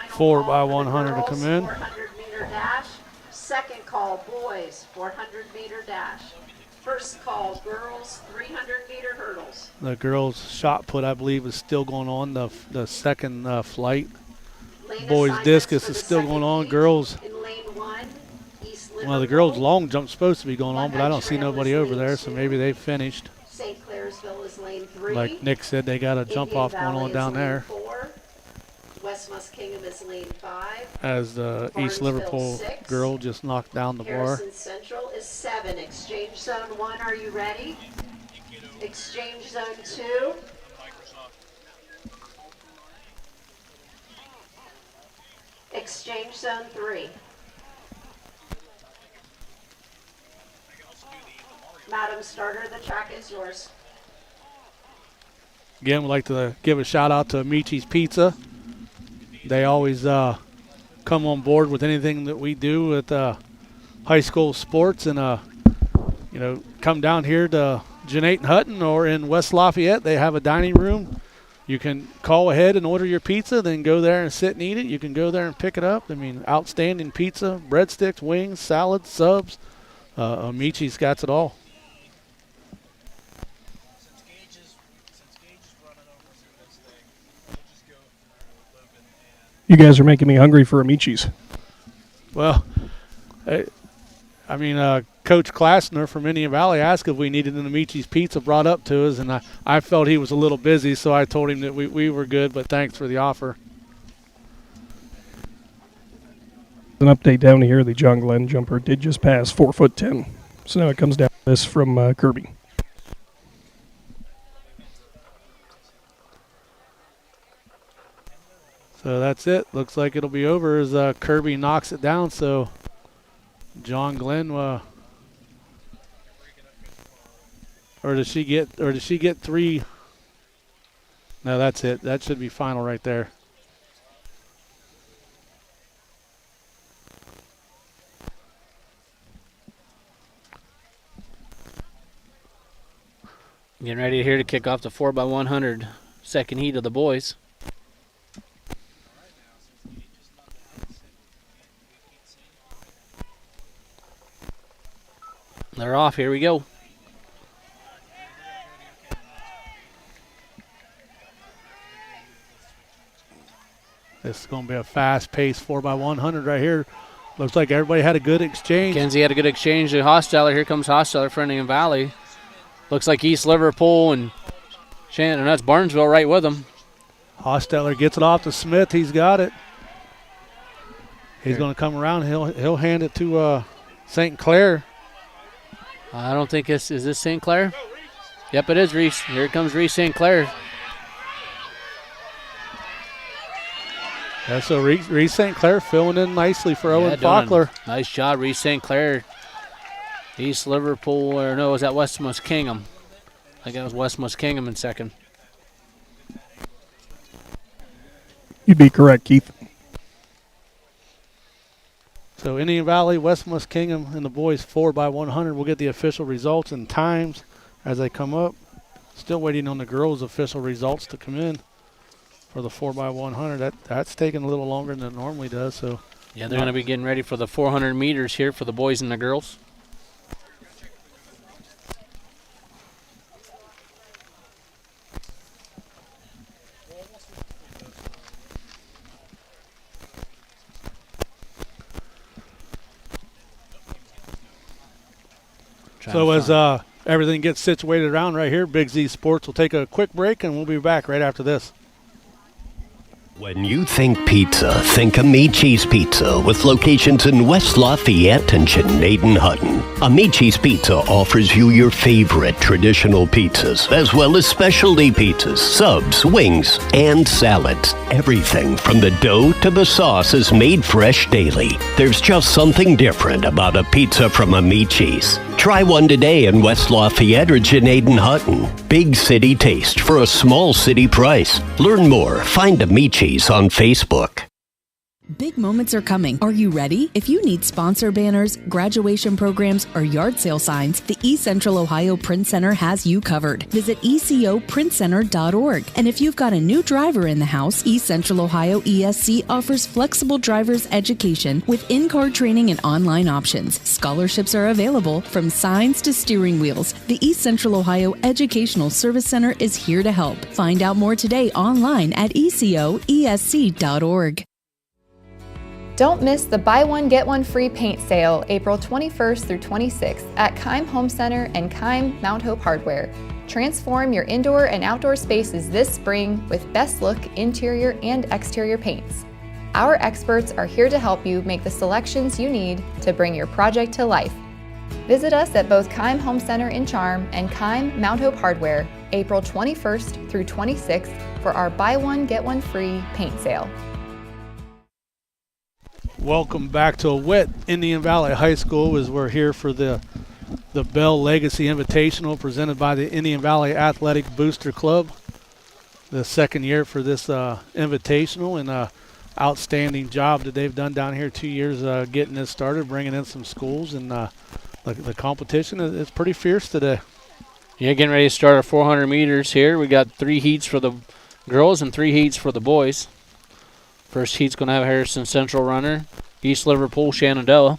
4x100 to come in.
400-meter dash. Second call, boys, 400-meter dash. First call, girls, 300-meter hurdles.
The girls' shot put, I believe, is still going on. The second flight. Boys' discus is still going on. Girls. Well, the girls' long jump's supposed to be going on, but I don't see nobody over there, so maybe they've finished.
St. Clairsville is lane 3.
Like Nick said, they got a jump off going on down there.
4. West Muskingum is lane 5.
As the East Liverpool
6.
girl just knocked down the bar.
Harrison Central is 7. Exchange zone 1, are you ready? Exchange zone 2. Exchange zone 3. Madam Starter, the track is yours.
Again, we'd like to give a shout out to Michi's Pizza. They always come on board with anything that we do at high school sports, and come down here to Jeanette and Hutton or in West Lafayette. They have a dining room. You can call ahead and order your pizza, then go there and sit and eat it. You can go there and pick it up. I mean, outstanding pizza, breadsticks, wings, salads, subs. Michi's got it all.
You guys are making me hungry for Amici's.
Well, Coach Klasner from Indian Valley asked if we needed an Amici's pizza brought up to us, and I felt he was a little busy, so I told him that we were good, but thanks for the offer.
An update down here, the John Glenn jumper did just pass 4'10". So now it comes down to this from Kirby.
So that's it. Looks like it'll be over as Kirby knocks it down. So John Glenn, or does she get 3? No, that's it. That should be final right there.
Getting ready here to kick off the 4x100 second heat of the boys. They're off. Here we go.
This is going to be a fast-paced 4x100 right here. Looks like everybody had a good exchange.
Kenzie had a good exchange to Hosteller. Here comes Hosteller for Indian Valley. Looks like East Liverpool and Shannon. That's Barnesville right with them.
Hosteller gets it off to Smith. He's got it. He's going to come around. He'll hand it to St. Clair.
I don't think is this St. Clair? Yep, it is Reese. Here comes Reese St. Clair.
Yeah, so Reese St. Clair filling in nicely for Owen Faulkner.
Nice job, Reese St. Clair. East Liverpool, or no, was that West Muskingum? I think that was West Muskingum in second.
You'd be correct, Keith.
So Indian Valley, West Muskingum, and the boys 4x100. We'll get the official results and times as they come up. Still waiting on the girls' official results to come in for the 4x100. That's taking a little longer than it normally does. So
yeah, they're going to be getting ready for the 400 meters here for the boys and the girls.
So as everything gets situated around right here, Big Z Sports will take a quick break, and we'll be back right after this.
When you think pizza, think Amici's Pizza with locations in West Lafayette and Grenada-Hutton. Amici's Pizza offers you your favorite traditional pizzas, as well as specialty pizzas, subs, wings, and salads. Everything from the dough to the sauce is made fresh daily. There's just something different about a pizza from Amici's. Try one today in West Lafayette or Grenada-Hutton. Big city taste for a small city price. Learn more. Find Amici's on Facebook.
Big moments are coming. Are you ready? If you need sponsor banners, graduation programs, or yard sale signs, the East Central Ohio Print Center has you covered. Visit ecoprintcenter.org. And if you've got a new driver in the house, East Central Ohio ESC offers flexible driver's education with in-car training and online options. Scholarships are available from signs to steering wheels. The East Central Ohio Educational Service Center is here to help. Find out more today online at ecoesc.org.
Don't miss the buy one, get one free paint sale April 21st through 26th at Keim Home Center and Keim Mount Hope Hardware. Transform your indoor and outdoor spaces this spring with best look interior and exterior paints. Our experts are here to help you make the selections you need to bring your project to life. Visit us at both Keim Home Center in Charm and Keim Mount Hope Hardware April 21st through 26th for our buy one, get one free paint sale.
Welcome back to a wet Indian Valley High School as we're here for the Bell Legacy Invitational presented by the Indian Valley Athletic Booster Club. The second year for this invitational, and outstanding job that they've done down here 2 years getting this started, bringing in some schools, and the competition is pretty fierce today.
Yeah, getting ready to start our 400 meters here. We got 3 heats for the girls and 3 heats for the boys. First heat's going to have Harrison Central runner, East Liverpool, Shenandoah.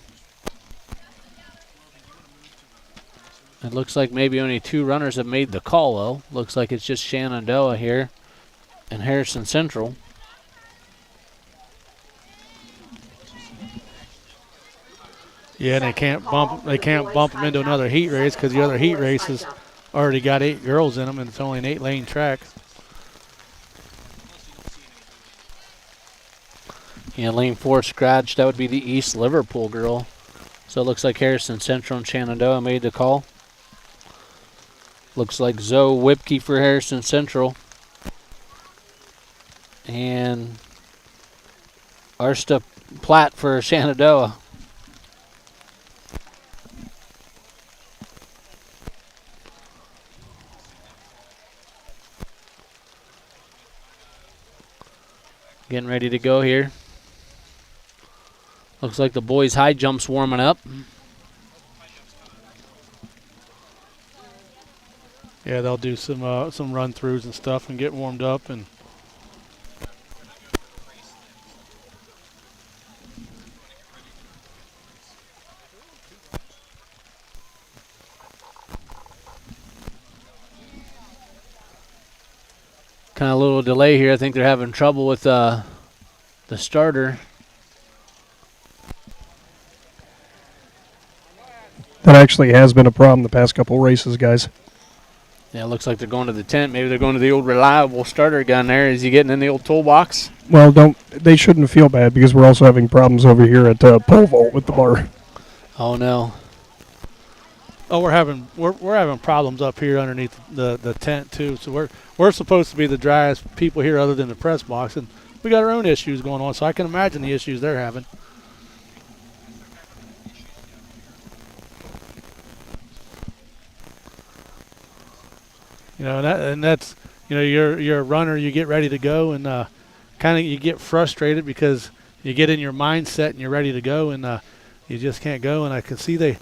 It looks like maybe only 2 runners have made the call, though. Looks like it's just Shenandoah here and Harrison Central.
Yeah, and they can't bump them into another heat race because the other heat races already got 8 girls in them, and it's only an 8-lane track.
Yeah, lane 4 scratch. That would be the East Liverpool girl. So it looks like Harrison Central and Shenandoah made the call. Looks like Zoe Whipke for Harrison Central. And Arsta Platt for Shenandoah. Getting ready to go here. Looks like the boys' high jump's warming up.
Yeah, they'll do some run-throughs and stuff and get warmed up. And
kind of a little delay here. I think they're having trouble with the starter.
That actually has been a problem the past couple races, guys.
Yeah, it looks like they're going to the tent. Maybe they're going to the old reliable starter gun there. Is he getting in the old toolbox?
Well, they shouldn't feel bad because we're also having problems over here at pole vault with the bar.
Oh no.
Oh, we're having problems up here underneath the tent too. So we're supposed to be the driest people here other than the press box, and we got our own issues going on. So I can imagine the issues they're having. You know, and that's you know, you're a runner, you get ready to go, and kind of you get frustrated because you get in your mindset and you're ready to go, and you just can't go. And I can see they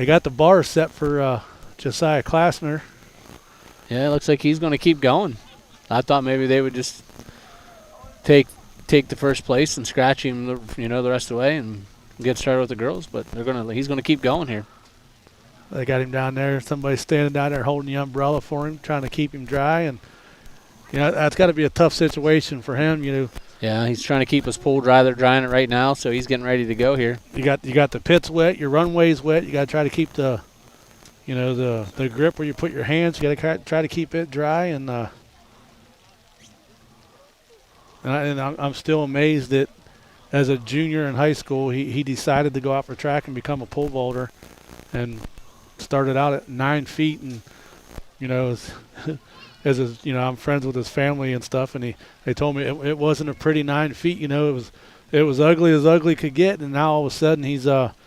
got the bar set for Josiah Klassner.
Yeah, it looks like he's going to keep going. I thought maybe they would just take the first place and scratch him, the rest of the way and get started with the girls. But he's going to keep going here.
They got him down there. Somebody's standing down there holding the umbrella for him, trying to keep him dry, and that's got to be a tough situation for him.
Yeah, he's trying to keep his pool dry. They're drying it right now, so he's getting ready to go here.
You got the pits wet, your runway's wet. You got to try to keep the grip where you put your hands. You got to try to keep it dry, and I'm still amazed that as a junior in high school, he decided to go out for track and become a pole vaulter, and started out at 9 feet, and I'm friends with his family and stuff, and they told me it wasn't a pretty 9 feet. It was ugly as ugly could get, and now all of a sudden he's ranked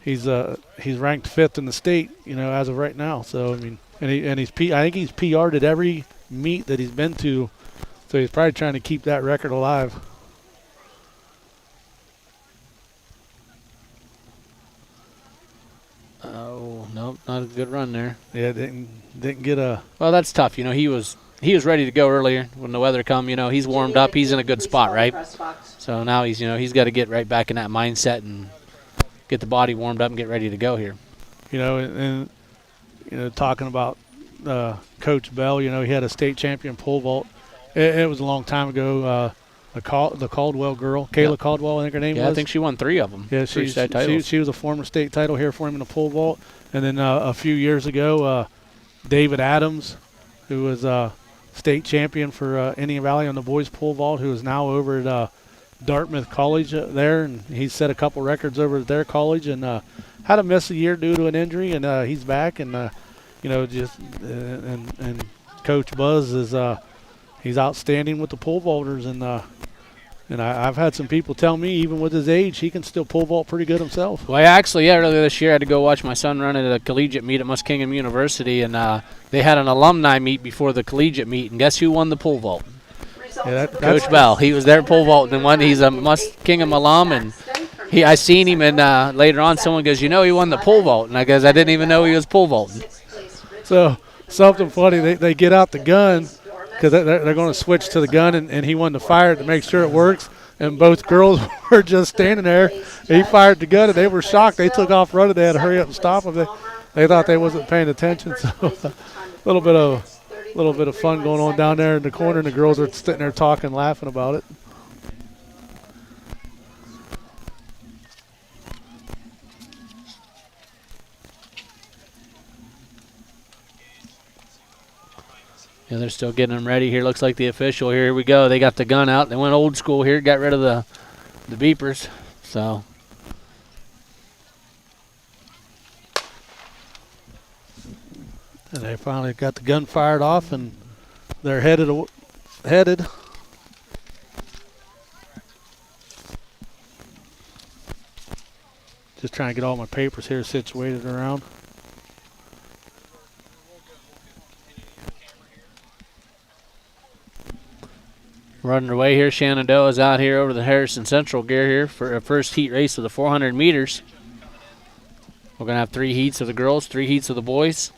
5th in the state, as of right now. So I mean, I think he's PR'd at every meet that he's been to, so he's probably trying to keep that record alive.
Oh no, not a good run there.
Yeah, didn't get a.
Well, that's tough. He was ready to go earlier when the weather come. He's warmed up. He's in a good spot, right? So now he's got to get right back in that mindset and get the body warmed up and get ready to go here.
And talking about Coach Bell, he had a state champion pole vault. It was a long time ago. The Caldwell girl, Kayla
Yep.
Caldwell, I think her name was.
Yeah, I think she won 3 of them.
Yeah, she was a former state title here for him in the pole vault. And then a few years ago, David Adams, who was state champion for Indian Valley on the boys pole vault, who is now over at Dartmouth College there, and he set a couple records over at their college, and had to miss a year due to an injury, and he's back, and and Coach Buzz is he's outstanding with the pole vaulters, and I've had some people tell me, even with his age, he can still pole vault pretty good himself.
Well, earlier this year I had to go watch my son run at a collegiate meet at Muskingum University, and they had an alumni meet before the collegiate meet, and guess who won the pole vault?
Yeah,
Coach Bell. He was there pole vaulting and won. He's a Muskingum alum, and I seen him, and later on someone goes, he won the pole vault, and I didn't even know he was pole vaulting.
So something funny, they get out the gun, because they're going to switch to the gun, and he wanted to fire it to make sure it works. And both girls were just standing there. He fired the gun, and they were shocked. They took off running. They had to hurry up and stop him. They thought they wasn't paying attention. So a little bit of fun going on down there in the corner, and the girls are sitting there talking, laughing about it.
Yeah, they're still getting them ready here. Looks like the official. Here we go. They got the gun out. They went old school here. Got rid of the beepers. So
and they finally got the gun fired off, and they're headed. Just trying to get all my papers here situated around.
running away here. Shenandoah is out here over the Harrison Central gear here for a first heat race of the 400 meters. We're going to have 3 heats of the girls, 3 heats of the boys.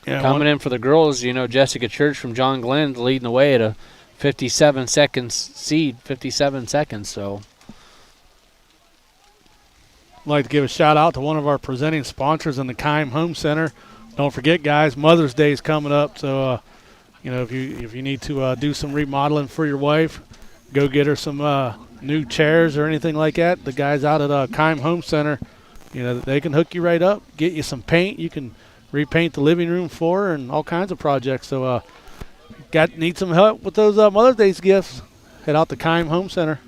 Yeah, coming in for the girls, Jessica Church from John Glenn leading the way at a 57 seconds seed, 57 seconds. So
I'd like to give a shout out to one of our presenting sponsors in the Keim Home Center. Don't forget, guys, Mother's Day is coming up. So, if you need to do some remodeling for your wife, go get her some new chairs or anything like that. The guys out at Keim Home Center, they can hook you right up, get you some paint. You can repaint the living room floor and all kinds of projects. So need some help with those Mother's Day gifts, head out to Keim Home Center.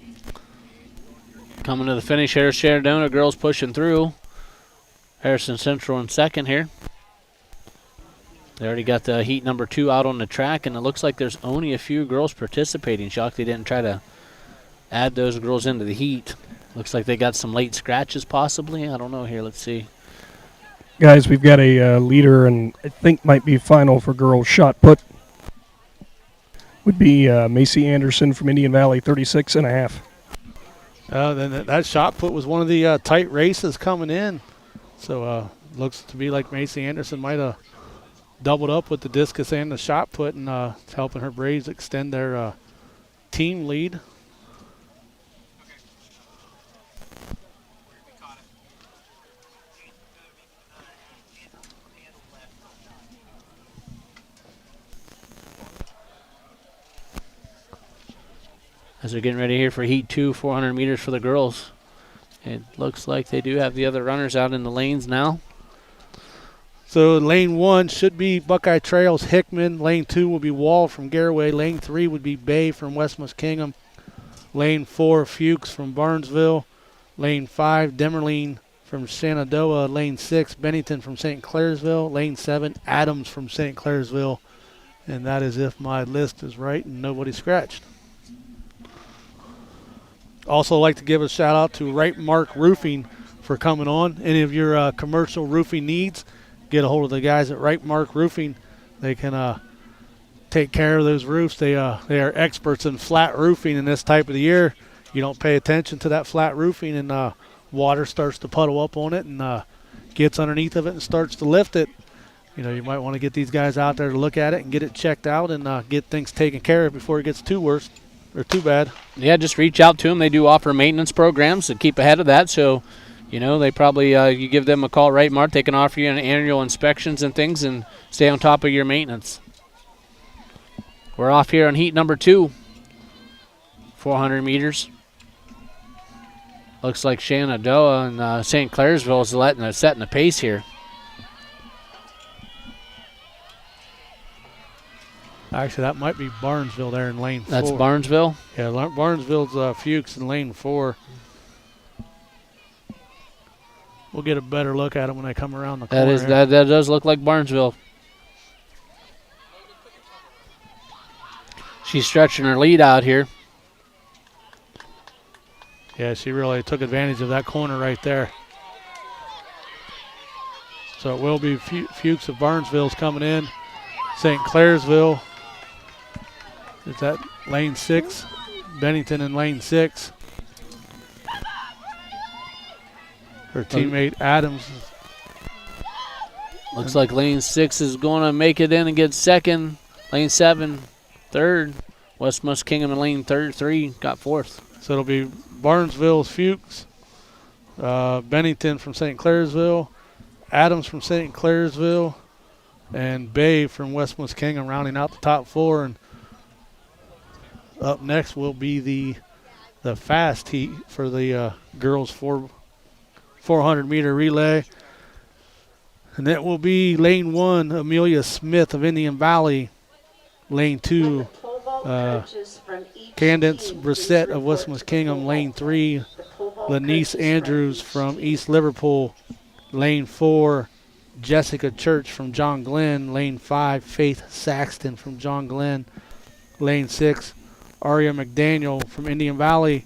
Coming to the finish here, Shenandoah girls pushing through. Harrison Central in second here. They already got the heat number 2 out on the track, and it looks like there's only a few girls participating. Shocked they didn't try to add those girls into the heat. Looks like they got some late scratches possibly. I don't know here. Let's see.
Guys, we've got a leader, and I think might be final for girls shot put. Would be Macy Anderson from Indian Valley, 36.5.
Then that shot put was one of the tight races coming in. So looks to be like Macy Anderson might have doubled up with the discus and the shot put, and it's helping her Braves extend their team lead.
As they're getting ready here for heat 2, 400 meters for the girls. It looks like they do have the other runners out in the lanes now.
So lane 1 should be Buckeye Trails Hickman. Lane 2 will be Wall from Garaway. Lane 3 would be Bay from West Muskingum. Lane 4 Fuchs from Barnesville. Lane 5 Demerline from Shenandoah. Lane 6 Bennington from St. Clairsville. Lane 7 Adams from St. Clairsville. And that is if my list is right and nobody scratched. Also like to give a shout out to Wright Mark Roofing for coming on. Any of your commercial roofing needs, get a hold of the guys at Wright Mark Roofing. They can take care of those roofs. They are experts in flat roofing in this type of the year. You don't pay attention to that flat roofing, and water starts to puddle up on it and gets underneath of it and starts to lift it. You know, you might want to get these guys out there to look at it and get it checked out and get things taken care of before it gets too worse. Or too bad.
Yeah, just reach out to them. They do offer maintenance programs to keep ahead of that. So, you know, they probably, you give them a call, right, Mark? They can offer you an annual inspections and things and stay on top of your maintenance. We're off here on heat number 2, 400 meters. Looks like Shenandoah and St. Clairsville is setting the pace here.
Actually, that might be Barnesville there in lane 4.
That's Barnesville?
Yeah, Barnesville's Fuchs in lane 4. We'll get a better look at them when they come around the corner.
That does look like Barnesville. She's stretching her lead out here.
Yeah, she really took advantage of that corner right there. So it will be Fuchs of Barnesville's coming in. St. Clairsville is at lane 6. Bennington in lane 6. Her teammate Adams.
Looks like lane 6 is going to make it in and get second. Lane 7, third. West Muskingum in lane 3 got fourth.
So it'll be Barnesville's Fuchs, Bennington from St. Clairsville, Adams from St. Clairsville, and Bay from West Muskingum rounding out the top 4. And up next will be the fast heat for the girls 400-meter relay. And that will be lane 1, Amelia Smith of Indian Valley. Lane 2, Candace Brissett of West Muskingum. Lane 3, Lanice Andrews from East Liverpool. Lane 4, Jessica Church from John Glenn. Lane 5, Faith Saxton from John Glenn. Lane 6, Aria McDaniel from Indian Valley.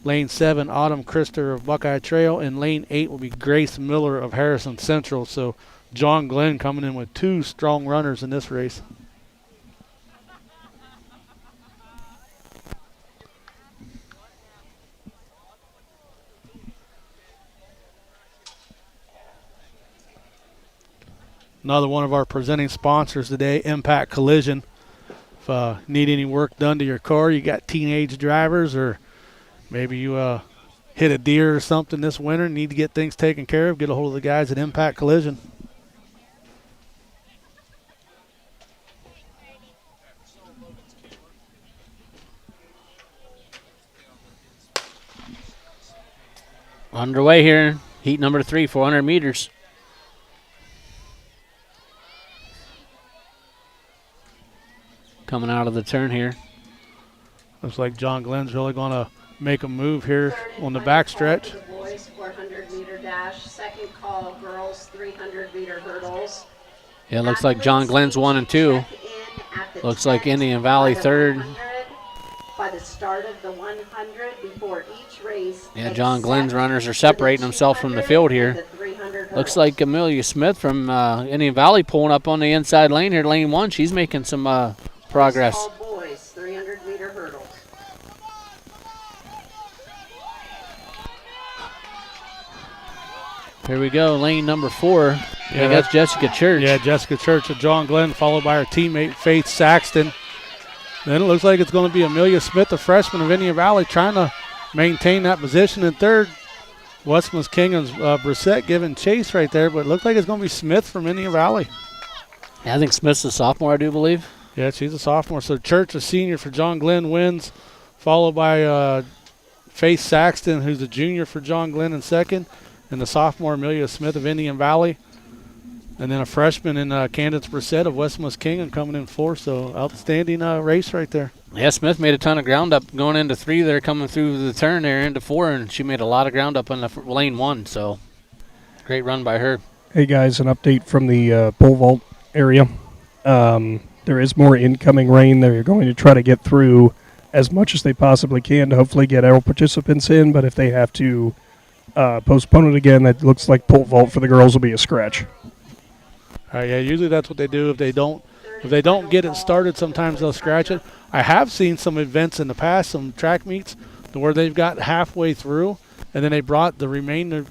Lane 7, Autumn Christer of Buckeye Trail. And lane 8 will be Grace Miller of Harrison Central. So John Glenn coming in with 2 strong runners in this race. Another one of our presenting sponsors today, Impact Collision. If need any work done to your car, you got teenage drivers, or maybe you hit a deer or something this winter and need to get things taken care of, get a hold of the guys at Impact Collision.
Underway here, heat number 3, 400 meters. Coming out of the turn here.
Looks like John Glenn's really going to make a move here on the backstretch.
Boys 400-meter dash. Second call, girls 300-meter hurdles.
Yeah, it looks like John Glenn's 1 and 2. Looks like Indian Valley third.
By the start of the 100 before each race.
Yeah, John Glenn's runners are separating themselves from the field here. Looks like Amelia Smith from Indian Valley pulling up on the inside lane here, lane 1. She's making some progress.
All boys 300-meter hurdles.
Here we go, lane number 4. Yeah, that's Jessica Church.
Yeah, Jessica Church of John Glenn, followed by her teammate Faith Saxton. Then it looks like it's going to be Amelia Smith, the freshman of Indian Valley, trying to maintain that position in third. West Muskingum's Brissett giving chase right there, but it looks like it's going to be Smith from Indian Valley.
Yeah, I think Smith's a sophomore, I do believe.
Yeah, she's a sophomore. So Church, a senior for John Glenn, wins, followed by Faith Saxton, who's a junior for John Glenn in second, and the sophomore Amelia Smith of Indian Valley. And then a freshman in Candace Brissett of West Muskingum coming in fourth. So outstanding race right there.
Yeah, Smith made a ton of ground up going into 3 there, coming through the turn there into 4, and she made a lot of ground up on the lane 1. So great run by her.
Hey guys, an update from the pole vault area. There is more incoming rain. They're going to try to get through as much as they possibly can to hopefully get our participants in. But if they have to postpone it again, it looks like pole vault for the girls will be a scratch.
Yeah, usually that's what they do. If they don't get it started, sometimes they'll scratch it. I have seen some events in the past, some track meets, where they've got halfway through, and then they brought the remainder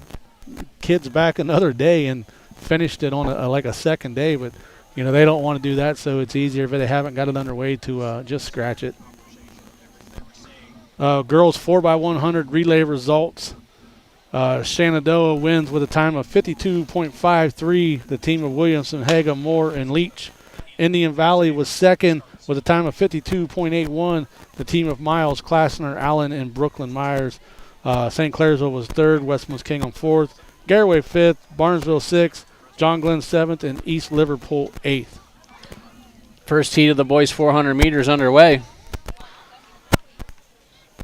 kids back another day and finished it on like a second day. But they don't want to do that, so it's easier if they haven't got it underway to just scratch it. Girls 4x100 relay results. Shenandoah wins with a time of 52.53. The team of Williamson, Haga, Moore, and Leach. Indian Valley was second with a time of 52.81. The team of Miles, Klassner, Allen, and Brooklyn Myers. St. Clairsville was third. West Muskingum fourth. Garraway fifth. Barnesville sixth. John Glenn seventh, and East Liverpool eighth.
First heat of the boys 400 meters underway.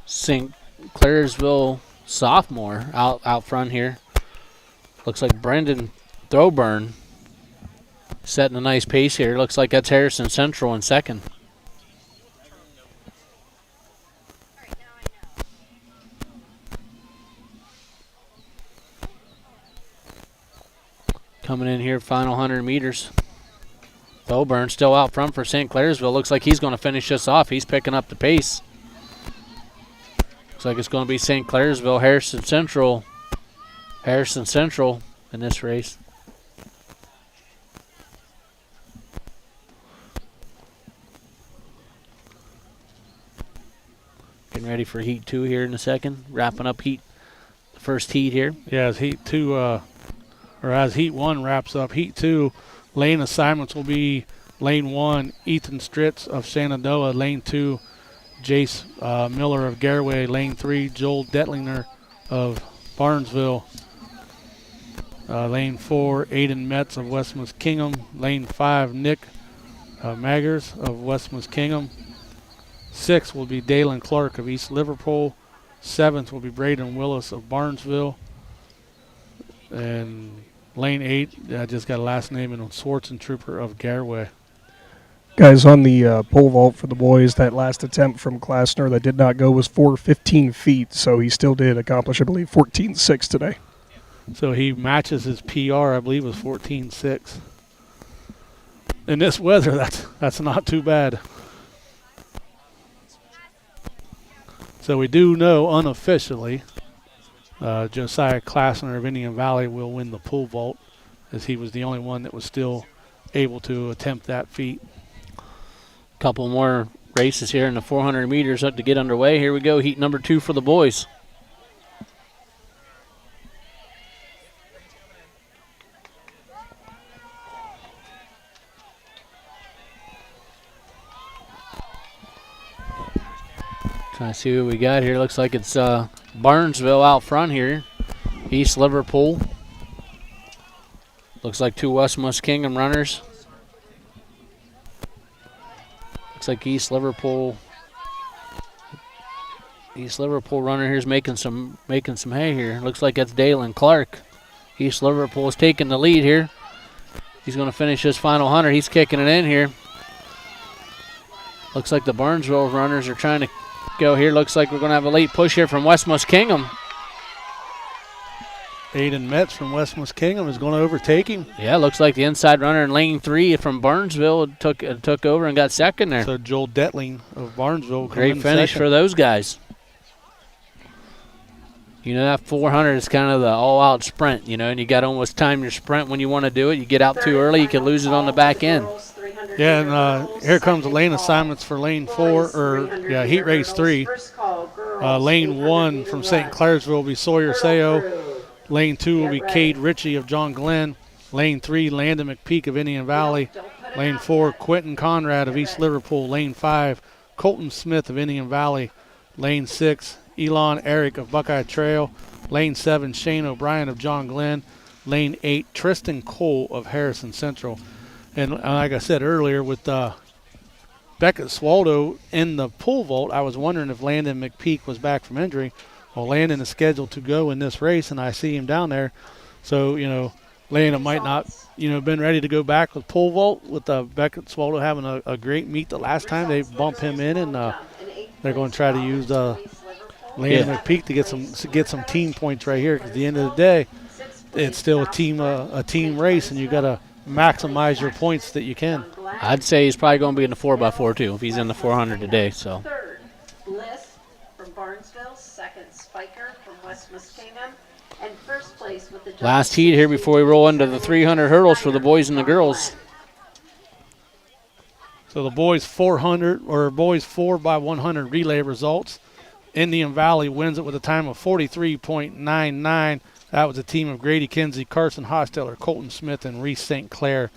St. Clairsville sophomore out front here. Looks like Brendan Throwburn setting a nice pace here. Looks like that's Harrison Central in second. Coming in here, final 100 meters. Throwburn still out front for St. Clairsville. Looks like he's going to finish this off. He's picking up the pace. Looks like it's going to be St. Clairsville, Harrison Central in this race. Getting ready for heat 2 here in a second. Wrapping up the first heat here.
Yeah, as heat 2, or as heat 1 wraps up, heat 2 lane assignments will be lane 1, Ethan Stritz of Shenandoah, lane 2, Jace Miller of Garraway, lane 3, Joel Detlinger of Barnesville, lane 4, Aiden Metz of West Muskingum, lane 5, Nick Maggers of West Muskingum, 6 will be Dalen Clark of East Liverpool, 7th will be Braden Willis of Barnesville, and lane 8, I just got a last name in on Swartzentrooper of Garraway.
Guys, on the pole vault for the boys, that last attempt from Klassner that did not go was 4:15 feet, so he still did accomplish, I believe, 14.6 today.
So he matches his PR, I believe, was 14.6. In this weather, that's not too bad. So we do know unofficially Josiah Klassner of Indian Valley will win the pole vault, as he was the only one that was still able to attempt that feat.
Couple more races here in the 400 meters up to get underway. Here we go, heat number 2 for the boys. Trying to see what we got here. Looks like it's Barnesville out front here. East Liverpool. Looks like 2 West Muskingum runners. Looks like East Liverpool East Liverpool runner here's making some hay here. Looks like that's Dalen Clark. East Liverpool is taking the lead here. He's going to finish his final 100. He's kicking it in here. Looks like the Barnesville runners are trying to go here. Looks like we're going to have a late push here from West Muskingum.
Aiden Metz from West Muskingum is going to overtake him.
Yeah, looks like the inside runner in lane 3 from Barnesville took over and got second there.
So Joel Detling of Barnesville.
Great finish for those guys. You know, that 400 is kind of the all-out sprint, you know, and you got to almost time your sprint when you want to do it. You get out too early, you can lose it on the back end.
Yeah, and here comes the lane assignments for lane 4, heat race 3. Lane 1 from St. Clairsville will be Sawyer Sayo. Lane 2 will be Cade Ritchie of John Glenn. Lane 3, Landon McPeek of Indian Valley. Lane 4, Quentin Conrad of East Liverpool. Lane 5, Colton Smith of Indian Valley. Lane 6, Elon Eric of Buckeye Trail. Lane 7, Shane O'Brien of John Glenn. Lane 8, Tristan Cole of Harrison Central. And like I said earlier, with Beckett Swaldo in the pole vault, I was wondering if Landon McPeek was back from injury. Well, Landon is scheduled to go in this race, and I see him down there. So, you know, Landon might not, you know, been ready to go back with pole vault with Beckett Swaldo having a great meet the last time. They bump him in, and they're going to try to use Landon McPeek to get some team points right here. Because at the end of the day, it's still a team race, and you got to maximize your points that you can.
I'd say he's probably going to be in the 4x4 too if he's in the 400 today. So.
Third, Bliss from Barnesville. Second, Spiker from West Muskingum. And first place with the
last heat here before we roll into the 300 hurdles for the boys and the girls.
So the boys 4x100 relay results. Indian Valley wins it with a time of 43.99. That was a team of Grady Kinsey, Carson Hosteller, Colton Smith, and Reese St. Clair.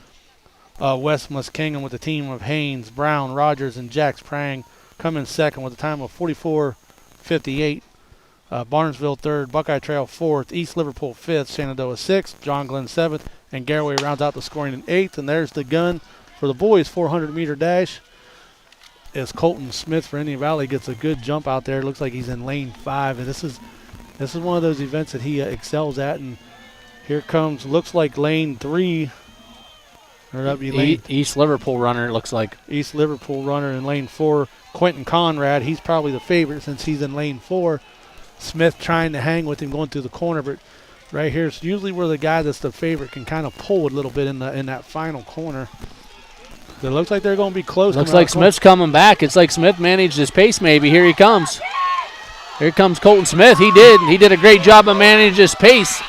West Muskingum with a team of Haynes, Brown, Rogers, and Jax Prang come in second with a time of 44.58. Barnesville third, Buckeye Trail fourth, East Liverpool fifth, Shenandoah sixth, John Glenn seventh, and Garaway rounds out the scoring in eighth. And there's the gun for the boys 400-meter dash. As Colton Smith for Indian Valley gets a good jump out there. It looks like he's in lane 5, and this is one of those events that he excels at. And here comes, looks like lane 3. Or that'd be lane
East Liverpool runner, it looks like.
East Liverpool runner in lane 4. Quentin Conrad, he's probably the favorite since he's in lane 4. Smith trying to hang with him going through the corner, but right here is usually where the guy that's the favorite can kind of pull a little bit in that final corner. It looks like they're going to be close.
Looks like Smith's coming back. It's like Smith managed his pace maybe. Here he comes. Here comes Colton Smith. He did a great job of managing his pace.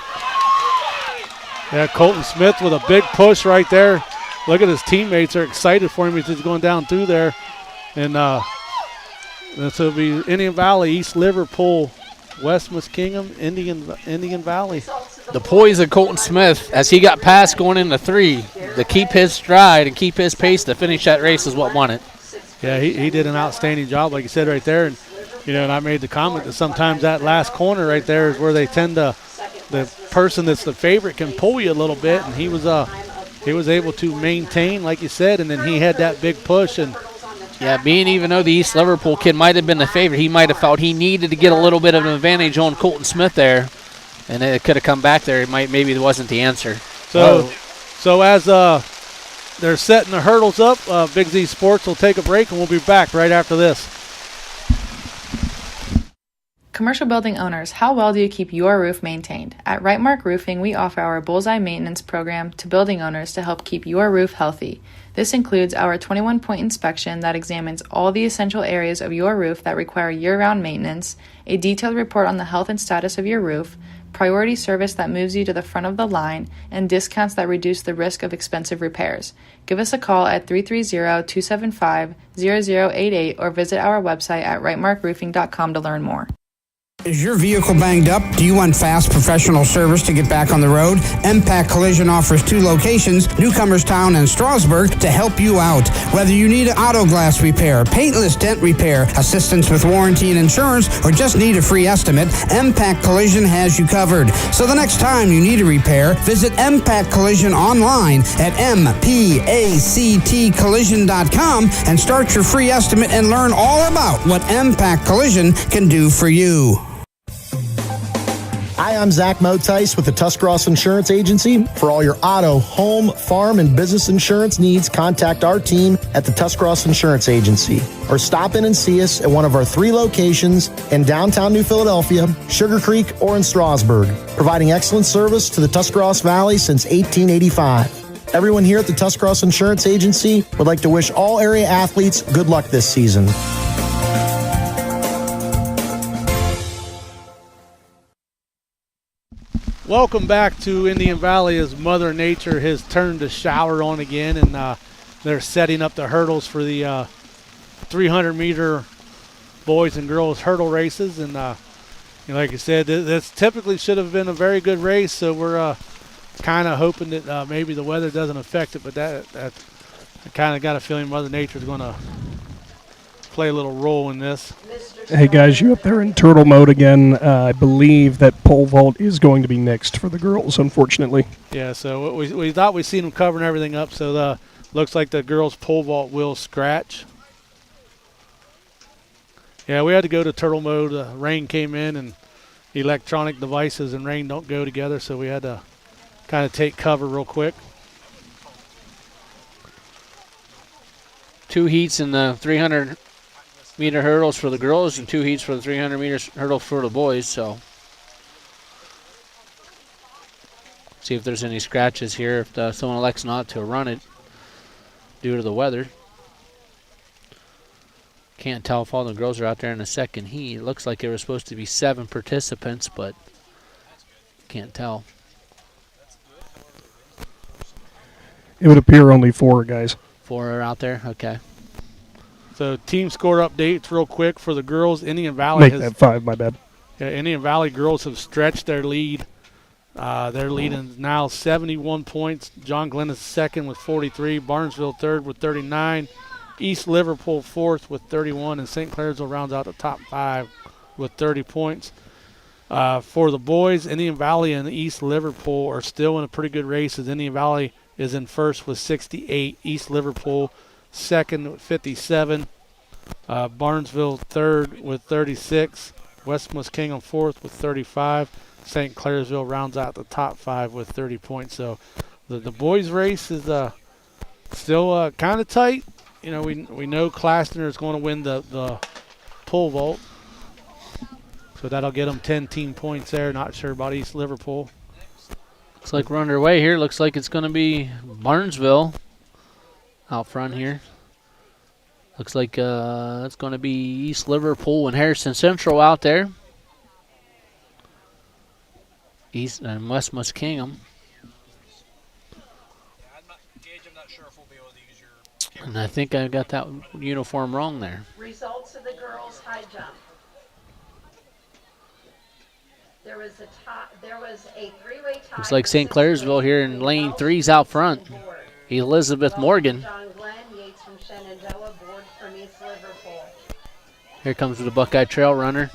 Yeah, Colton Smith with a big push right there. Look at his teammates are excited for him as he's going down through there. And this will be Indian Valley, East Liverpool, West Muskingum, Indian Valley.
The poise of Colton Smith as he got past going into 3 to keep his stride and keep his pace to finish that race is what won it.
Yeah, he did an outstanding job, like you said right there. And you know, and I made the comment that sometimes that last corner right there is where they tend to, the person that's the favorite can pull you a little bit, and he was able to maintain, like you said, and then he had that big push. And
yeah, even though the East Liverpool kid might have been the favorite, he might have felt he needed to get a little bit of an advantage on Colton Smith there, and it could have come back there. Maybe it wasn't the answer.
So as they're setting the hurdles up, Big Z Sports will take a break, and we'll be back right after this.
Commercial building owners, how well do you keep your roof maintained? At Wright Roofing, we offer our Bullseye Maintenance program to building owners to help keep your roof healthy. This includes our 21-point inspection that examines all the essential areas of your roof that require year-round maintenance, a detailed report on the health and status of your roof, priority service that moves you to the front of the line, and discounts that reduce the risk of expensive repairs. Give us a call at 330-275-0088 or visit our website at rightmarkroofing.com to learn more.
Is your vehicle banged up? Do you want fast professional service to get back on the road? MPAC Collision offers 2 locations, Newcomerstown and Strasburg, to help you out. Whether you need auto glass repair, paintless dent repair, assistance with warranty and insurance, or just need a free estimate, MPAC Collision has you covered. So the next time you need a repair, visit MPAC Collision online at mpactcollision.com and start your free estimate and learn all about what MPAC Collision can do for you.
Hi, I'm Zach Motice with the Tuscarawas Insurance Agency. For all your auto, home, farm, and business insurance needs, contact our team at the Tuscarawas Insurance Agency or stop in and see us at one of our 3 locations in downtown New Philadelphia, Sugar Creek, or in Strasburg, providing excellent service to the Tuscarawas Valley since 1885. Everyone here at the Tuscarawas Insurance Agency would like to wish all area athletes good luck this season.
Welcome back to Indian Valley as Mother Nature has turned the shower on again, and they're setting up the hurdles for the 300-meter boys and girls hurdle races. And like I said, this typically should have been a very good race, so we're kind of hoping that maybe the weather doesn't affect it, but that I kind of got a feeling Mother Nature is going to play a little role in this.
Hey guys, you up there in turtle mode again. I believe that pole vault is going to be next for the girls, unfortunately.
Yeah, so we thought we'd seen them covering everything up, so looks like the girls pole vault will scratch. Yeah, we had to go to turtle mode. Rain came in, and electronic devices and rain don't go together, so we had to kind of take cover real quick.
2 heats in the 300-meter hurdles for the girls and 2 heats for the 300-meter hurdle for the boys. So see if there's any scratches here if someone elects not to run it due to the weather. Can't tell if all the girls are out there in the second heat. It looks like there was supposed to be 7 participants, but can't tell.
It would appear only 4 guys.
4 are out there? Okay.
So team score updates real quick for the girls. Indian Valley
Make that 5, my bad.
Yeah, Indian Valley girls have stretched their lead. Their lead is now 71 points. John Glenn is second with 43. Barnesville third with 39. East Liverpool fourth with 31. And St. Clairsville rounds out the top 5 with 30 points. For the boys, Indian Valley and East Liverpool are still in a pretty good race as Indian Valley is in first with 68. East Liverpool second with 57. Barnesville third with 36. West Muskingum fourth with 35. St. Clairsville rounds out the top 5 with 30 points. So the boys' race is still kind of tight. You know, we know Claxon is going to win the pole vault. So that'll get them 10 team points there. Not sure about East Liverpool.
Looks like we're underway here. Looks like it's going to be Barnesville out front here. Looks like it's going to be East Liverpool and Harrison Central out there. East and West Muskingum.
Gage, I'm not sure if we'll be able to use your...
And I think I got that uniform wrong there.
Results of the girls' high jump. There was a 3-way tie.
Looks like St. Clairsville here in lane 3's out front. Elizabeth Morgan.
John Glenn, Yates from Shenandoah, Board from East Liverpool.
Here comes the Buckeye Trail runner.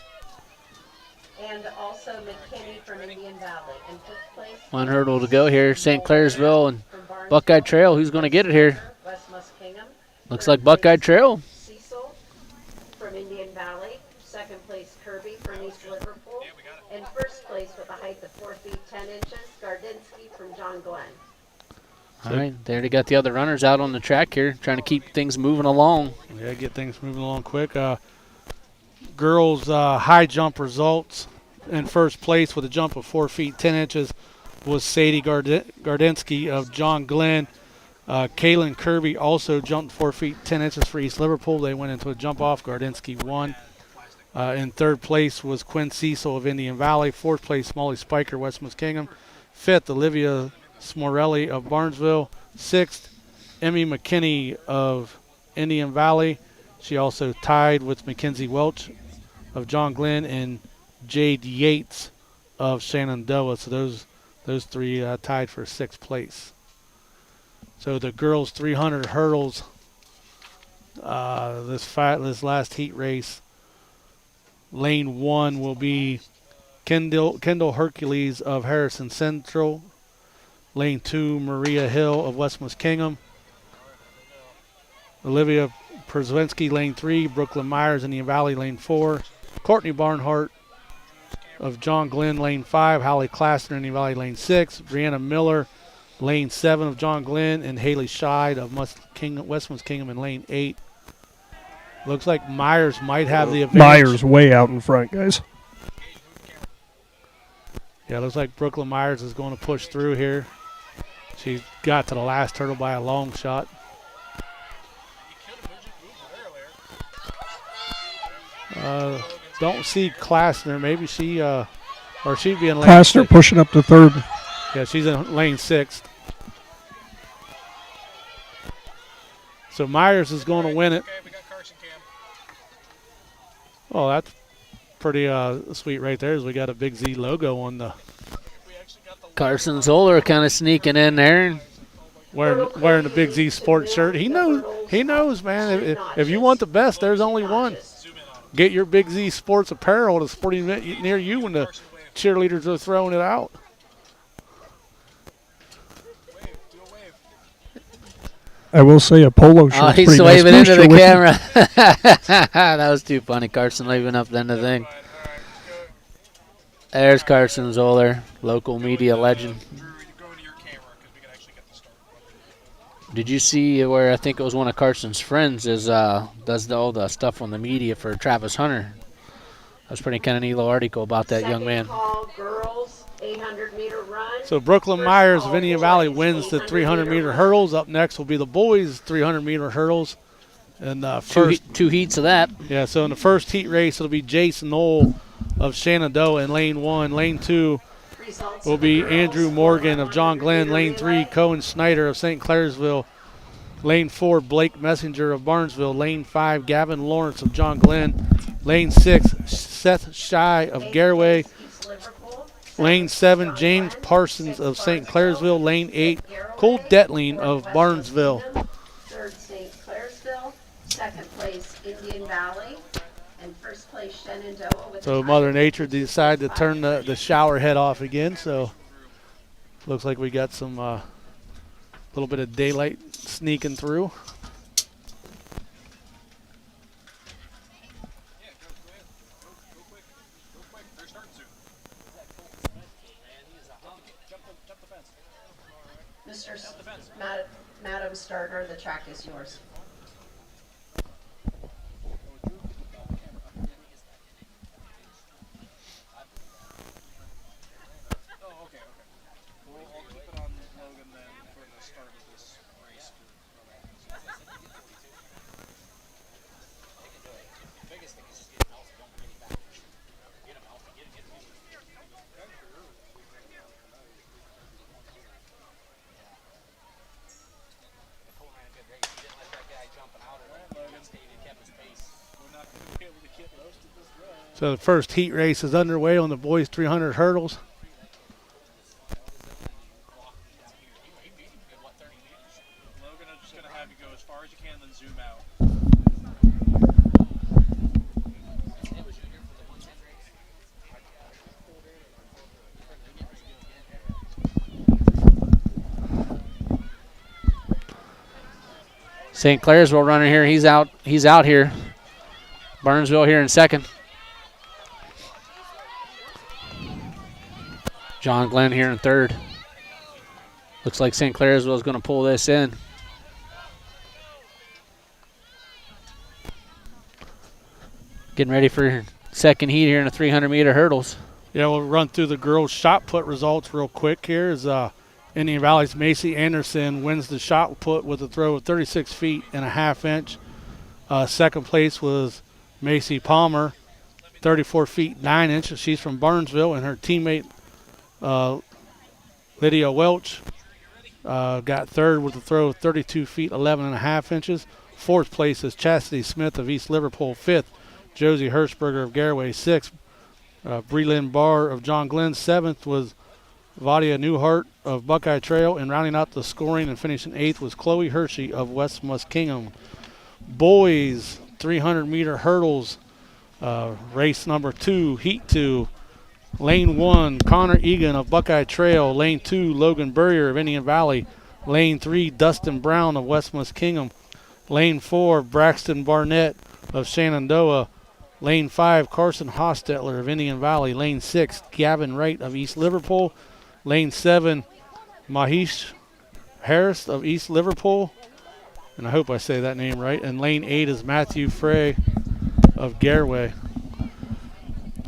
And also McKinney from Indian Valley. In 5th place.
1 hurdle to go here. St. Clairsville and Buckeye Trail. Who's going to get it here?
West Muskingum.
Looks like Buckeye Trail.
Cecil from Indian Valley. 2nd place Kirby from East Liverpool. And 1st place with a height of 4 feet 10 inches, Gardinsky from John Glenn.
All right, there they got the other runners out on the track here, trying to keep things moving along.
Yeah, get things moving along quick. Girls' high jump results. In 1st place with a jump of 4 feet 10 inches was Sadie Gardinsky of John Glenn. Kaylin Kirby also jumped 4 feet 10 inches for East Liverpool. They went into a jump off. Gardinsky won. In 3rd place was Quinn Cecil of Indian Valley. 4th place, Molly Spiker, West Muskingum. 5th, Olivia Smorelli of Barnesville. 6th, Emmy McKinney of Indian Valley. She also tied with Mackenzie Welch of John Glenn. And Jade Yates of Shenandoah. So those three tied for 6th place. So the girls 300 hurdles, this last heat race, lane 1 will be Kendall Hercules of Harrison Central. Lane 2, Maria Hill of West Muskingum. Olivia Przewinski, lane 3. Brooklyn Myers, Indian Valley, lane 4. Courtney Barnhart of John Glenn, lane 5. Holly Claxon, Indian Valley, lane 6. Brianna Miller, lane 7 of John Glenn. And Haley Scheid of West Muskingum in lane 8. Looks like Myers might have the advantage.
Myers way out in front, guys.
Yeah, looks like Brooklyn Myers is going to push through here. She got to the last hurdle by a long shot. Don't see Klassner. Maybe she, or she'd be in lane
Klassner
6.
pushing up to 3rd.
Yeah, she's in lane 6. So Myers is going to win it. Oh, that's pretty sweet right there. As we got a Big Z logo on the.
Carson Zoller kind of sneaking in there.
Wearing the Big Z sports shirt. He knows, man. If you want the best, there's only one. Get your Big Z sports apparel at a sporting event near you when the cheerleaders are throwing it out.
I will say a polo shirt.
Oh, he's waving into the camera. That was too funny. Carson waving up then the thing. There's Carson Zoller, local media legend. Did you see where I think it was one of Carson's friends does all the stuff on the media for Travis Hunter? That was pretty kind of neat little article about that young man.
Girls 800-meter run.
So Brooklyn Myers of Indian Valley wins the 300-meter hurdles. Up next will be the boys' 300-meter hurdles. And
two heats of that.
Yeah, so in the first heat race, it'll be Jason Knoll of Shenandoah in lane 1. Lane 2 will be Andrew Morgan of John Glenn. Lane 3, Cohen Snyder of St. Clairsville. Lane 4, Blake Messenger of Barnesville. Lane 5, Gavin Lawrence of John Glenn. Lane 6, Seth Shy of Garraway. Lane 7, James Parsons of St. Clairsville. Lane 8, Cole Detling of Barnesville.
3rd, St. Clairsville. 2nd place, Indian Valley. And 1st place, Shenandoah.
So Mother Nature decided to turn the shower head off again. So looks like we got some little bit of daylight sneaking through.
Madam Starter, the track is yours.
We'll keep it on Logan then for the start of this race. The biggest thing is just get them healthy. Don't bring it back. Get them healthy. Get them healthy. Nicole ran a good race. He didn't let that guy jumping out or Logan stayed and kept his pace. We're not going to be able to get roasted this run.
So the first heat race is underway on the boys' 300 hurdles.
Logan, I'm just going to have you go as far as you can, then zoom out.
St. Clairsville runner here. He's out here. Burnsville here in 2nd. John Glenn here in 3rd. Looks like St. Clairsville is going to pull this in. Getting ready for 2nd heat here in the 300-meter hurdles.
Yeah, we'll run through the girls' shot put results real quick here. As Indian Valley's Macy Anderson wins the shot put with a throw of 36 feet and a half inch. 2nd place was Macy Palmer, 34 feet 9 inches. She's from Barnesville, and her teammate Lydia Welch got 3rd with a throw of 32 feet 11 and a half inches. 4th place is Chastity Smith of East Liverpool. 5th, Josie Hirschberger of Garraway. 6th, Breland Barr of John Glenn. 7th was Vadia Newhart of Buckeye Trail. And rounding out the scoring and finishing 8th was Chloe Hershey of West Muskingum. Boys 300-meter hurdles, race number 2, heat 2. Lane 1, Connor Egan of Buckeye Trail. Lane 2, Logan Burrier of Indian Valley. Lane 3, Dustin Brown of West Muskingum. Lane 4, Braxton Barnett of Shenandoah. Lane 5, Carson Hostetler of Indian Valley. Lane 6, Gavin Wright of East Liverpool. Lane 7, Mahesh Harris of East Liverpool. And I hope I say that name right. And lane 8 is Matthew Frey of Gareway.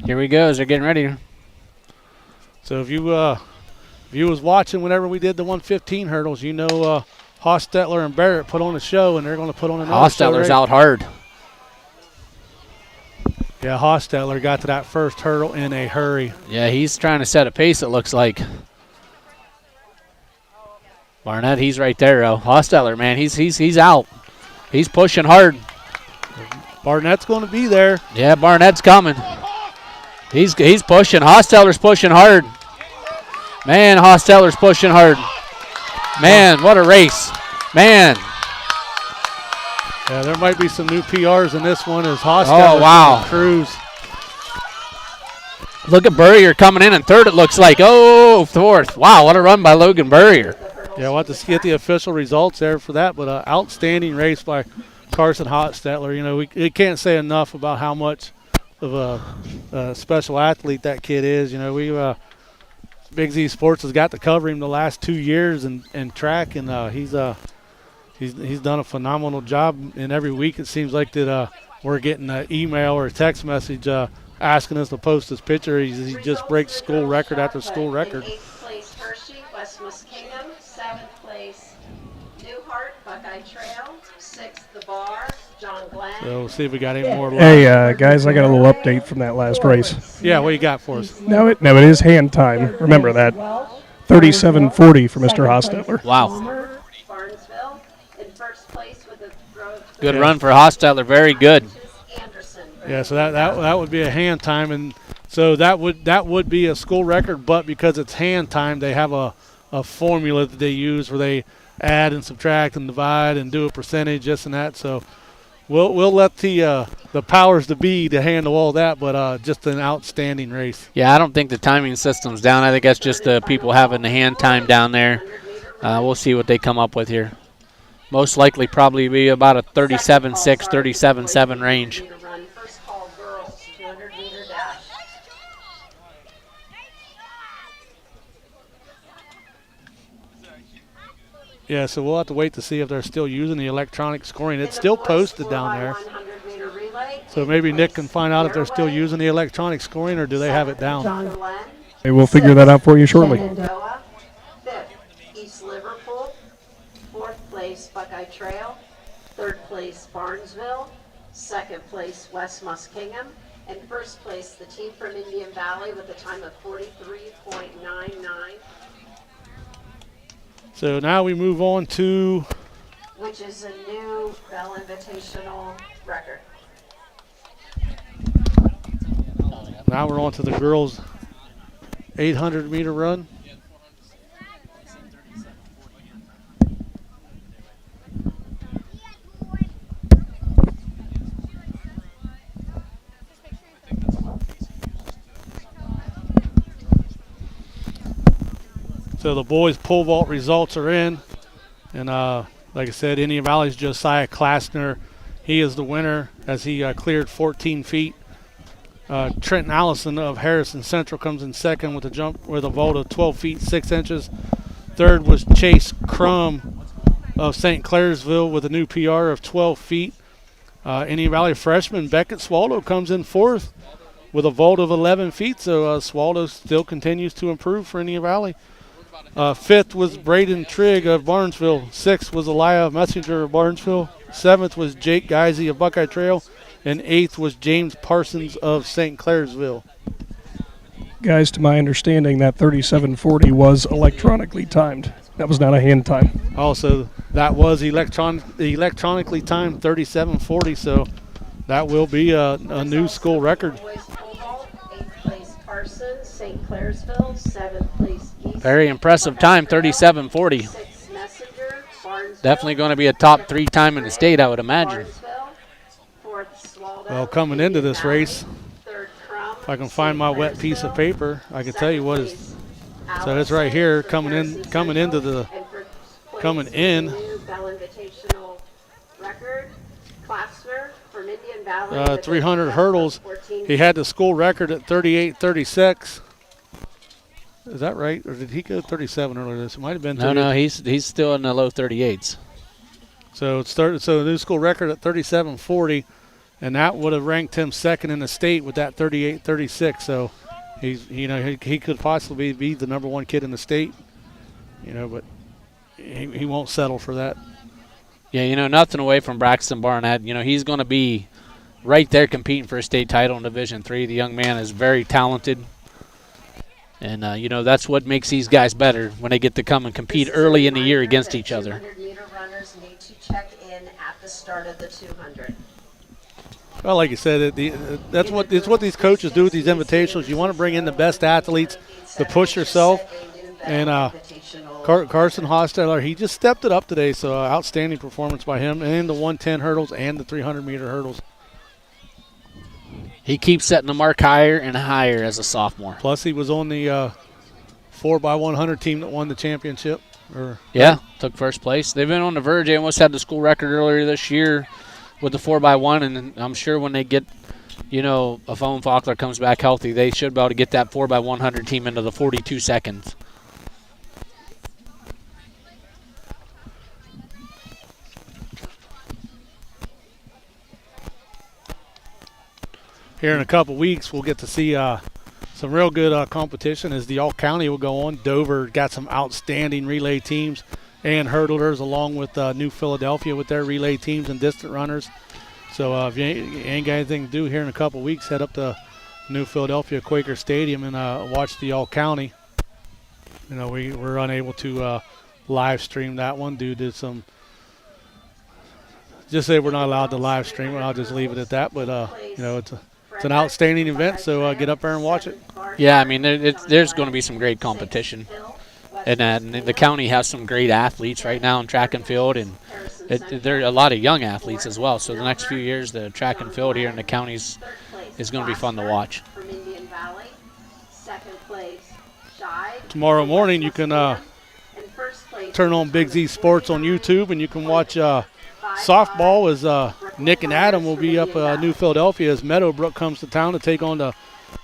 Here we go as they're getting ready.
So if you was watching whenever we did the 115 hurdles, you know Hostetler and Barrett put on a show, and they're going to put on another show.
Hostetler's out hard.
Yeah, Hostetler got to that first hurdle in a hurry.
Yeah, he's trying to set a pace, it looks like. Barnett, he's right there, though. Hostetler, man, he's out. He's pushing hard.
Barnett's going to be there.
Yeah, Barnett's coming. He's pushing. Hostetler's pushing hard. Man, Hostetler's pushing hard. Man, what a race. Man.
Yeah, there might be some new PRs in this one as Hostetler.
Oh, wow.
Cruz.
Look at Burrier coming in 3rd, it looks like. Oh, 4th. Wow, what a run by Logan Burrier.
Yeah, we'll have to get the official results there for that, but outstanding race by Carson Hostetler. You know, we can't say enough about how much of a special athlete that kid is. You know, Big Z Sports has got to cover him the last 2 years in track, and he's done a phenomenal job. And every week it seems like that we're getting an email or a text message asking us to post his picture. He just breaks school record after school record.
8th place Hershey, West Muskingum. 7th place Newhart, Buckeye Trail. 6th the Bar, John Glenn.
So we'll see if we got any more.
Hey, guys, I got a little update from that last race.
Yeah, what you got for us?
No, it is hand time. Remember that. 37:40 for Mr. Hostetler.
Wow.
Barnesville in 1st place with a
Good run for Hostetler. Very good.
Yeah, so that would be a hand time, and so that would be a school record, but because it's hand time, they have a formula that they use where they add and subtract and divide and do a percentage, this and that. So we'll let the powers to be to handle all that, but just an outstanding race.
Yeah, I don't think the timing system's down. I think that's just the people having the hand time down there. We'll see what they come up with here. Most likely probably be about a 37.6, 37.7 range.
First call girls 200-meter dash.
Yeah, so we'll have to wait to see if they're still using the electronic scoring. It's still posted down there. So maybe Nick can find out if they're still using the electronic scoring or do they have it down.
Hey, we'll figure that out for you shortly.
5th, East Liverpool. 4th place, Buckeye Trail. 3rd place, Barnesville. 2nd place, West Muskingum. And 1st place, the team from Indian Valley with a time of 43.99.
So now we move on to,
which is a new Bell Invitational record.
now we're on to the girls' 800-meter run. So the boys' pole vault results are in. And like I said, Indian Valley's Josiah Klasner. He is the winner as he cleared 14 feet. Trenton Allison of Harrison Central comes in second with a jump with a vault of 12 feet 6 inches. Third was Chase Crum of St. Clairsville with a new PR of 12 feet. Indian Valley freshman Beckett Swallow comes in fourth with a vault of 11 feet. So Swallow still continues to improve for Indian Valley. Fifth was Braden Trigg of Barnesville. Sixth was Elia Messenger of Barnesville. Seventh was Jake Geisey of Buckeye Trail. And eighth was James Parsons of St. Clairsville.
Guys, to my understanding, that 37:40 was electronically timed. That was not a hand time.
Also, that was electronically timed 37:40, so that will be a new school record.
Eighth place, Claresville, 7th place East.
Very impressive time, 37:40.
6th Messenger, Barnesville.
Definitely going to be a top 3 time in the state, I would imagine.
Barnesville, 4th Swallow.
Well, coming into this race,
3rd Crum.
if I can find my wet piece of paper, I can tell you what is. So it's right here, coming in.
Bell Invitational record. Klaxner from Indian Valley.
300 hurdles. He had the school record at 38:36. Is that right, or did he go 37 earlier? This it might have been.
No, he's still in the low 38s.
So it started. So the new school record at 37:40, and that would have ranked him second in the state with that 38:36. So he could possibly be the number 1 kid in the state. But he won't settle for that.
Yeah, nothing away from Braxton Barnett. He's going to be right there competing for a state title in Division III. The young man is very talented. And, that's what makes these guys better when they get to come and compete early in the year against each other.
200-meter runners need to check in at the start of the 200.
Well, like you said, it's what these coaches do with these invitationals. You want to bring in the best athletes to push yourself. And Carson Hosteller, he just stepped it up today, so outstanding performance by him, and the 110 hurdles and the 300-meter hurdles.
He keeps setting the mark higher and higher as a sophomore.
Plus, he was on the 4x100 team that won the championship.
Took first place. They've been on the verge. They almost had the school record earlier this year with the 4x1, and I'm sure when they get, a Phone Faulkner comes back healthy, they should be able to get that 4x100 team into the 42 seconds.
Here in a couple weeks, we'll get to see some real good competition as the all-county will go on. Dover got some outstanding relay teams and hurdlers, along with New Philadelphia with their relay teams and distant runners. So if you ain't got anything to do here in a couple weeks, head up to New Philadelphia Quaker Stadium and watch the all-county. We were unable to live stream that one due to some. Just say we're not allowed to live stream it. I'll just leave it at that. But it's an outstanding event, so get up there and watch it.
Yeah, I mean, there's going to be some great competition. And the county has some great athletes right now in track and field, and there are a lot of young athletes as well. So the next few years, the track and field here in the counties is going to be fun to watch.
Tomorrow morning, you can turn on Big Z Sports on YouTube, and you can watch softball as Nick and Adam will be up New Philadelphia as Meadowbrook comes to town to take on the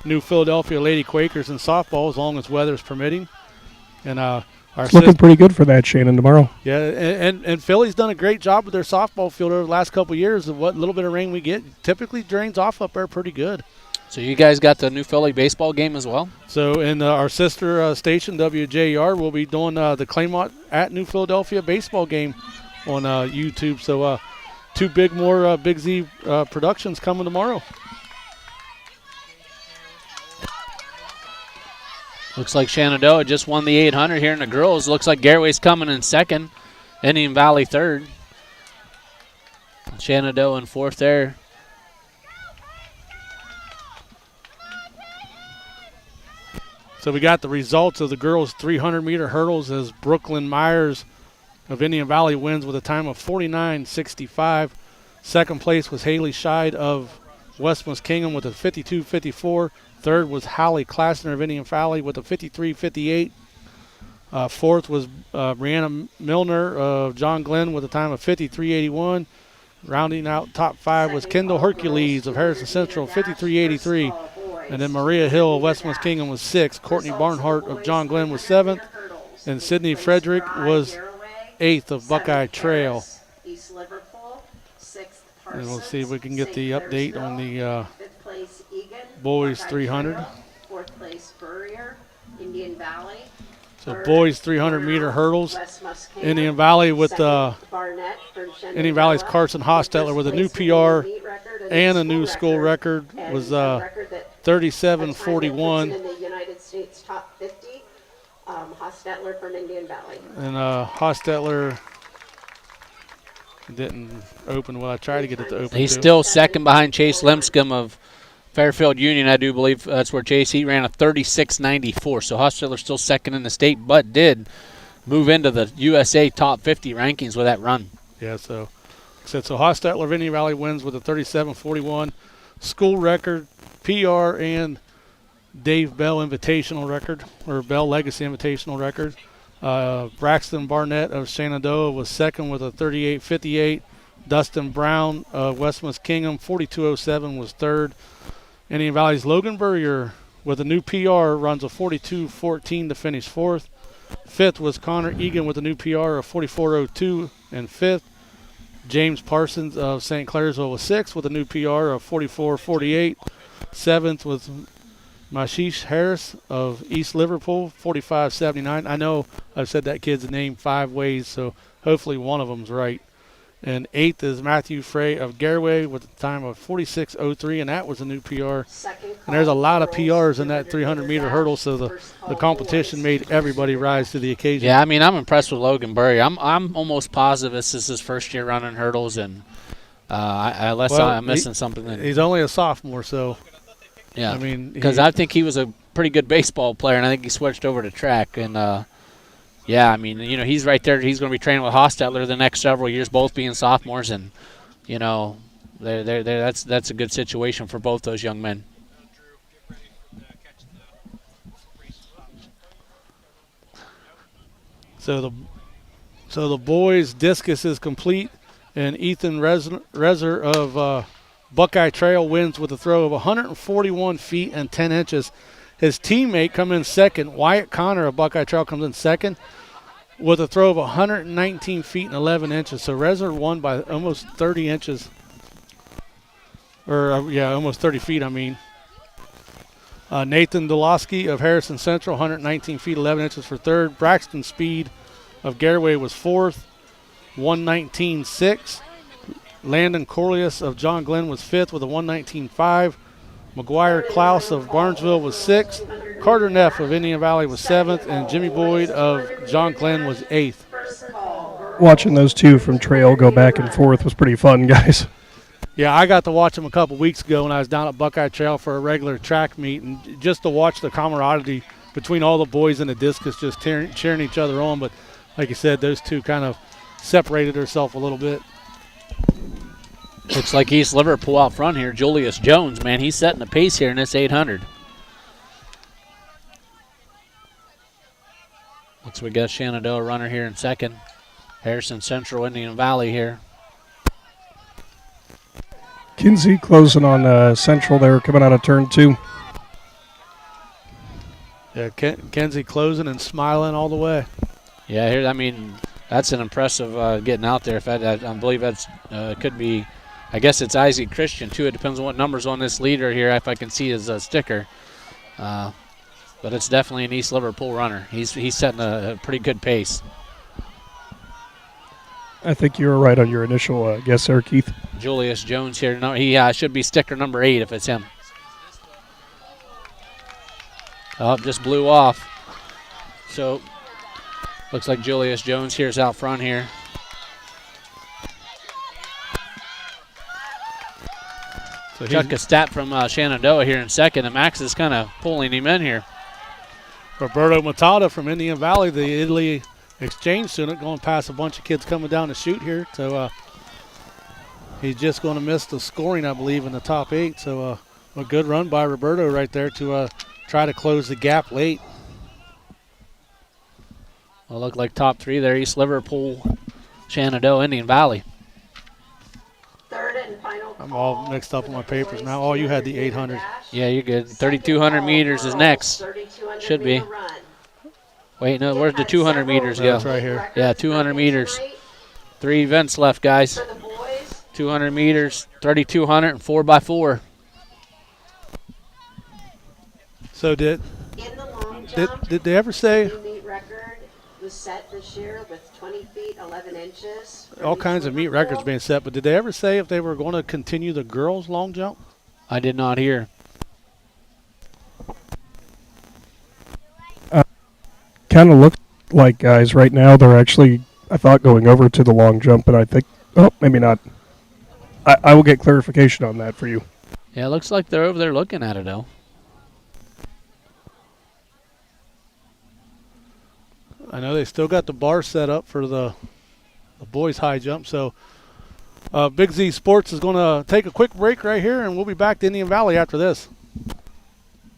New Philadelphia Lady Quakers in softball, as long as weather's permitting. And
it's looking pretty good for that, Shannon, tomorrow.
Yeah, and Philly's done a great job with their softball field over the last couple of years. Of what little bit of rain we get typically drains off up there pretty good.
So you guys got the New Philly baseball game as well?
So in our sister station, WJR, will be doing the Claymont at New Philadelphia baseball game on YouTube. So 2 more Big Z productions coming tomorrow.
Looks like Shenandoah just won the 800 here in the girls. Looks like Garraway's coming in second. Indian Valley third. Shenandoah in fourth there.
So we got the results of the girls' 300-meter hurdles as Brooklyn Myers of Indian Valley wins with a time of 49.65. Second place was Haley Scheid of West Muskingum with a 52.54. Third was Hallie Klassner of Indian Valley with a 53.58. Fourth was Brianna Milner of John Glenn with a time of 53.81. Rounding out top 5 was Kendall Hercules of Harrison Central, 53.83. And then Maria Hill of West Muskingum was 6th. Courtney Barnhart of John Glenn was 7th. And Sydney Frederick was 8th of Buckeye Trail. And we'll see if we can get the update on the boys 300.
Fourth place Spurrier, Indian Valley.
So boys 300-meter hurdles. Indian Valley with Indian Valley's Carson Hostetler with a new PR and a new school record was 37.41.
In the United States top 50, Hostetler from Indian Valley.
And Hostetler didn't open. Well, I tried to get it to open.
He's still second behind Chase Limscomb of Fairfield Union, I do believe that's where Chase, he ran a 36.94. So Hostetler still second in the state, but did move into the USA top 50 rankings with that run.
Yeah, so Hostetler of Indian Valley wins with a 37.41 school record, PR, and Dave Bell Invitational record, or Bell Legacy Invitational record. Braxton Barnett of Shenandoah was second with a 38.58. Dustin Brown of Westmouth Kingham, 42.07, was third. Indian Valley's Logan Burrier with a new PR runs a 42.14 to finish fourth. Fifth was Connor Egan with a new PR of 44.02 and fifth. James Parsons of St. Clairsville was sixth with a new PR of 44.48. Seventh was Mashish Harris of East Liverpool, 45.79. I know I've said that kid's name 5 ways, so hopefully one of them's right. And eighth is Matthew Frey of Garaway with a time of 46.03, and that was a new PR. And there's a lot of PRs in that 300-meter hurdle, so the competition made everybody rise to the occasion.
Yeah, I mean, I'm impressed with Logan Burry. I'm almost positive this is his first year running hurdles, and unless I'm missing something.
He's only a sophomore, so.
Yeah,
I mean,
because I think he was a pretty good baseball player, and I think he switched over to track, and yeah, I mean, you know, he's right there. He's going to be training with Hostetler the next several years, both being sophomores, and you know, that's a good situation for both those young men.
So the boys' discus is complete, and Ethan Rezer of Buckeye Trail wins with a throw of 141 feet and 10 inches. His teammate come in second. Wyatt Connor of Buckeye Trail comes in second with a throw of 119 feet and 11 inches. So Rezer won by almost 30 inches. Almost 30 feet, I mean. Nathan Dolosky of Harrison Central, 119 feet, 11 inches for third. Braxton Speed of Garaway was fourth, 119.6. Landon Corlius of John Glenn was fifth with a 119.5. McGuire Klaus of Barnesville was sixth. Carter Neff of Indian Valley was seventh, and Jimmy Boyd of John Glenn was eighth.
Watching those two from Trail go back and forth was pretty fun, guys.
Yeah, I got to watch them a couple weeks ago when I was down at Buckeye Trail for a regular track meet, and just to watch the camaraderie between all the boys in the discus just cheering each other on. But like you said, those two kind of separated themselves a little bit.
Looks like East Liverpool out front here. Julius Jones, man, he's setting the pace here in this 800. Looks like we got Shenandoah runner here in second. Harrison Central, Indian Valley here.
Kinsey closing on Central there, coming out of turn 2.
Yeah, Kinsey closing and smiling all the way.
Yeah, here. I mean, that's an impressive getting out there. If I believe that's could be. I guess it's Isaac Christian, too. It depends on what number's on this leader here, if I can see his sticker. But it's definitely an East Liverpool runner. He's setting a pretty good pace.
I think you were right on your initial guess there, Keith.
Julius Jones here. No, he should be sticker number 8 if it's him. Oh, just blew off. So, looks like Julius Jones here's out front here. So Chuck a stat from Shenandoah here in second, and Max is kind of pulling him in here.
Roberto Matata from Indian Valley, the Italy exchange student, going past a bunch of kids coming down to shoot here. So he's just going to miss the scoring, I believe, in the top 8. So a good run by Roberto right there to try to close the gap late.
Well, look like top 3 there, East Liverpool, Shenandoah, Indian Valley.
Third and final.
I'm all mixed up on my papers now. Oh, you had the 800.
Yeah, you're good. 3,200 meters is next. Should be. Wait, no, where's the 200 meters go?
That's right here.
Yeah, 200 meters. 3 events left, guys. 200 meters, 3,200, and 4x4.
So did they ever say?
Meet record was set this year with 20 feet 11 inches.
All kinds of meet records being set, but did they ever say if they were going to continue the girls' long jump?
I did not hear.
Kind of looks like, guys, right now they're actually, I thought, going over to the long jump, and I think, oh, maybe not. I will get clarification on that for you.
Yeah, it looks like they're over there looking at it, though.
I know they still got the bar set up for the boys high jump. So Big Z Sports is going to take a quick break right here, and we'll be back to Indian Valley after this.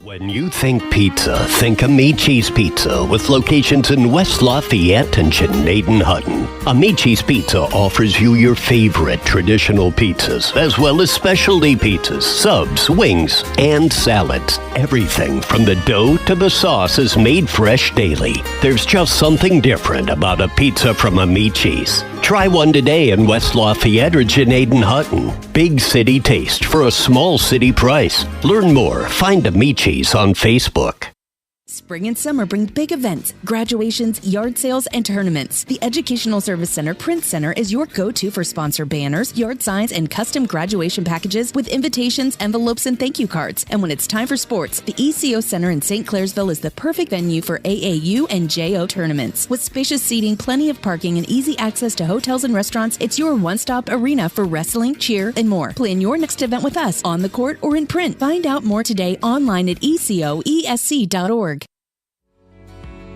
When you think pizza, think Amici's Pizza with locations in West Lafayette and Canadian-Hutton. Amici's Pizza offers you your favorite traditional pizzas, as well as specialty pizzas, subs, wings, and salads. Everything from the dough to the sauce is made fresh daily. There's just something different about a pizza from Amici's. Try one today in West Lafayette or Canadian-Hutton. Big city taste for a small city price. Learn more. Find Amici's on Facebook.
Spring and summer bring big events, graduations, yard sales, and tournaments. The Educational Service Center Print Center is your go-to for sponsor banners, yard signs, and custom graduation packages with invitations, envelopes, and thank you cards. And when it's time for sports, the ECO Center in St. Clairsville is the perfect venue for AAU and JO tournaments. With spacious seating, plenty of parking, and easy access to hotels and restaurants, it's your one-stop arena for wrestling, cheer, and more. Plan your next event with us on the court or in print. Find out more today online at ecoesc.org.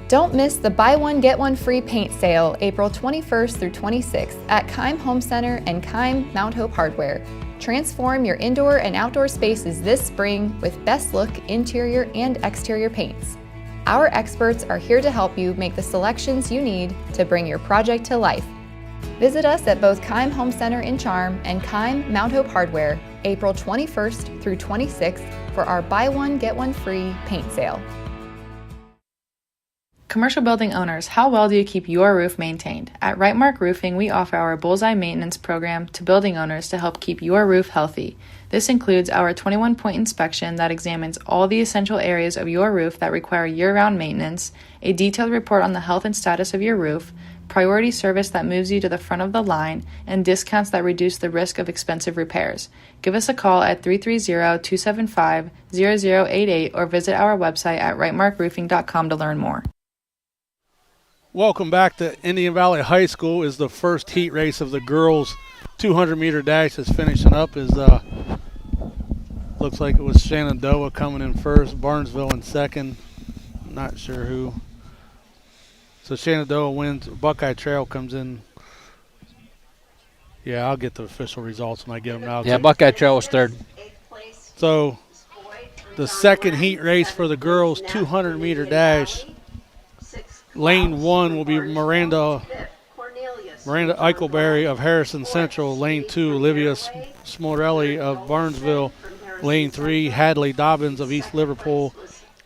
Don't miss the buy one, get one free paint sale April 21st through 26th at Keim Home Center and Keim Mount Hope Hardware. Transform your indoor and outdoor spaces this spring with best look interior and exterior paints. Our experts are here to help you make the selections you need to bring your project to life. Visit us at both Keim Home Center in Charm and Keim Mount Hope Hardware April 21st through 26th for our buy one, get one free paint sale.
Commercial building owners, how well do you keep your roof maintained? At Wright Roofing, we offer our Bullseye Maintenance program to building owners to help keep your roof healthy. This includes our 21-point inspection that examines all the essential areas of your roof that require year-round maintenance, a detailed report on the health and status of your roof, priority service that moves you to the front of the line, and discounts that reduce the risk of expensive repairs. Give us a call at 330-275-0088 or visit our website at rightmarkroofing.com to learn more.
Welcome back to Indian Valley High School. Is the first heat race of the girls 200-meter dash is finishing up. Looks like it was Shenandoah coming in first, Barnesville in second. Not sure who. So Shenandoah wins. Buckeye Trail comes in. Yeah, I'll get the official results when I get them out.
Yeah, Buckeye Trail was third.
So the second heat race for the girls 200-meter dash. Lane 1 will be Miranda Eichelberry of Harrison Central. Lane 2, Olivia Smorelli of Barnesville. Lane 3, Hadley Dobbins of East Liverpool.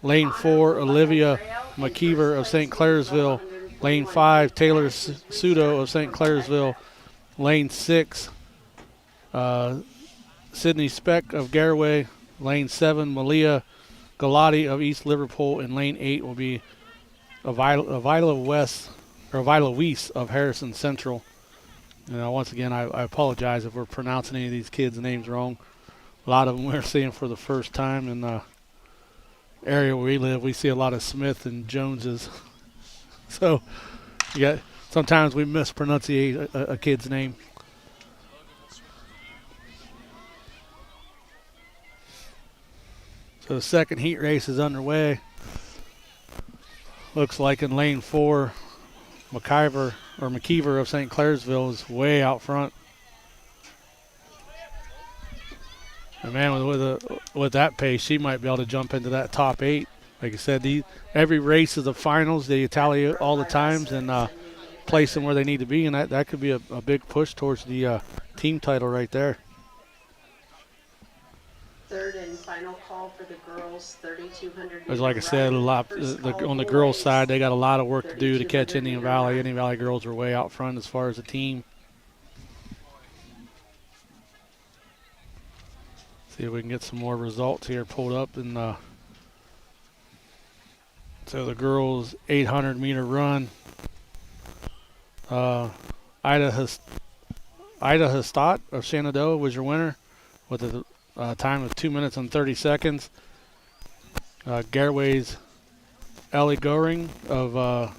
Lane 4, Olivia McKeever of St. Clairsville. Lane 5, Taylor Sudo of St. Clairsville. Lane 6, Sydney Speck of Garraway. Lane 7, Malia Galati of East Liverpool. And Lane 8 will be Avila Weiss of Harrison Central. Once again, I apologize if we're pronouncing any of these kids' names wrong. A lot of them we're seeing for the first time in the area where we live. We see a lot of Smith and Joneses. So sometimes we mispronunciate a kid's name. So the second heat race is underway. Looks like in lane 4, McKeever of St. Clairsville is way out front. And man, with that pace, she might be able to jump into that top 8. Like I said, every race is the finals. They tally all the times and place them where they need to be, and that could be a big push towards the team title right there.
Third and final call for the girls, 3,200.
As like I said, on the girls' side, they got a lot of work to do to catch Indian Valley. Indian Valley girls are way out front as far as the team. See if we can get some more results here pulled up. So the girls' 800-meter run. Ida Hestat of Shenandoah was your winner with a time of 2 minutes and 30 seconds. Garraway's Ellie Goring of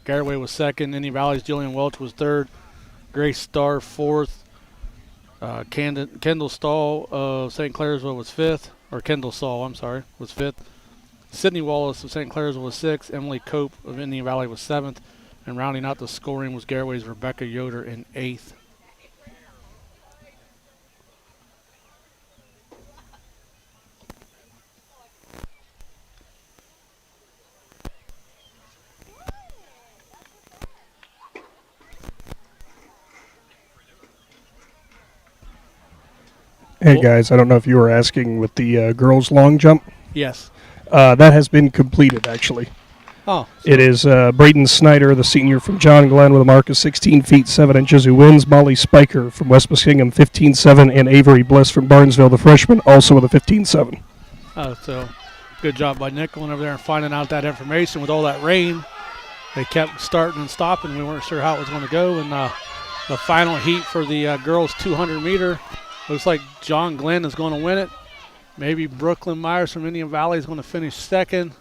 Garraway was second. Indian Valley's Jillian Welch was third. Grace Starr fourth. Kendall Stahl of St. Clairsville was 5th, or Kendall Saul, I'm sorry, was 5th. Sydney Wallace of St. Clairsville was 6th. Emily Cope of Indian Valley was 7th. And rounding out the scoring was Garraway's Rebecca Yoder in 8th.
Hey guys, I don't know if you were asking with the girls' long jump.
Yes.
That has been completed, actually.
Oh.
It is Braden Snyder, the senior from John Glenn, with a mark of 16 feet 7 inches, who wins. Molly Spiker from West Muskingum, 15.7, and Avery Bliss from Barnesville, the freshman, also with a 15.7.
So good job by Nick going over there and finding out that information. With all that rain, they kept starting and stopping. We weren't sure how it was going to go. And the final heat for the girls 200 meter, looks like John Glenn is going to win it. Maybe Brooklyn Myers from Indian Valley is going to finish 2nd.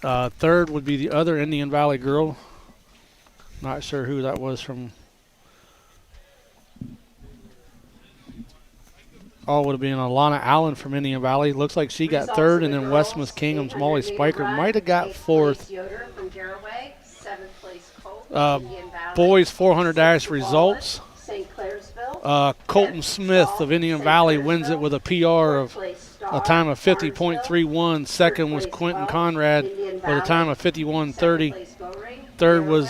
3rd would be the other Indian Valley girl. Not sure who that was from. Oh, would have been Alana Allen from Indian Valley. Looks like she got 3rd, and then West Muskingum's Molly Spiker might have got 4th. Boys 400 dash results. Colton Smith of Indian Valley wins it with a PR of a time of 50.31. Second was Quentin Conrad with a time of 51.30. Third was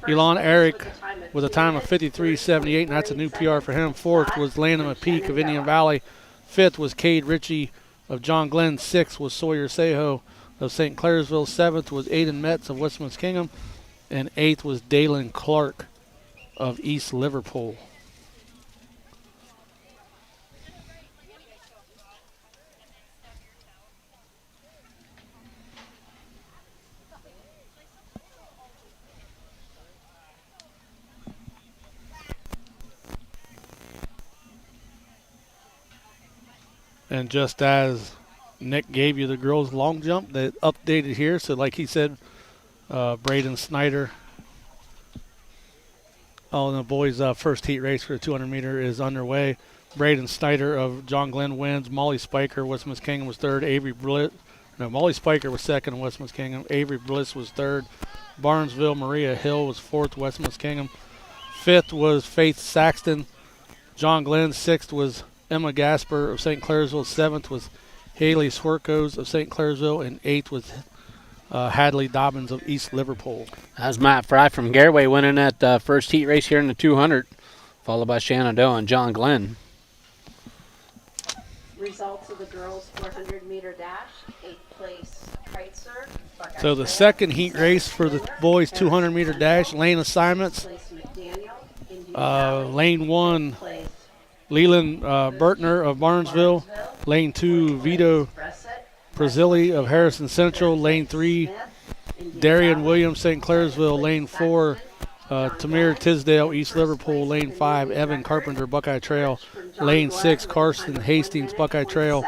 Elon Eric with a time of 53.78, and that's a new PR for him. Fourth was Landon McPeek of Indian Valley. Fifth was Cade Ritchie of John Glenn. Sixth was Sawyer Seho of St. Clairsville. Seventh was Aiden Metz of West Muskingum. And eighth was Dalen Clark of East Liverpool. And just as Nick gave you the girls' long jump, they updated here. So like he said, Braden Snyder. Oh, and the boys' first heat race for the 200 meter is underway. Braden Snyder of John Glenn wins. Molly Spiker, West Muskingum, was 3rd. Avery Bliss. No, Molly Spiker was 2nd in West Muskingum. Avery Bliss was 3rd. Barnesville Maria Hill was 4th, West Muskingum. 5th was Faith Saxton. John Glenn. 6th was Emma Gasper of St. Clairsville. 7th was Haley Swerkos of St. Clairsville. And 8th was Hadley Dobbins of East Liverpool.
That's Matt Fry from Garraway winning that first heat race here in the 200, followed by Shannon Doe and John Glenn.
Results of the girls 400-meter dash, 8th place, Kreitzer.
So the second heat race for the boys 200-meter dash, lane assignments. Lane 1, Leland Bertner of Barnesville. Lane 2, Vito Brazili of Harrison Central. Lane 3, Darian Williams, St. Clairsville. Lane 4, Tamir Tisdale, East Liverpool. Lane 5, Evan Carpenter, Buckeye Trail. Lane 6, Carson Hastings, Buckeye Trail.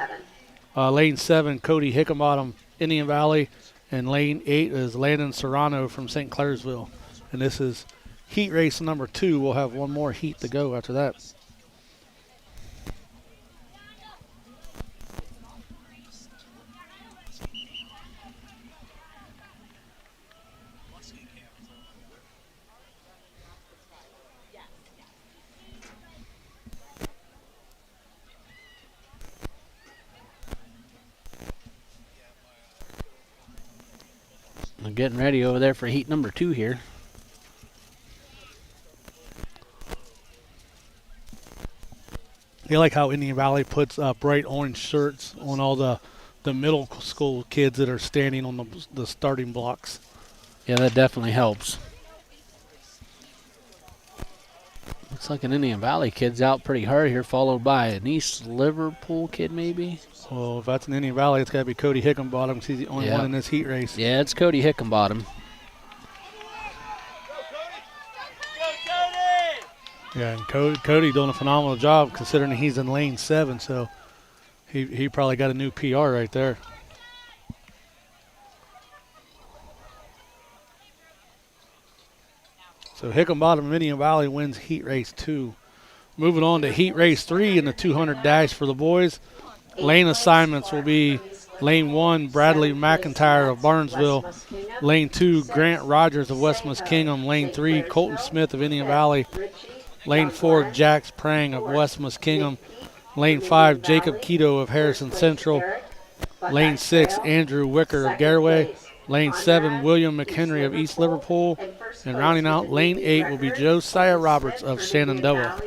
Lane 7, Cody Hickenbottom, Indian Valley. And lane 8 is Landon Serrano from St. Clairsville. And this is heat race number 2. We'll have one more heat to go after that.
I'm getting ready over there for heat number 2 here.
I like how Indian Valley puts bright orange shirts on all the middle school kids that are standing on the starting blocks.
Yeah, that definitely helps. Looks like an Indian Valley kid's out pretty hard here, followed by an East Liverpool kid maybe.
Well, if that's an Indian Valley, it's got to be Cody Hickenbottom because he's the only one in this heat race.
Yeah, it's Cody Hickenbottom.
Yeah, and Cody doing a phenomenal job considering he's in lane 7, so he probably got a new PR right there. So Hickenbottom of Indian Valley wins heat race 2. moving on to heat race 3 in the 200 dash for the boys. Lane assignments will be lane 1, Bradley McIntyre of Barnesville. Lane 2, Grant Rogers of West Muskingum. Lane 3, Colton Smith of Indian Valley. Lane 4, Jax Prang of West Muskingum. Lane 5, Jacob Keto of Harrison Central. Lane 6, Andrew Wicker of Garraway. Lane 7, William McHenry of East Liverpool. And rounding out lane 8 will be Josiah Roberts of Shenandoah.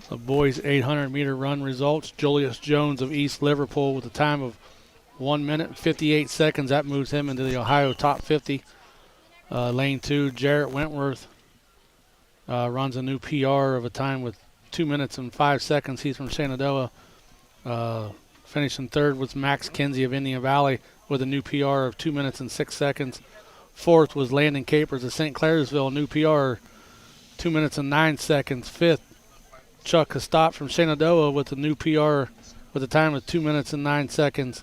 The boys' 800-meter run results. Julius Jones of East Liverpool with a time of 1 minute and 58 seconds. That moves him into the Ohio top 50. Lane 2, Jarrett Wentworth runs a new PR of a time with 2 minutes and 5 seconds. He's from Shenandoah. Finishing third was Max Kinsey of Indian Valley with a new PR of 2 minutes and 6 seconds. Fourth was Landon Capers of St. Clairsville, new PR, 2 minutes and 9 seconds. Fifth, Chuck Kostop from Shenandoah with a new PR with a time of 2 minutes and 9 seconds.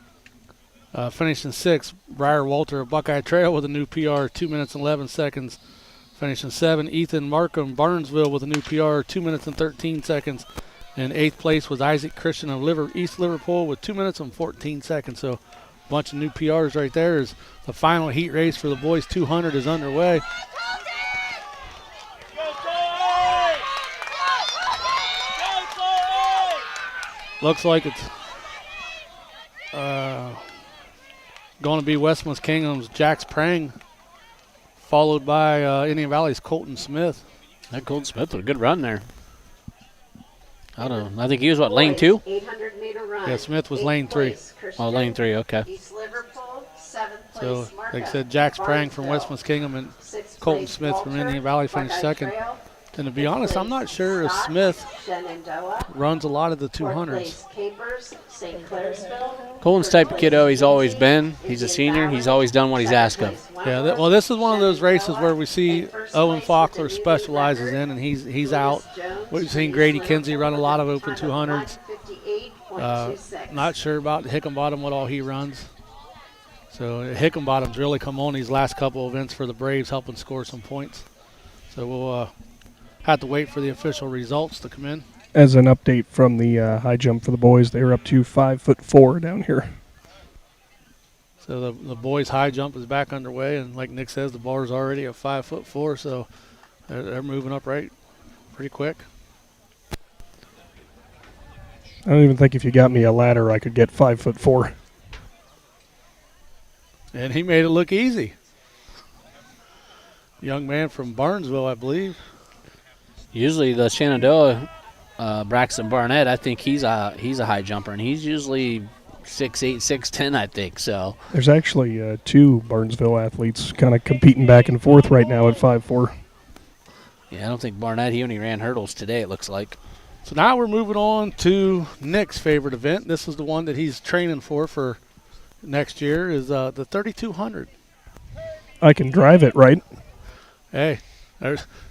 Finishing sixth, Briar Walter of Buckeye Trail with a new PR, 2 minutes and 11 seconds. Finishing seven, Ethan Markham, Barnesville with a new PR, 2 minutes and 13 seconds. And eighth place was Isaac Christian of East Liverpool with 2 minutes and 14 seconds. So a bunch of new PRs right there as the final heat race for the boys 200 is underway. Looks like it's going to be West Muskingum's Jax Prang, followed by Indian Valley's Colton Smith.
That Colton Smith with a good run there. I don't know. I think he was, lane 2?
800-meter run.
Yeah, Smith was lane 3.
Oh, lane 3, okay.
East Liverpool, 7th place.
So, like I said, Jax Prang from West Muskingum and Colton Smith from Indian Valley finished second. And to be honest, I'm not sure if Smith runs a lot of the 200s.
Colton's type of kiddo he's always been. He's a senior. He's always done what he's asked of.
Yeah, well, this is one of those races where we see Owen Faulkner specializes in, and he's out. We've seen Grady Kinsey run a lot of open 200s. Not sure about Hickenbottom, what all he runs. So Hickenbottom's really come on these last couple events for the Braves, helping score some points. So we'll have to wait for the official results to come in.
As an update from the high jump for the boys, they were up to 5'4" down here.
So the boys' high jump is back underway, and like Nick says, the bar's already at 5'4", so they're moving up right pretty quick.
I don't even think if you got me a ladder, I could get 5'4".
And he made it look easy. Young man from Barnesville, I believe.
Usually the Shenandoah Braxton Barnett, I think he's a high jumper, and he's usually 6'8", 6'10", I think. So
there's actually two Barnesville athletes kind of competing back and forth right now at 5'4".
Yeah, I don't think Barnett, he only ran hurdles today, it looks like.
So now we're moving on to Nick's favorite event. This is the one that he's training for next year, is the 3200.
I can drive it, right?
Hey,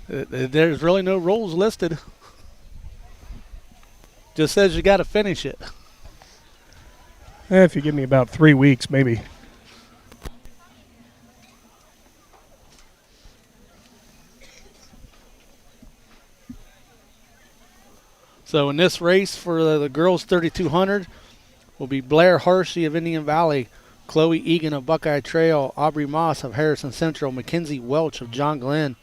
there's really no rules listed. Just says you got to finish it.
If you give me about 3 weeks, maybe.
So in this race for the girls 3200 will be Blair Harsey of Indian Valley, Chloe Egan of Buckeye Trail, Aubrey Moss of Harrison Central, Mackenzie Welch of John Glenn,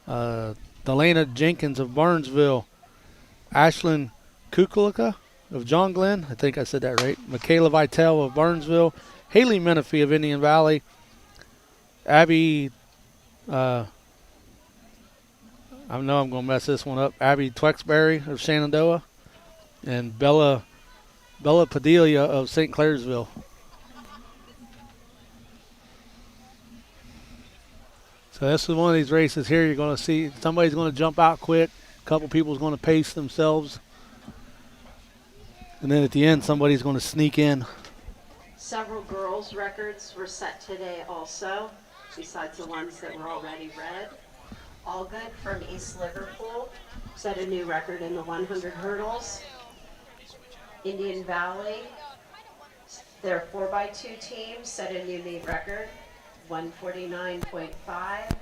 Delana Jenkins of Barnesville, Ashlyn Kukulika of John Glenn, I think I said that right, Michaela Vitale of Barnesville, Haley Menifee of Indian Valley, Abby, I know I'm going to mess this one up, Abby Twexbury of Shenandoah, and Bella Padilla of St. Clairsville. So this is one of these races here. You're going to see somebody's going to jump out quick. A couple people's going to pace themselves. And then at the end, somebody's going to sneak in.
Several girls' records were set today also, besides the ones that were already read. All Good from East Liverpool set a new record in the 100 hurdles. Indian Valley, their 4x2 team set a new meet record, 149.5.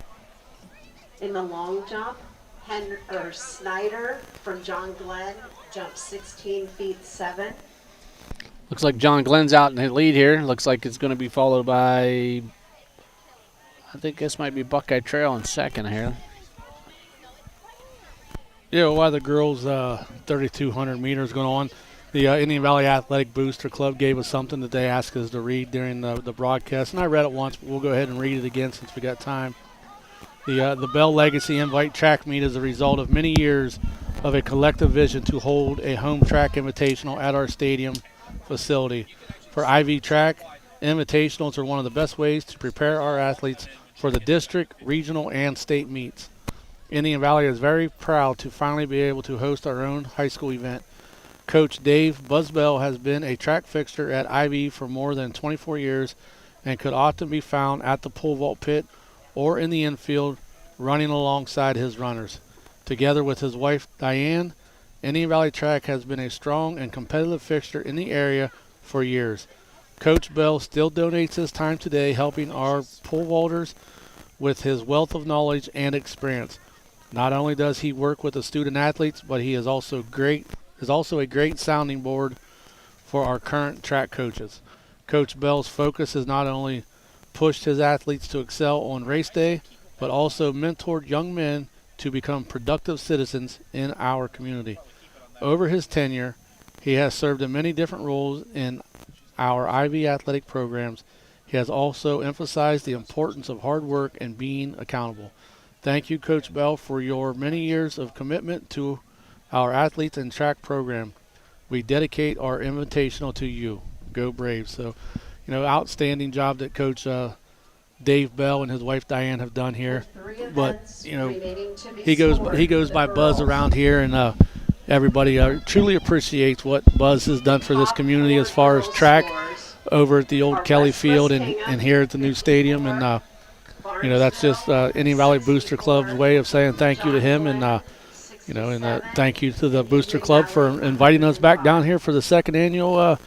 In the long jump, Snyder from John Glenn jumped 16 feet 7.
Looks like John Glenn's out in the lead here. Looks like it's going to be followed by, I think this might be Buckeye Trail in second here.
Yeah, while the girls' 3,200 meters going on, the Indian Valley Athletic Booster Club gave us something that they asked us to read during the broadcast, and I read it once, but we'll go ahead and read it again since we got time. The Bell Legacy Invite track meet is a result of many years of a collective vision to hold a home track invitational at our stadium facility. For IV track, invitationals are one of the best ways to prepare our athletes for the district, regional, and state meets. Indian Valley is very proud to finally be able to host our own high school event. Coach Dave Buzzbell has been a track fixture at IV for more than 24 years and could often be found at the pole vault pit or in the infield running alongside his runners. Together with his wife Diane, Indian Valley Track has been a strong and competitive fixture in the area for years. Coach Bell still donates his time today helping our pole vaulters with his wealth of knowledge and experience. Not only does he work with the student athletes, but he is also a great sounding board for our current track coaches. Coach Bell's focus has not only pushed his athletes to excel on race day, but also mentored young men to become productive citizens in our community. Over his tenure, he has served in many different roles in our IV athletic programs. He has also emphasized the importance of hard work and being accountable. Thank you, Coach Bell, for your many years of commitment to our athletes and track program. We dedicate our invitational to you. Go Braves. So, outstanding job that Coach Dave Bell and his wife Diane have done here. But, he goes by Buzz around here, and everybody truly appreciates what Buzz has done for this community as far as track over at the old Kelly Field and here at the new stadium. And, that's just Indian Valley Booster Club's way of saying thank you to him, and thank you to the Booster Club for inviting us back down here for the second annual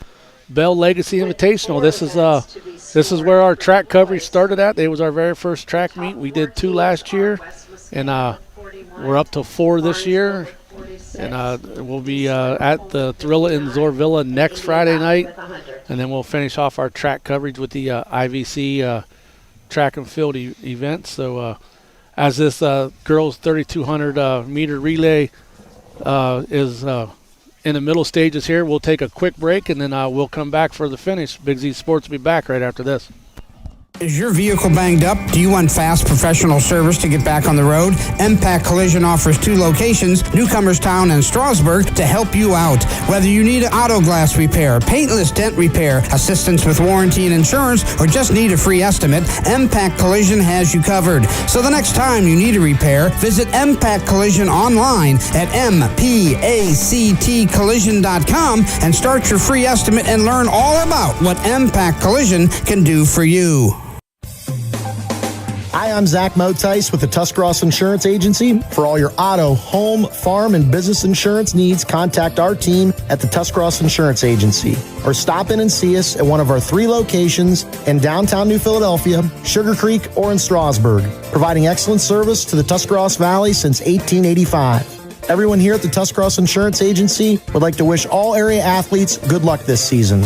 Bell Legacy Invitational. This is where our track coverage started at. It was our very first track meet. We did 2 last year, and we're up to 4 this year. And we'll be at the Thrilla in Zorvilla next Friday night, and then we'll finish off our track coverage with the IVC track and field event. So as this girls 3,200 meter relay is in the middle stages here, we'll take a quick break, and then we'll come back for the finish. Big Z Sports will be back right after this.
Is your vehicle banged up? Do you want fast professional service to get back on the road? MPAC Collision offers 2 locations, Newcomerstown and Strasburg, to help you out. Whether you need auto glass repair, paintless dent repair, assistance with warranty and insurance, or just need a free estimate, MPAC Collision has you covered. So the next time you need a repair, visit MPAC Collision online at mpactcollision.com and start your free estimate and learn all about what MPAC Collision can do for you.
Hi, I'm Zach Motice with the Tuscarawas Insurance Agency. For all your auto, home, farm, and business insurance needs, contact our team at the Tuscarawas Insurance Agency. Or stop in and see us at one of our 3 locations in downtown New Philadelphia, Sugar Creek, or in Strasburg, providing excellent service to the Tuscarawas Valley since 1885. Everyone here at the Tuscarawas Insurance Agency would like to wish all area athletes good luck this season.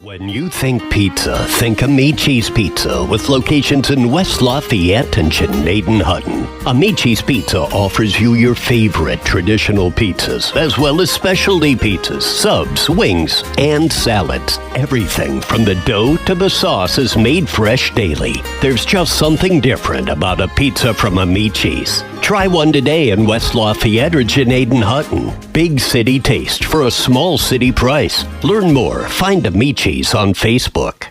When you think pizza, think Amici's Pizza, with locations in West Lafayette and Janaden-Hutton. Amici's Pizza offers you your favorite traditional pizzas, as well as specialty pizzas, subs, wings, and salads. Everything from the dough to the sauce is made fresh daily. There's just something different about a pizza from Amici's. Try one today in West Lafayette or Janaden-Hutton. Big city taste for a small city price. Learn more. Find Amici's on Facebook.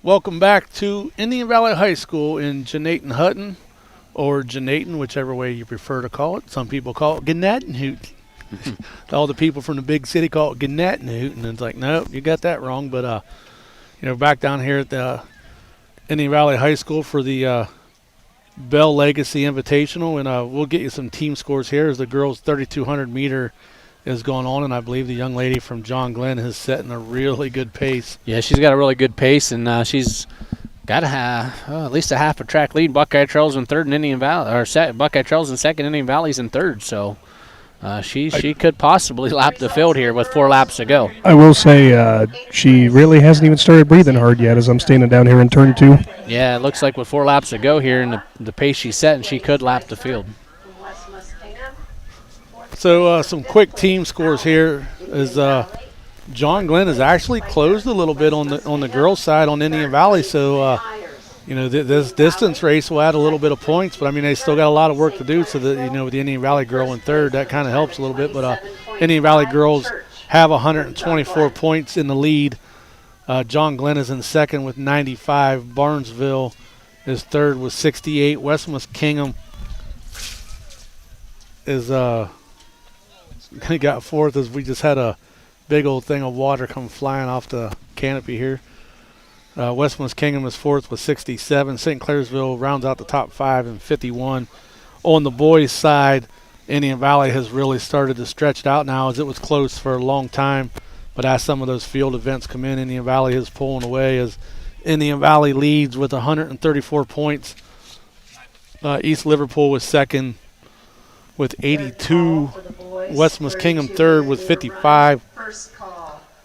Welcome back to Indian Valley High School in Janaden-Hutton. or Janaten, whichever way you prefer to call it. Some people call it Gannattenhoot. All the people from the big city call it Gannattenhoot, and it's like, nope, you got that wrong. But, back down here at the Indian Valley High School for the Bell Legacy Invitational, and we'll get you some team scores here as the girls' 3,200 meter is going on, and I believe the young lady from John Glenn is setting a really good pace.
Yeah, she's got a really good pace, and she's got at least a half a track lead. Buckeye Trails in third, and Indian Valley, or Buckeye Trails in second, Indian Valley's in third. So she could possibly lap the field here with 4 laps to go.
I will say she really hasn't even started breathing hard yet as I'm standing down here in turn 2.
Yeah, it looks like with 4 laps to go here and the pace she's setting, she could lap the field.
So some quick team scores here is John Glenn has actually closed a little bit on the girls' side on Indian Valley. So this distance race will add a little bit of points, but I mean they still got a lot of work to do. So that with the Indian Valley girl in third, that kind of helps a little bit. But Indian Valley girls have 124 points in the lead. John Glenn is in second with 95. Barnesville is third with 68. West Muskingum is got fourth as we just had a big old thing of water come flying off the canopy here. West Muskingum is fourth with 67. St. Clairsville rounds out the top 5 and 51. On the boys' side, Indian Valley has really started to stretch it out now as it was close for a long time. But as some of those field events come in, Indian Valley is pulling away as Indian Valley leads with 134 points. East Liverpool was second with 82. West Muskingum third with 55.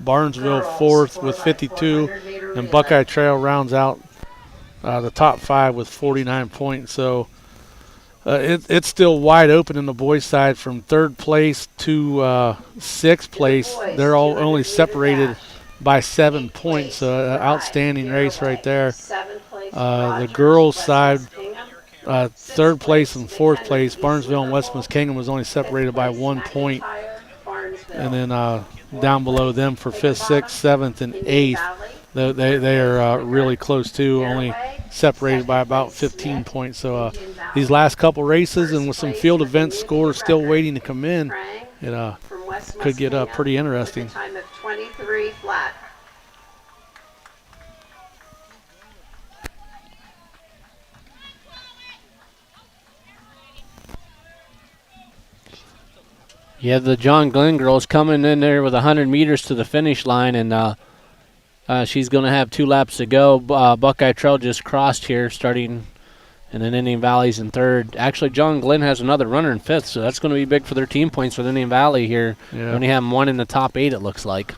Barnesville fourth with 52. And Buckeye Trail rounds out the top 5 with 49 points. So it's still wide open in the boys' side from third place to 6th place. They're all only separated by 7 points. Outstanding race right there. The girls' side, third place and 4th place. Barnesville and West Muskingum was only separated by 1 point. And then down below them for 5th, 6th, 7th, and 8th. They are really close too, only separated by about 15 points. So these last couple races and with some field event scores still waiting to come in, it could get pretty interesting.
Time of 23 flat.
Yeah, the John Glenn girl's coming in there with 100 meters to the finish line, and she's going to have 2 laps to go. Buckeye Trail just crossed here, starting, and then Indian Valley's in third. Actually, John Glenn has another runner in 5th, so that's going to be big for their team points with Indian Valley here. Yeah. They only have 1 in the top 8, it looks like.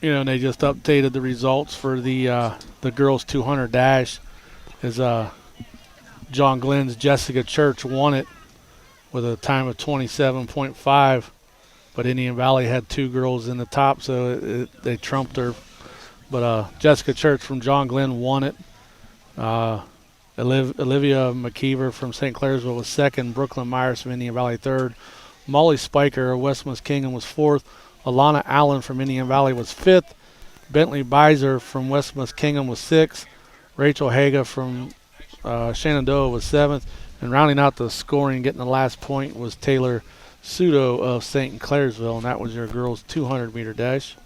And they just updated the results for the girls 200 dash. As John Glenn's Jessica Church won it with a time of 27.5, but Indian Valley had 2 girls in the top, so they trumped her. But Jessica Church from John Glenn won it. Olivia McKeever from St. Clairsville was second. Brooklyn Myers from Indian Valley third. Molly Spiker of West Muskingum was fourth. Alana Allen from Indian Valley was fifth. Bentley Beiser from West Muskingum was sixth. Rachel Haga from Shenandoah was seventh. And rounding out the scoring, getting the last point, was Taylor Sudo of St. Clairsville, and that was your girls' 200-meter dash.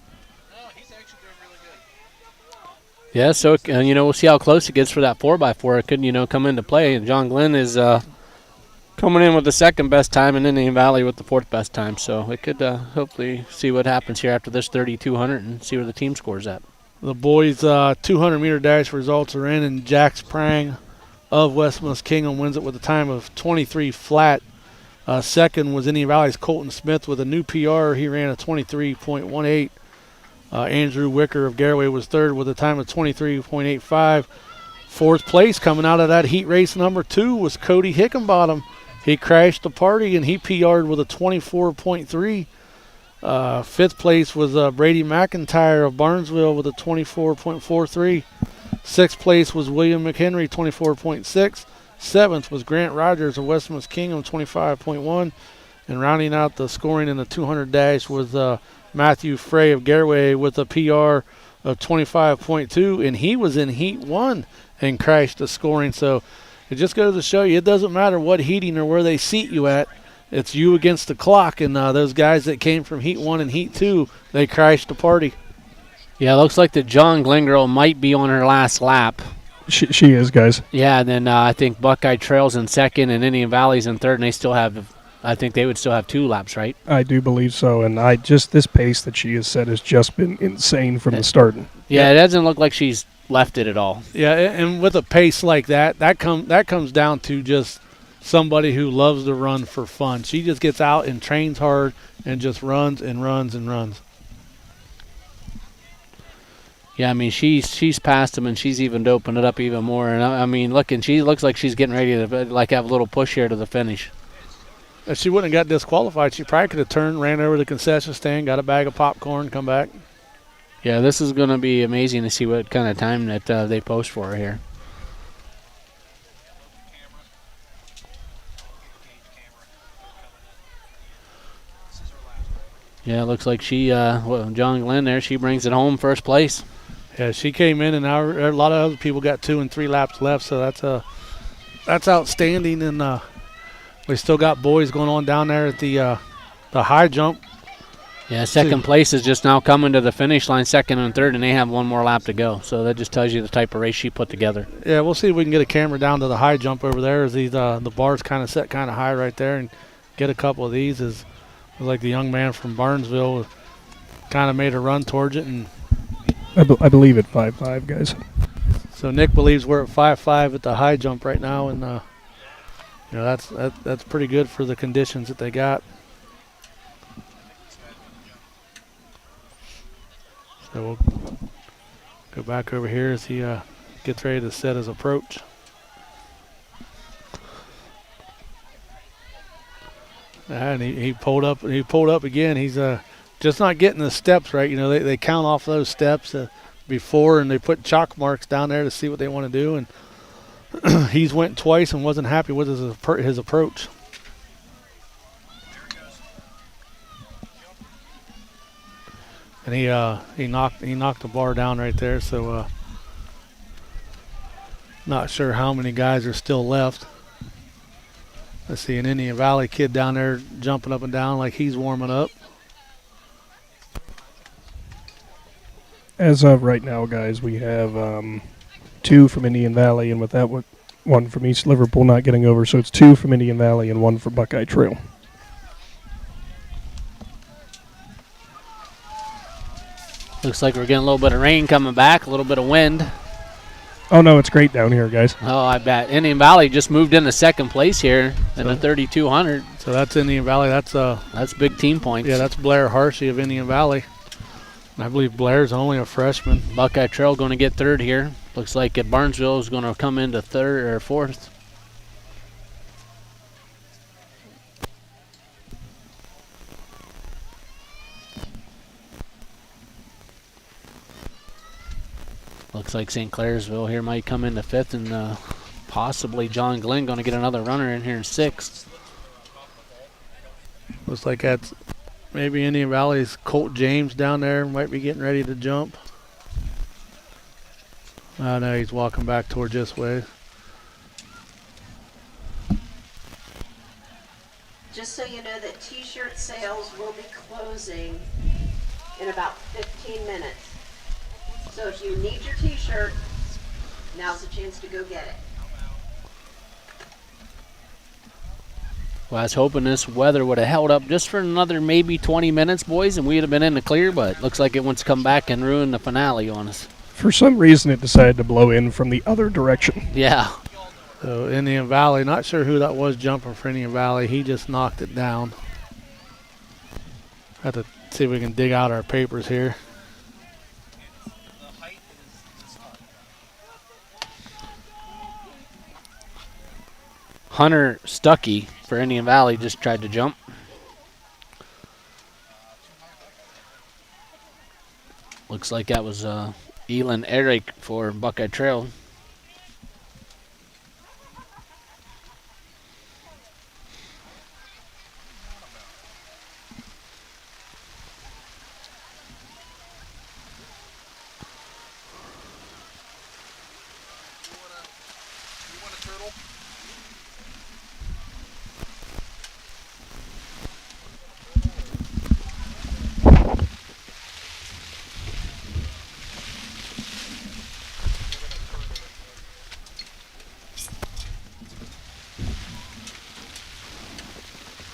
Yeah, so we'll see how close it gets for that 4x4. It could come into play. And John Glenn is coming in with the second best time, and Indian Valley with the 4th best time. So it could hopefully see what happens here after this 3,200 and see where the team scores at.
The boys' 200-meter dash results are in, and Jax Prang of West Muskingum wins it with a time of 23 flat. Second was Indian Valley's Colton Smith with a new PR. He ran a 23.18. Andrew Wicker of Garaway was third with a time of 23.85. 4th place coming out of that heat race number 2 was Cody Hickenbottom. He crashed the party and he PR'd with a 24.3. 5th place was Brady McIntyre of Barnesville with a 24.43. 6th place was William McHenry, 24.6. 7th was Grant Rogers of West Muskingum, 25.1. And rounding out the scoring in the 200 dash was Matthew Frey of Garaway with a PR of 25.2. And he was in Heat 1 and crashed the scoring. So it just goes to show you it doesn't matter what heating or where they seat you at. It's you against the clock, and those guys that came from Heat 1 and Heat 2, they crashed the party.
Yeah, it looks like the John Glenn girl might be on her last lap.
She is, guys.
Yeah, and then I think Buckeye Trail's in second and Indian Valley's in third, and they still have, I think they would still have 2 laps, right?
I do believe so, and this pace that she has set has just been insane from the start.
Yeah, it doesn't look like she's left it at all.
Yeah, and with a pace like that comes down to just somebody who loves to run for fun. She just gets out and trains hard and just runs and runs and runs.
Yeah, I mean, she's passed him, and she's even opened it up even more. And I mean, she looks like she's getting ready to have a little push here to the finish.
If she wouldn't have got disqualified, she probably could have turned, ran over to the concession stand, got a bag of popcorn, come back.
Yeah, this is going to be amazing to see what kind of time that they post for her here. Yeah, it looks like John Glenn there, she brings it home first place.
Yeah, she came in, and a lot of other people got 2 and 3 laps left, so that's outstanding. And we still got boys going on down there at the high jump.
Yeah, second place is just now coming to the finish line, second and third, and they have 1 more lap to go. So that just tells you the type of race she put together.
Yeah, we'll see if we can get a camera down to the high jump over there, as the bar's kind of set kind of high right there, and get a couple of these. As like the young man from Barnesville kind of made a run towards it, and
I believe at 5.5, guys.
So Nick believes we're at 5.5 at the high jump right now, and that's pretty good for the conditions that they got. So we'll go back over here as he gets ready to set his approach. And he pulled up. He pulled up again. He's just not getting the steps right. You know, they count off those steps before, and they put chalk marks down there to see what they want to do. And he's went twice and wasn't happy with his approach. And he knocked the bar down right there. So not sure how many guys are still left. Let's see, an Indian Valley kid down there jumping up and down like he's warming up.
As of right now, guys, we have 2 from Indian Valley, and with that, 1 from East Liverpool not getting over. So it's 2 from Indian Valley and 1 for Buckeye Trail.
Looks like we're getting a little bit of rain coming back, a little bit of wind.
Oh, no, it's great down here, guys.
Oh, I bet. Indian Valley just moved into second place here in the 3,200.
So that's Indian Valley.
That's big team points.
Yeah, that's Blair Harsey of Indian Valley. I believe Blair's only a freshman.
Buckeye Trail going to get third here. Looks like at Barnesville is going to come into third or fourth. Looks like St. Clairsville here might come into fifth, and possibly John Glenn going to get another runner in here in sixth.
Looks like that's maybe Indian Valley's Colt James down there might be getting ready to jump. Oh, no, he's walking back towards this way.
Just so you know that t-shirt sales will be closing in about 15 minutes. So if you need your t-shirt, now's the chance to go get it.
Well, I was hoping this weather would have held up just for another maybe 20 minutes, boys, and we'd have been in the clear, but looks like it wants to come back and ruin the finale on us.
For some reason, it decided to blow in from the other direction.
Yeah.
So Indian Valley, not sure who that was jumping for Indian Valley. He just knocked it down. Have to see if we can dig out our papers here.
Hunter Stuckey for Indian Valley just tried to jump. Looks like that was Elin Eric for Buckeye Trail.
You want a turtle?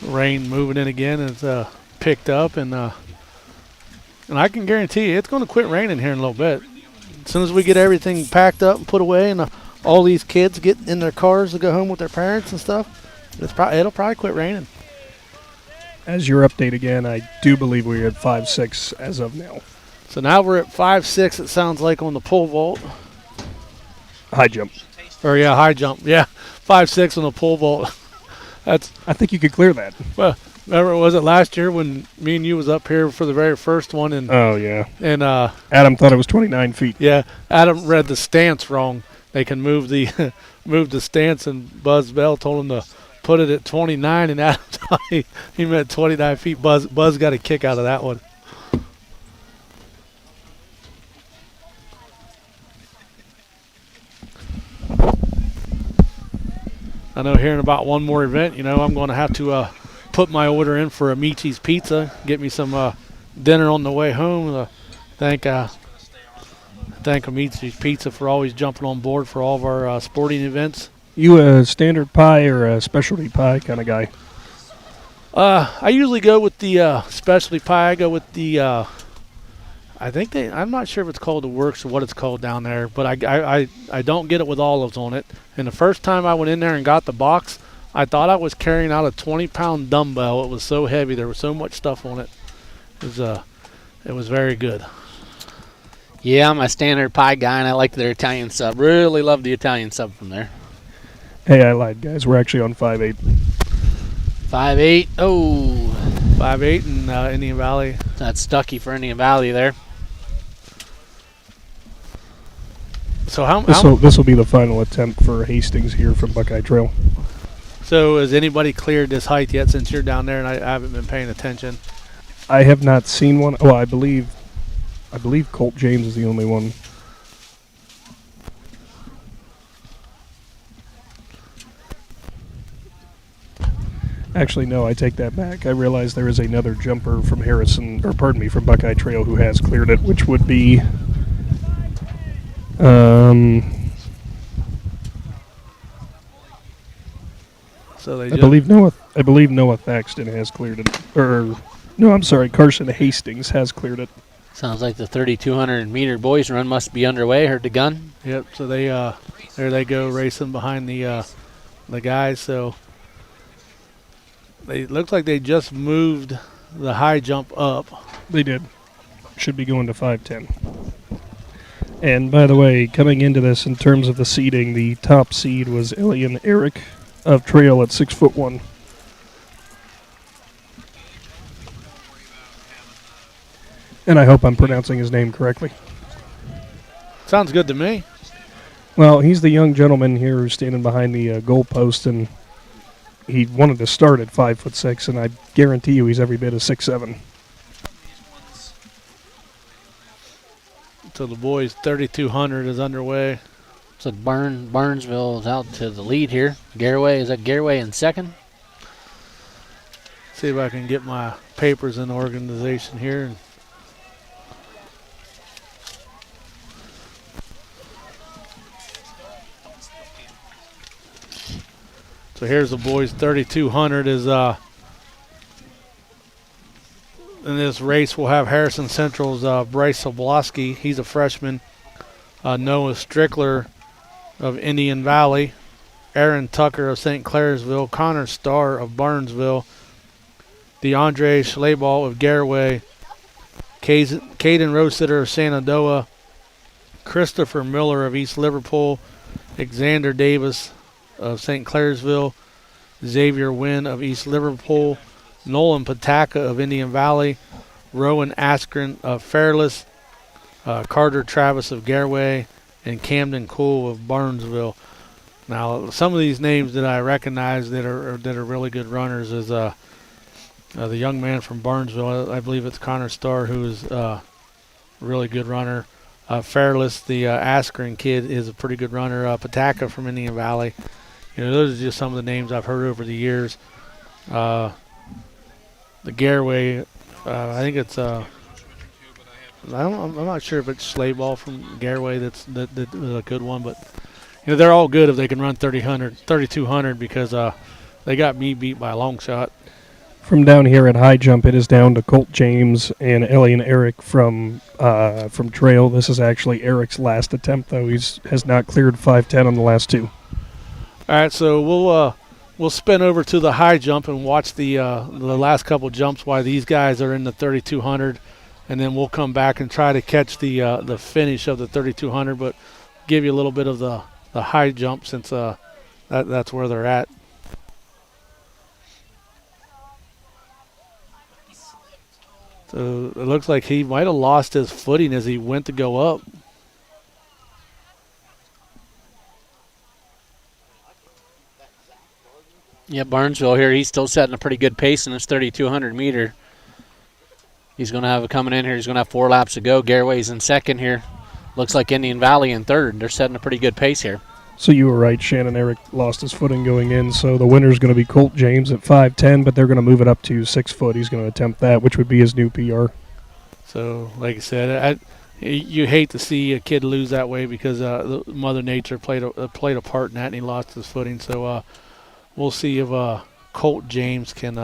rain moving in again. It's picked up, and I can guarantee you it's going to quit raining here in a little bit. As soon as we get everything packed up and put away, and all these kids get in their cars to go home with their parents and stuff, it'll probably quit raining.
As your update again, I do believe we're at 5-6 as of now.
So now we're at 5-6, it sounds like, on the pole vault.
High jump.
Or, yeah, high jump. Yeah, 5-6 on the pole vault.
I think you could clear that.
Well, remember, was it last year when me and you was up here for the very first one? And
oh, yeah.
And
Adam thought it was 29 feet.
Yeah, Adam read the stance wrong. They can move the move the stance, and Buzz Bell told him to put it at 29, and Adam thought he meant 29 feet. Buzz got a kick out of that one. I know hearing about one more event, I'm going to have to put my order in for Amici's Pizza, get me some dinner on the way home. Thank Amici's Pizza for always jumping on board for all of our sporting events.
You a standard pie or a specialty pie kind of guy?
I usually go with the specialty pie. I go with the I'm not sure if it's called the Works or what it's called down there, but I don't get it with olives on it. And the first time I went in there and got the box, I thought I was carrying out a 20-pound dumbbell. It was so heavy. There was so much stuff on it. It was very good.
Yeah, I'm a standard pie guy, and I like their Italian sub. Really love the Italian sub from there.
Hey, I lied, guys. We're actually on 5-8.
5-8. Oh.
5-8 in Indian Valley.
That's Stucky for Indian Valley there.
So
this will be the final attempt for Hastings here from Buckeye Trail.
So has anybody cleared this height yet since you're down there and I haven't been paying attention?
I have not seen one. Well, I believe Colt James is the only one. Actually, no, I take that back. I realize there is another jumper from from Buckeye Trail who has cleared it, which would be I believe Noah Thaxton has cleared it. Carson Hastings has cleared it.
Sounds like the 3,200-meter boys run must be underway. Heard the gun.
Yep. So there they go racing behind the guys. So they looks like they just moved the high jump up.
They did. Should be going to 5:10. And by the way, coming into this in terms of the seeding, the top seed was Elian Eric of Trail at 6'1". And I hope I'm pronouncing his name correctly.
Sounds good to me.
Well, he's the young gentleman here who's standing behind the goal post, and he wanted to start at 5'6", and I guarantee you he's every bit of 6'7".
So the boys' 3,200 is underway.
So Barnesville is out to the lead here. Is that Garraway in second?
See if I can get my papers in organization here. So here's the boys' 3,200 is in this race. We'll have Harrison Central's Bryce Sobolowski. He's a freshman. Noah Strickler of Indian Valley. Aaron Tucker of St. Clairsville. Connor Starr of Barnesville. DeAndre Schleball of Garraway. Caden Rositter of Shenandoah. Christopher Miller of East Liverpool. Xander Davis of St. Clairsville. Xavier Wynn of East Liverpool. Nolan Pataka of Indian Valley. Rowan Askren of Fairless. Carter Travis of Garraway. And Camden Cool of Barnesville. Now, some of these names that I recognize that are really good runners is the young man from Barnesville. I believe it's Connor Starr, who is a really good runner. Fairless, the Askren kid, is a pretty good runner. Pataka from Indian Valley. Those are just some of the names I've heard over the years. The Garraway, I think it's I'm not sure if it's Schleball from Garraway that is a good one, but they're all good if they can run 3,200 because they got me beat by a long shot.
From down here at high jump, it is down to Colt James and Ellie and Eric from trail. This is actually Eric's last attempt, though. Has not cleared 5:10 on the last two.
All right, so we'll spin over to the high jump and watch the last couple jumps while these guys are in the 3200, and then we'll come back and try to catch the finish of the 3200, but give you a little bit of the high jump since that's where they're at. So it looks like he might have lost his footing as he went to go up.
Yeah, Barnesville here, he's still setting a pretty good pace in this 3,200 meter. He's going to have it coming in here. He's going to have 4 laps to go. Garraway's in second here. Looks like Indian Valley in third. They're setting a pretty good pace here.
So you were right, Shannon. Eric lost his footing going in, so the winner's going to be Colt James at 5:10, but they're going to move it up to 6 foot. He's going to attempt that, which would be his new PR.
So, like I said, you hate to see a kid lose that way because Mother Nature played a part in that, and he lost his footing. So we'll see if Colt James can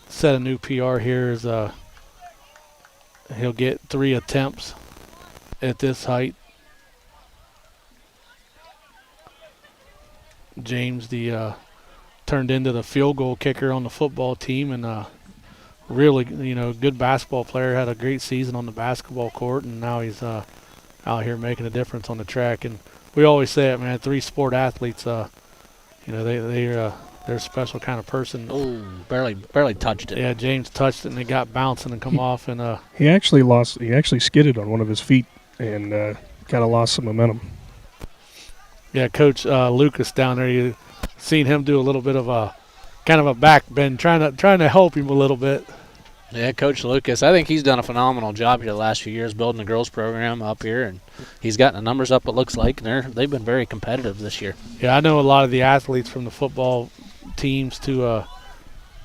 set a new PR here. As he'll get 3 attempts at this height. James, turned into the field goal kicker on the football team, and really, good basketball player. Had a great season on the basketball court, and now he's out here making a difference on the track. And we always say it, man. 3 sport athletes, they're a special kind of person.
Oh, barely touched it.
Yeah, James touched it, and it got bouncing and come off. And
he actually skidded on one of his feet and kind of lost some momentum.
Yeah, Coach Lucas down there, you seen him do a little bit of a kind of a back bend, trying to help him a little bit.
Yeah, Coach Lucas, I think he's done a phenomenal job here the last few years building the girls program up here, and he's gotten the numbers up, it looks like, and they've been very competitive this year.
Yeah, I know a lot of the athletes from the football teams to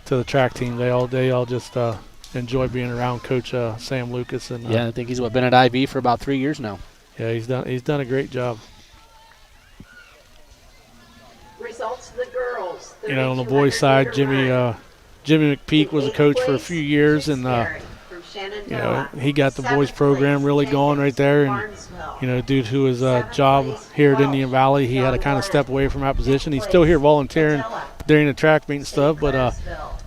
the track team. They all just enjoy being around Coach Sam Lucas. And
yeah, I think he's been at IV for about 3 years now.
Yeah, he's done a great job.
Results of the girls.
On the boys' side, Jimmy McPeek was a coach for a few years, and he got the boys' program really going right there. And due to his job here at Indian Valley, he had to kind of step away from that position. He's still here volunteering during the track meet and stuff, but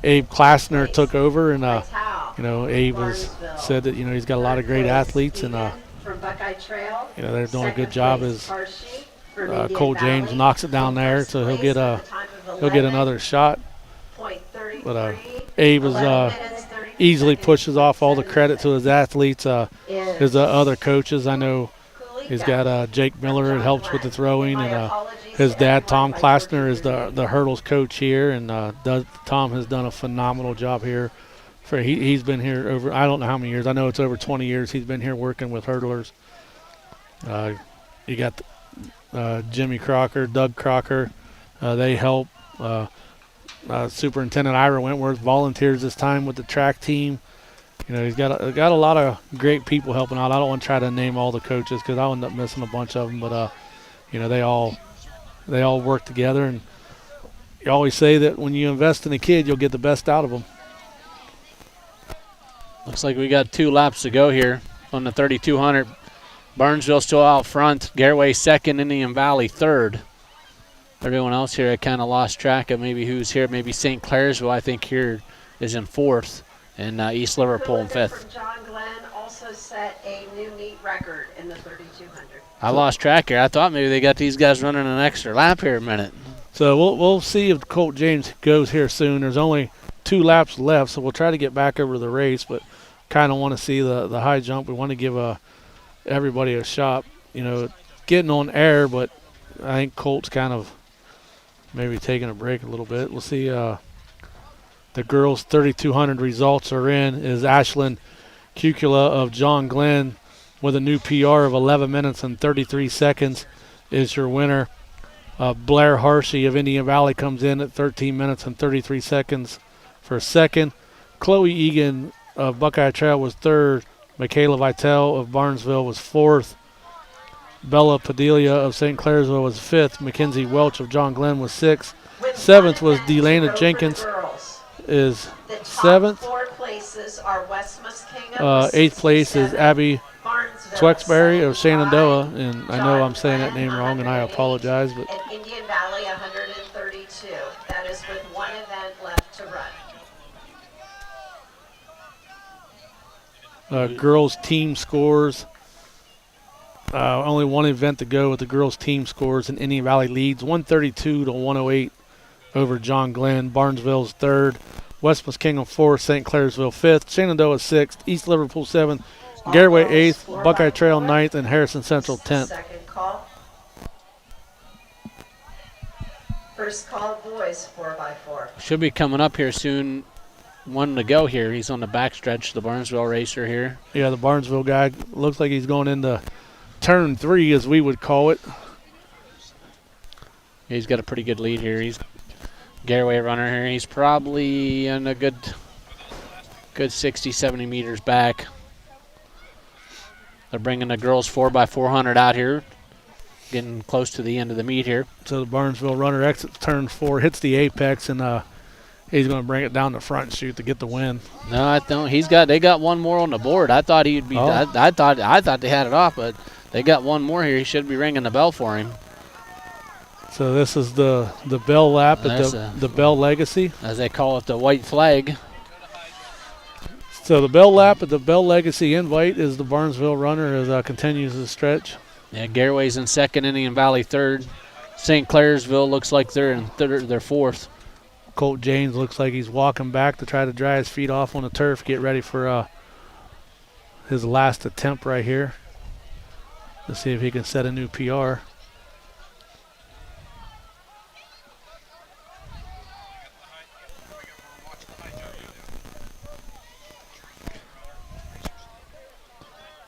Abe Klassner took over, and Abe said that he's got a lot of great athletes, and they're doing a good job as Colt James knocks it down there, so he'll get another shot. But Abe easily pushes off all the credit to his athletes. His other coaches, I know he's got Jake Miller that helps with the throwing, and his dad Tom Klassner is the hurdles coach here, and Tom has done a phenomenal job here. He's been here over, I don't know how many years. I know it's over 20 years he's been here working with hurdlers. You got Jimmy Crocker, Doug Crocker, they help. Superintendent Ira Wentworth volunteers this time with the track team. He's got a lot of great people helping out. I don't want to try to name all the coaches because I'll end up missing a bunch of them, but they all work together. And you always say that when you invest in a kid, you'll get the best out of them.
Looks like we got 2 laps to go here on the 3,200. Barnesville still out front. Garraway second, Indian Valley third. Everyone else here, I kind of lost track of maybe who's here. Maybe St. Clairsville, I think, here is in fourth, and East Liverpool in fifth.
John Glenn also set a new meet record in the 3,200.
I lost track here. I thought maybe they got these guys running an extra lap here a minute.
So we'll see if Colt James goes here soon. There's only 2 laps left, so we'll try to get back over the race, but kind of want to see the high jump. We want to give everybody a shot. Getting on air, but I think Colt's kind of maybe taking a break a little bit. We'll see. The girls' 3,200 results are in. Is Ashlyn Kukula of John Glenn with a new PR of 11 minutes and 33 seconds is your winner. Blair Harsey of Indian Valley comes in at 13 minutes and 33 seconds for second. Chloe Egan of Buckeye Trail was third. Michaela Vitale of Barnesville was fourth. Bella Padilla of St. Clairsville was fifth. Mackenzie Welch of John Glenn was sixth. Seventh was Delana Jenkins is
The top
7th.
4 places are West Muskingum.
8th place is
67,
Abby
Barnesville,
Twexbury of Shenandoah,
75,
and I know I'm saying that name wrong, and I
108,
apologize. But
and Indian Valley 132. That is with 1 event left to run.
Girls team scores. Only 1 event to go with the girls team scores, and Indian Valley leads 132 to 108 over John Glenn. Barnesville's 3rd, West Muskingum 4th, St. Clairsville 5th, Shenandoah 6th, East Liverpool 7th, Garraway 8th, Buckeye Trail 9th, and Harrison Central 10th.
Second call. First call, boys, 4x4.
Should be coming up here soon. 1 to go here. He's on the backstretch, the Barnesville racer here.
Yeah, the Barnesville guy looks like he's going into turn 3, as we would call it.
He's got a pretty good lead here. He's Garraway runner here. He's probably in a good 60, 70 meters back. They're bringing the girls 4x400 out here, getting close to the end of the meet here.
So the Barnesville runner exits turn 4, hits the apex, and he's going to bring it down the front and shoot to get the win.
No, I don't. They got 1 more on the board. I thought he'd be.
Oh.
I thought they had it off, but they got 1 more here. He should be ringing the bell for him.
So this is the Bell lap at the Bell Legacy,
as they call it, the white flag.
So the Bell lap at the Bell Legacy Invite is the Barnesville runner as continues the stretch.
Yeah, Garraway's in 2nd, Indian Valley 3rd. St. Clairsville looks like they're in 3rd, they're 4th.
Colt James looks like he's walking back to try to dry his feet off on the turf, get ready for his last attempt right here. Let's see if he can set a new PR.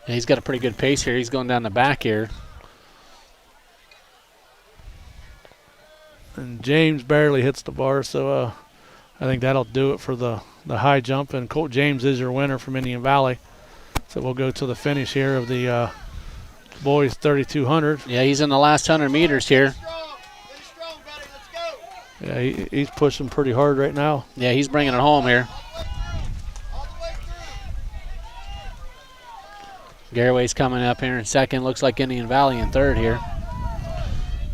Yeah, he's got a pretty good pace here. He's going down the back here.
And James barely hits the bar, so I think that'll do it for the high jump. And Colt James is your winner from Indian Valley. So we'll go to the finish here of the boys 3,200.
Yeah, he's in the last 100 meters here.
Yeah, he's pushing pretty hard right now.
Yeah, he's bringing it home here. Garraway's coming up here in 2nd. Looks like Indian Valley in 3rd here.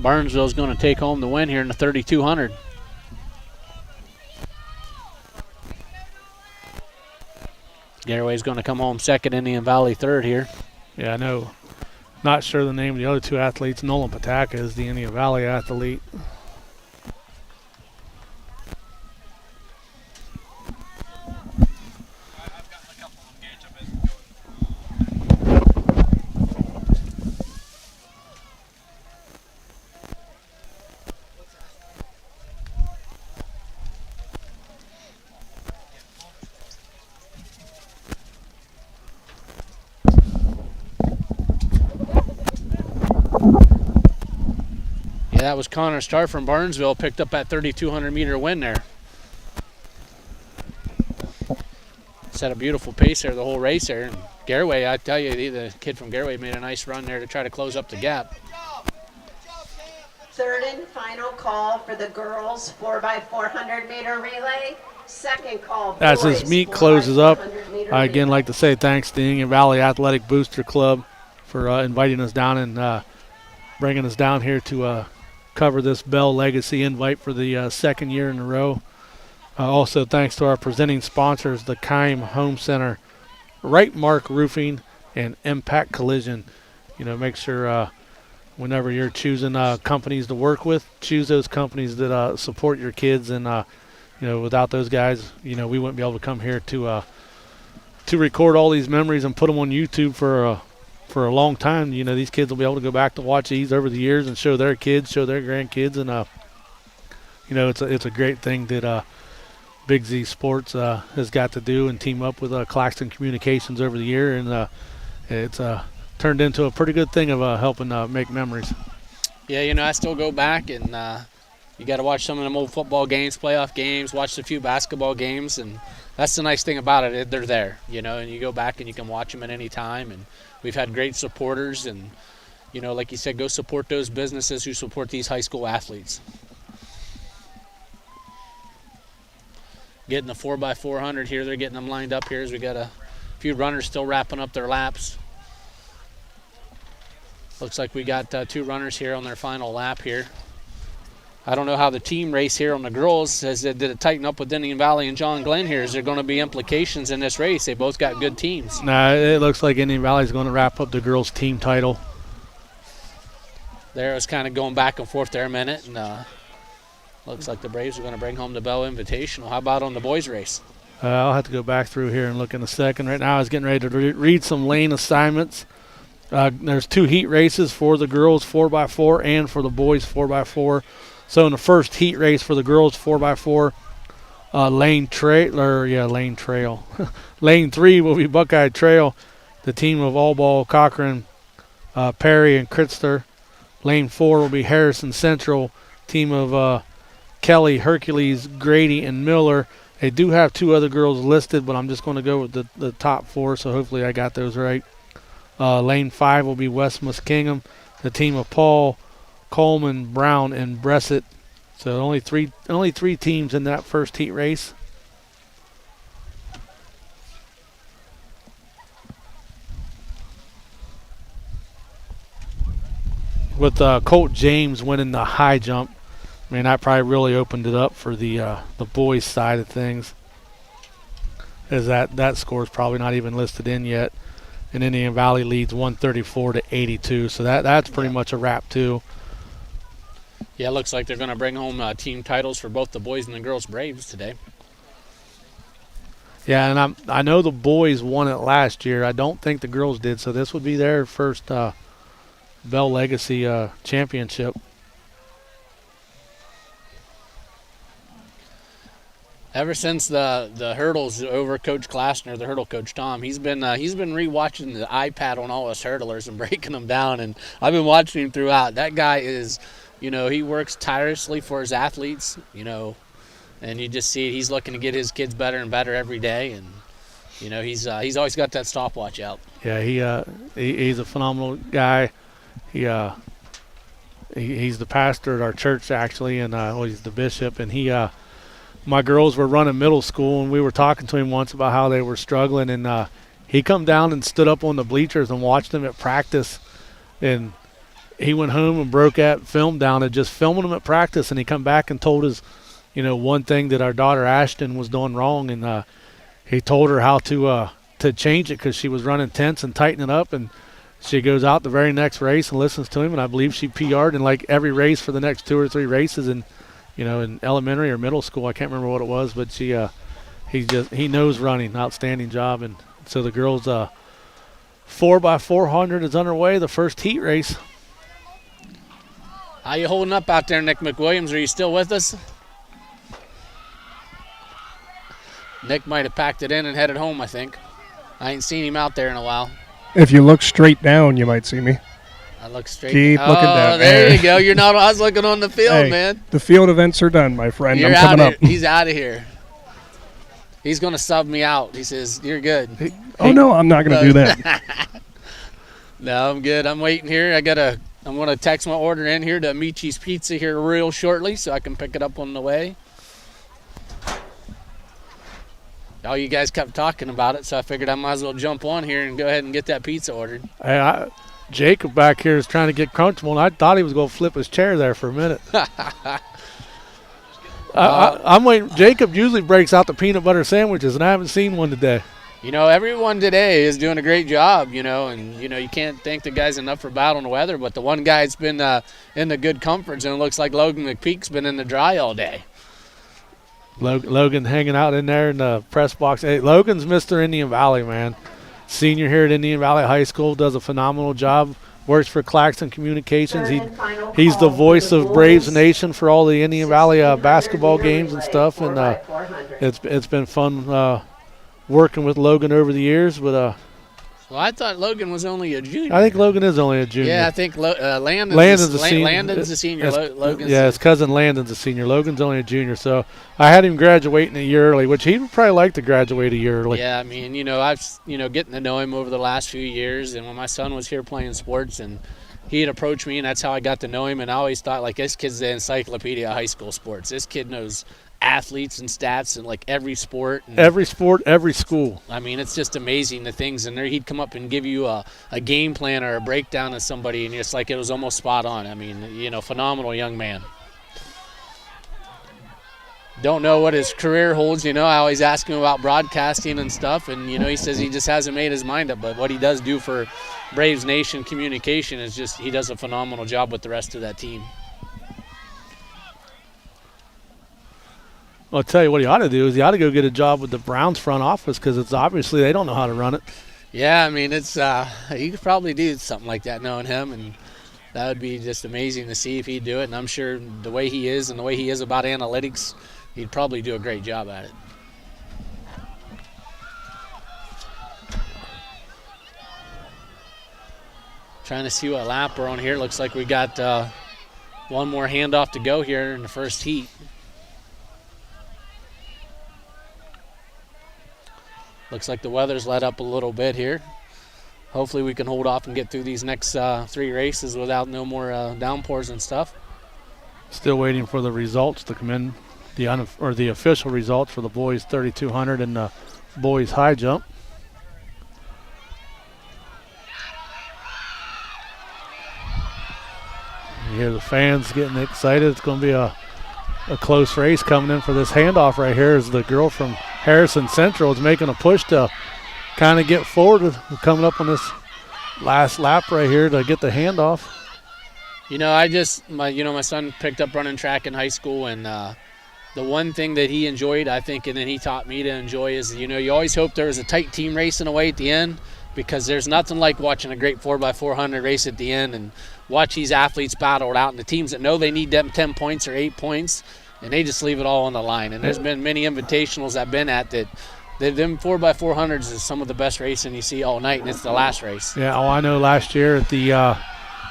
Barnesville's going to take home the win here in the 3,200. Garraway's going to come home 2nd, Indian Valley 3rd here.
Yeah, I know. Not sure the name of the other 2 athletes. Nolan Pataka is the Indian Valley athlete.
That was Connor Starr from Barnesville, picked up that 3,200 meter win there. Set a beautiful pace there the whole race there. And Garraway, I tell you, the kid from Garraway made a nice run there to try to close up the gap.
3rd and final call for the girls 4x400 meter relay. 2nd call, boys,
As this meet closes up,
4x400 meter
I again like to say thanks to the Indian Valley Athletic Booster Club for inviting us down and bringing us down here to cover this Bell Legacy Invite for the 2nd year in a row. Also thanks to our presenting sponsors, the Keim Home Center, Wright Mark Roofing, and Impact Collision. You know, make sure whenever you're choosing companies to work with, choose those companies that support your kids. And you know, without those guys, you know, we wouldn't be able to come here to record all these memories and put them on YouTube for a long time. You know, these kids will be able to go back to watch these over the years and show their kids, show their grandkids, and you know, it's a great thing that Big Z Sports has got to do and team up with Claxon Communications over the year, and it's turned into a pretty good thing of helping make memories.
Yeah, you know, I still go back and you got to watch some of them old football games, playoff games, watch a few basketball games, and that's the nice thing about it. They're there, you know, and you go back and you can watch them at any time. And we've had great supporters, and, you know, like you said, go support those businesses who support these high school athletes. getting the 4x400 here. They're getting them lined up here as we got a few runners still wrapping up their laps. Looks like we got 2 runners here on their final lap here. I don't know how the team race here on the girls, did it tighten up with Indian Valley and John Glenn here? Is there going to be implications in this race? They both got good teams.
Nah, it looks like Indian Valley's going to wrap up the girls' team title.
There, it was kind of going back and forth there a minute, and looks like the Braves are going to bring home the Bell Invitational. How about on the boys' race?
I'll have to go back through here and look in a second. Right now I was getting ready to read some lane assignments. There's 2 heat races for the girls 4x4 and for the boys 4x4. So in the first heat race for the girls 4x4, lane trail. Lane 3 will be Buckeye Trail, the team of Allball, Cochran, Perry, and Kritzler. Lane 4 will be Harrison Central, team of Kelly, Hercules, Grady, and Miller. They do have 2 other girls listed, but I'm just going to go with the top 4, so hopefully I got those right. Lane 5 will be West Muskingum, the team of Paul, Coleman, Brown, and Bressett. So only three teams in that first heat race. With Colt James winning the high jump, I mean, that probably really opened it up for the boys' side of things, as that score is probably not even listed in yet. And Indian Valley leads 134-82, so that's pretty much a wrap too.
Yeah, it looks like they're going to bring home team titles for both the boys and the girls Braves today.
Yeah, and I know the boys won it last year. I don't think the girls did, so this would be their first Bell Legacy championship.
Ever since the hurdles over Coach Klassner, the hurdle coach Tom, he's been rewatching the iPad on all his hurdlers and breaking them down, and I've been watching him throughout. That guy is, he works tirelessly for his athletes, and you just see he's looking to get his kids better and better every day, and he's always got that stopwatch out.
Yeah, he's a phenomenal guy. He's the pastor at our church actually, and he's the bishop, and my girls were running middle school, and we were talking to him once about how they were struggling, and he come down and stood up on the bleachers and watched them at practice, and he went home and broke that film down and just filming them at practice, and he come back and told us, one thing that our daughter Ashton was doing wrong, and he told her how to change it because she was running tense and tightening up, and she goes out the very next race and listens to him, and I believe she PR'd in like every race for the next 2 or 3 races, and in elementary or middle school, I can't remember what it was, but he knows running, outstanding job. And so the girls 4x400 is underway, the first heat race.
How you holding up out there, Nick McWilliams? Are you still with us? Nick might have packed it in and headed home, I think. I ain't seen him out there in a while.
If you look straight down, you might see me.
I look straight.
Keep looking down.
There you go. You're not. I was looking on the field, man.
The field events are done, my friend.
You're
I'm coming up.
He's out of here. He's going to sub me out. He says, you're good.
No, I'm not going to do that.
No, I'm good. I'm waiting here. I'm going to text my order in here to Michi's Pizza here real shortly so I can pick it up on the way. All you guys kept talking about it, so I figured I might as well jump on here and go ahead and get that pizza ordered.
Hey, Jacob back here is trying to get comfortable, and I thought he was going to flip his chair there for a minute. I'm waiting. Jacob usually breaks out the peanut butter sandwiches, and I haven't seen one today.
Everyone today is doing a great job, and, you can't thank the guys enough for battling the weather, but the one guy's been in the good comforts, and it looks like Logan McPeek's been in the dry all day.
Logan hanging out in there in the press box. Hey, Logan's Mr. Indian Valley, man. Senior here at Indian Valley High School, does a phenomenal job, works for Claxon Communications. He's the voice of Braves Nation for all the Indian Valley basketball games and stuff, and it's been fun working with Logan over the years. But
well, I thought Logan was only a junior.
I think Logan is only a junior.
Yeah, I think Landon's a senior. Landon's a senior.
His cousin Landon's a senior. Logan's only a junior. So I had him graduating a year early, which he would probably like to graduate a year early.
Yeah, I mean, I've getting to know him over the last few years, and when my son was here playing sports, and he had approached me, and that's how I got to know him. And I always thought, like, this kid's the encyclopedia of high school sports. This kid knows athletes and stats in like every sport. And,
every sport, every school.
I mean, it's just amazing the things. And there he'd come up and give you a game plan or a breakdown of somebody, and it's like it was almost spot on. I mean, phenomenal young man. Don't know what his career holds, I always ask him about broadcasting and stuff, and, he says he just hasn't made his mind up. But what he does do for Braves Nation communication is just he does a phenomenal job with the rest of that team.
Well, I'll tell you what he ought to do is he ought to go get a job with the Browns front office because it's obviously they don't know how to run it.
Yeah, I mean, it's he could probably do something like that knowing him, and that would be just amazing to see if he'd do it. And I'm sure the way he is and the way he is about analytics, he'd probably do a great job at it. Trying to see what lap we're on here. Looks like we got one more handoff to go here in the first heat. Looks like the weather's let up a little bit here. Hopefully we can hold off and get through these next 3 races without no more downpours and stuff.
Still waiting for the results to come in, the official results for the boys 3200 and the boys high jump. You hear the fans getting excited. It's going to be a close race coming in for this handoff right here as the girl from Harrison Central is making a push to kind of get forward, coming up on this last lap right here to get the handoff.
My son picked up running track in high school, and the one thing that he enjoyed, I think, and then he taught me to enjoy is, you always hope there was a tight team racing away at the end, because there's nothing like watching a great 4x400 race at the end and watch these athletes battle it out, and the teams that know they need them 10 points or 8 points, and they just leave it all on the line. And there's been many invitationals I've been at that them 4x400s is some of the best racing you see all night, and it's the last race.
Yeah, I know last year at the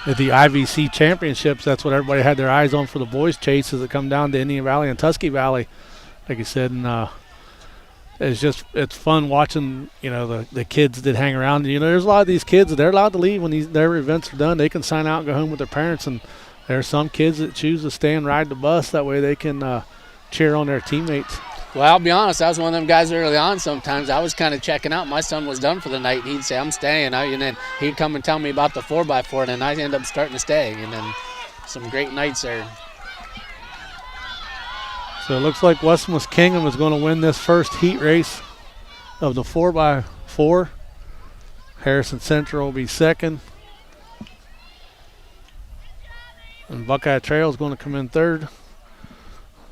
IVC championships, that's what everybody had their eyes on for the boys' chases that come down to Indian Valley and Tusky Valley, like you said, and it's fun watching the kids that hang around. There's a lot of these kids that they're allowed to leave when their events are done. They can sign out and go home with their parents, and there are some kids that choose to stay and ride the bus. That way they can cheer on their teammates.
Well, I'll be honest, I was one of them guys early on sometimes. I was kind of checking out. My son was done for the night, and he'd say, I'm staying. And then he'd come and tell me about the 4x4, and then I'd end up starting to stay. And then some great nights there.
So it looks like Western Muskingum is going to win this first heat race of the 4x4. Harrison Central will be second. And Buckeye Trail is going to come in third.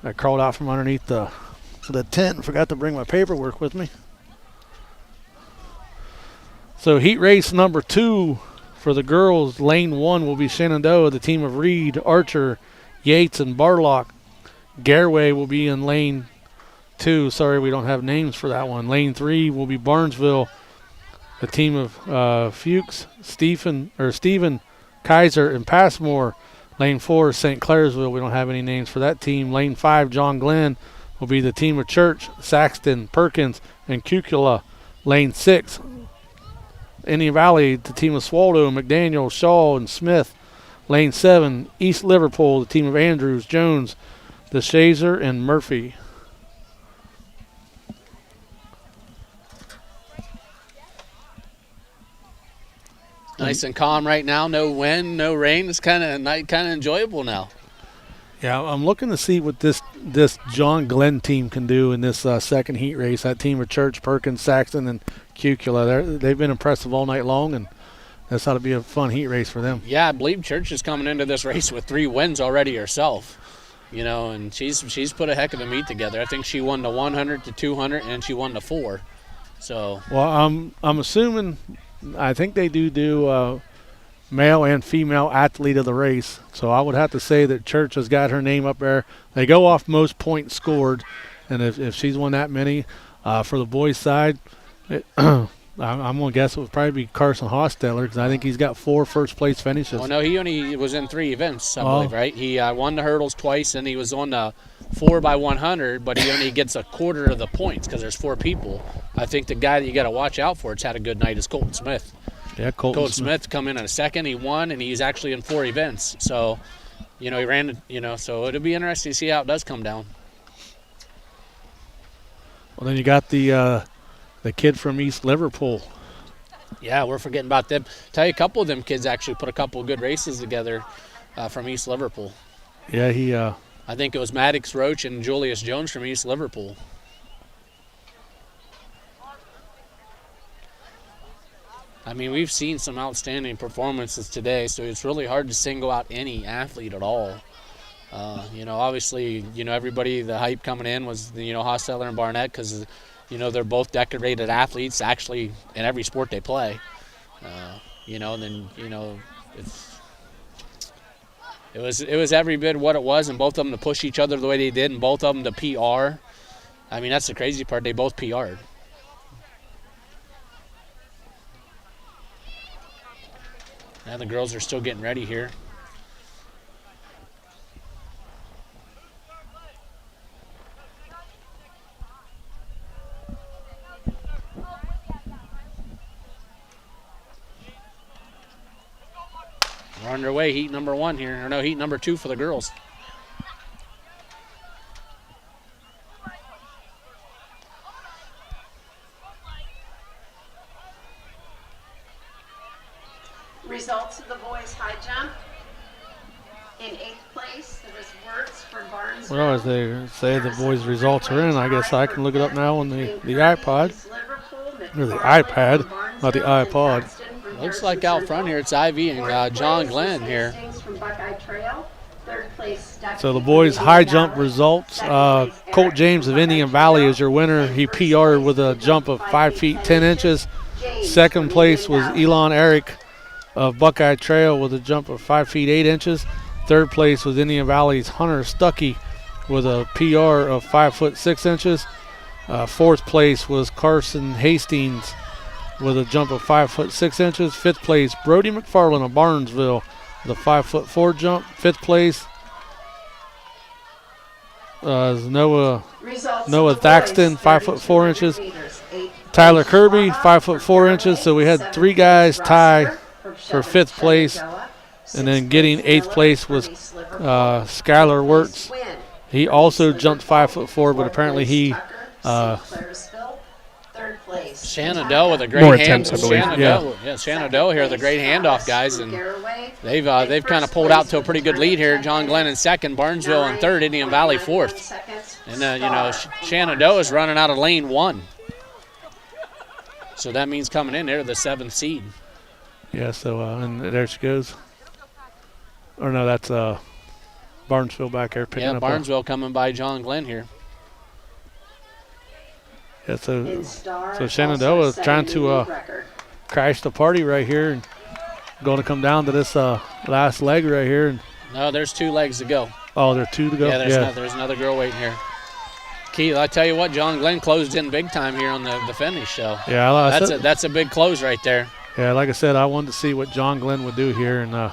I crawled out from underneath the tent and forgot to bring my paperwork with me. So heat race number 2 for the girls, lane 1 will be Shenandoah, the team of Reed, Archer, Yates, and Barlock. Gareway will be in lane 2. Sorry, we don't have names for that one. Lane 3 will be Barnesville, the team of Fuchs, Stephen Kaiser, and Passmore. Lane 4, St. Clairsville. We don't have any names for that team. Lane 5, John Glenn, will be the team of Church, Saxton, Perkins, and Cucula. Lane 6, Indian Valley, the team of Swaldo, McDaniel, Shaw, and Smith. Lane 7, East Liverpool, the team of Andrews, Jones, DeShazer, and Murphy.
Nice and calm right now. No wind, no rain. It's kind of enjoyable now.
Yeah, I'm looking to see what this John Glenn team can do in this second heat race. That team of Church, Perkins, Saxton, and Cucula. They've been impressive all night long, and this ought to be a fun heat race for them.
Yeah, I believe Church is coming into this race with 3 wins already herself. And she's put a heck of a meet together. I think she won the 100, the 200, and she won the 4. So.
Well, I'm assuming. I think they do male and female athlete of the race. So I would have to say that Church has got her name up there. They go off most points scored, and if she's won that many, for the boys' side, I'm going to guess it would probably be Carson Hosteller because I think he's got 4 first-place finishes.
Oh, no, he only was in 3 events, I believe, right? He won the hurdles twice, and he was on the 4x100, but he only gets a quarter of the points because there's 4 people. I think the guy that you got to watch out for that's had a good night is Colton Smith.
Yeah, Colton
Smith come in a second. He won, and he's actually in 4 events. So, he ran, so it'll be interesting to see how it does come down.
Well, then you got the kid from East Liverpool.
Yeah, we're forgetting about them. Tell you, a couple of them kids actually put a couple of good races together from East Liverpool.
Yeah,
I think it was Maddox Roach and Julius Jones from East Liverpool. I mean, we've seen some outstanding performances today, so it's really hard to single out any athlete at all. Obviously, everybody, the hype coming in was, Hostetler and Barnett because, they're both decorated athletes actually in every sport they play. It was every bit what it was, and both of them to push each other the way they did, and both of them to PR. I mean, that's the crazy part. They both PR'd. Now the girls are still getting ready here. We're underway, heat number 1 here, or no, heat number 2 for the girls.
Results of the boys high jump. In 8th place, there was Wirtz for Barnesville.
Well, as they say, the boys' results are in. I guess I can look it up now on the iPod. Or the iPad, not the iPod.
Looks like out front here, it's Ivy and John Glenn here.
So the boys' high jump results, Colt James of Indian Valley is your winner. He PR'd with a jump of 5 feet 10 inches. Second place was Elon Eric of Buckeye Trail with a jump of 5 feet 8 inches. Third place was Indian Valley's Hunter Stuckey with a PR of 5 foot 6 inches. Fourth place was Carson Hastings with a jump of 5 foot 6 inches. Fifth place, Brody McFarland of Barnesville with a 5 foot 4 jump. Fifth place is Noah Thaxton, 5 foot 4 inches. Tyler Kirby, 5 foot 4 inches. So we had 3 guys tie for fifth place. And then getting 8th place was Skylar Wirtz. He also jumped 5 foot 4, but apparently he
Shenandoah with a great
more
hand.
attempts, I believe.
Shenandoah here, the great handoff guys, and they've kind of pulled out to a pretty good lead here. John Glenn in second, Barnesville in third, Indian Valley fourth, and Shenandoah is running out of lane 1, so that means coming in there the 7th seed.
Yeah, so and there she goes. Or no, that's Barnesville back there picking up.
Yeah, Barnesville coming by John Glenn here.
Yeah, so Shenandoah is trying to crash the party right here and going to come down to this last leg right here. And
no, there's 2 legs to go.
Oh, there are 2 to go?
Yeah, there's another girl waiting here. Keith, I tell you what, John Glenn closed in big time here on the finish show.
Yeah,
that's a big close right there.
Yeah, like I said, I wanted to see what John Glenn would do here, and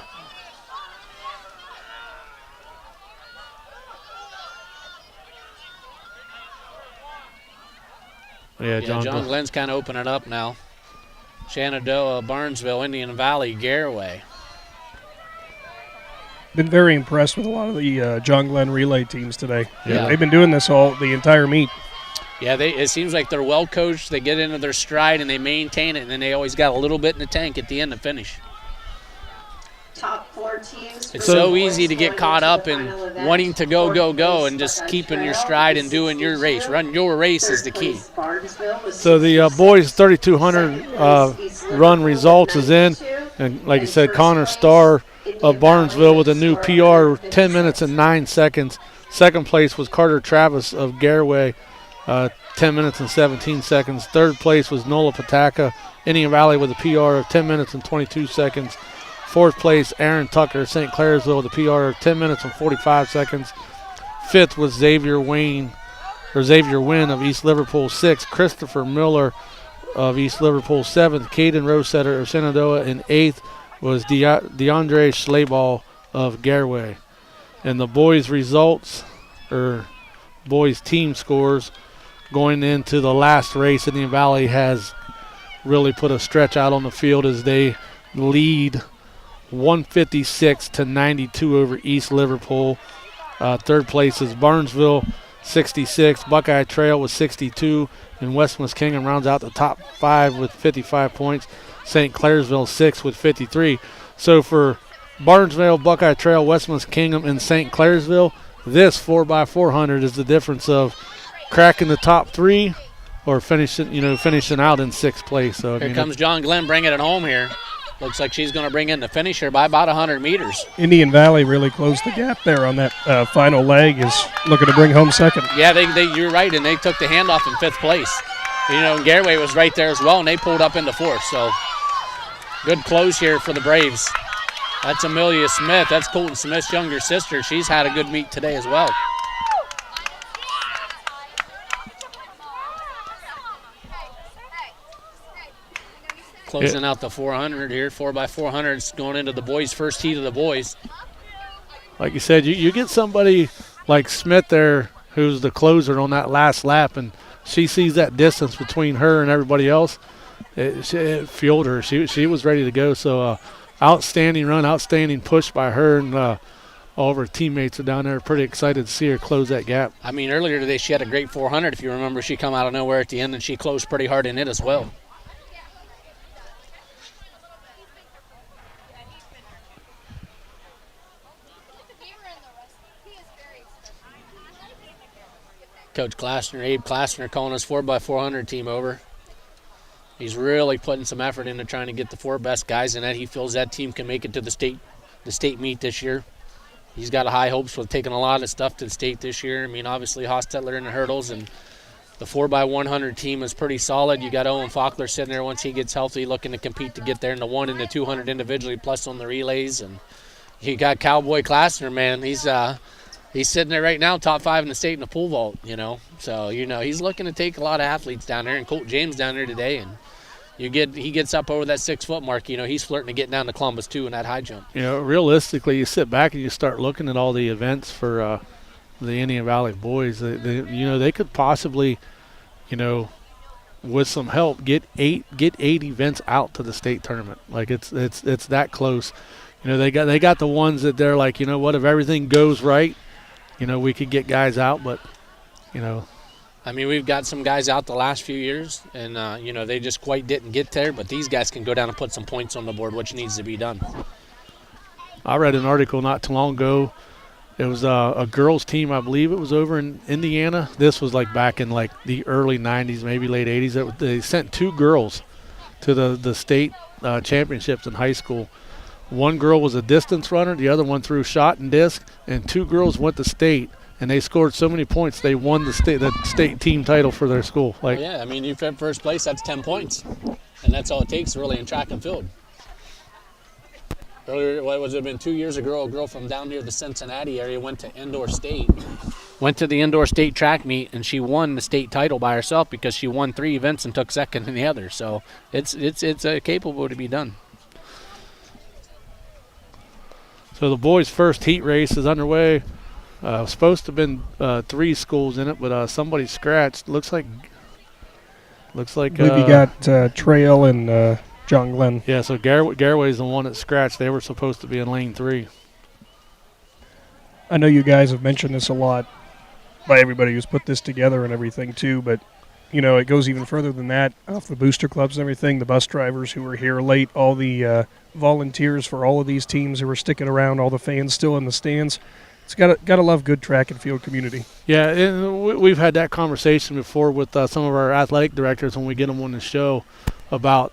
John Glenn's kind of opening up now. Shenandoah, Barnesville, Indian Valley, Garaway.
Been very impressed with a lot of the John Glenn relay teams today.
Yeah.
They've been doing this the entire meet.
Yeah, it seems like they're well coached. They get into their stride and they maintain it, and then they always got a little bit in the tank at the end to finish.
Top 4 teams.
It's so easy to get caught up in wanting to go, and just keeping your stride and doing your race. Run your race is the key.
So the boys 3,200 run results is in, and like you said, Connor Starr of Barnesville with a new PR, 10 minutes and 9 seconds. Second place was Carter Travis of Garaway, 10 minutes and 17 seconds. Third place was Nola Pataka, Indian Valley with a PR of 10 minutes and 22 seconds. Fourth place, Aaron Tucker, St. Clairsville with a PR of 10 minutes and 45 seconds. Fifth was Xavier Wynn of East Liverpool. Sixth, Christopher Miller of East Liverpool. Seventh, Caden Rosetter of Shenandoah. And eighth was DeAndre Schlaball of Garaway. And the boys' results, or boys' team scores, going into the last race, Indian Valley has really put a stretch out on the field as they lead 156 to 92 over East Liverpool. Third place is Barnesville 66. Buckeye Trail with 62. And West Muskingum rounds out the top 5 with 55 points. St. Clairsville 6 with 53. So for Barnesville, Buckeye Trail, West Muskingum, and St. Clairsville, this 4x400 is the difference of cracking the top 3 or finishing out in 6th place. So
here comes John Glenn bringing it home here. Looks like she's going to bring in the finisher by about 100 meters.
Indian Valley really closed the gap there on that final leg, is looking to bring home second.
Yeah, you're right, and they took the handoff in 5th place. And Garraway was right there as well, and they pulled up into 4th. So good close here for the Braves. That's Amelia Smith. That's Colton Smith's younger sister. She's had a good meet today as well. Closing out the 400 here, 4x400 going into the boys' first heat of the boys.
Like you said, you get somebody like Smith there who's the closer on that last lap, and she sees that distance between her and everybody else. It fueled her. She was ready to go. So outstanding run, outstanding push by her, and all of her teammates are down there pretty excited to see her close that gap.
I mean, earlier today she had a great 400. If you remember, she come out of nowhere at the end, and she closed pretty hard in it as well. Coach Klassner, Abe Klassner, calling his 4x400 team over. He's really putting some effort into trying to get the 4 best guys in that. He feels that team can make it to the state meet this year. He's got high hopes with taking a lot of stuff to the state this year. I mean, obviously Hostetler in the hurdles, and the 4x100 team is pretty solid. You got Owen Faulkner sitting there once he gets healthy, looking to compete to get there in the 1 and the 200 individually, plus on the relays. And you got Cowboy Klassner, man. He's sitting there right now, top 5 in the state in the pool vault, So, he's looking to take a lot of athletes down there, and Colt James down there today. And he gets up over that 6-foot mark. He's flirting to get down to Columbus, too, in that high jump.
Realistically, you sit back and you start looking at all the events for the Indian Valley boys. They could possibly, with some help, get eight events out to the state tournament. Like, it's that close. They got the ones that they're like, what, if everything goes right, we could get guys out, but,
I mean, we've got some guys out the last few years, and, they just quite didn't get there, but these guys can go down and put some points on the board, which needs to be done.
I read an article not too long ago. It was a girls' team, I believe it was over in Indiana. This was like back in like the early 90s, maybe late 80s. They sent 2 girls to the state championships in high school. One girl was a distance runner, the other one threw shot and disc, and 2 girls went to state, and they scored so many points they won the state team title for their school.
Yeah, I mean, if you're in first place, that's 10 points, and that's all it takes really in track and field. Earlier, it been 2 years ago, a girl from down near the Cincinnati area went to indoor state. Went to the indoor state track meet, and she won the state title by herself because she won 3 events and took second in the other. So it's capable to be done. So the boys' first heat race is underway. Supposed to have been 3 schools in it, but somebody scratched. Looks like.
I believe you got Trail and John Glenn.
Yeah, so Garraway's the one that scratched. They were supposed to be in lane 3.
I know you guys have mentioned this a lot by everybody who's put this together and everything too, but it goes even further than that. Off the booster clubs and everything, the bus drivers who were here late, all the volunteers for all of these teams who were sticking around, all the fans still in the stands. It's got to love good track and field community.
Yeah, and we've had that conversation before with some of our athletic directors when we get them on the show about,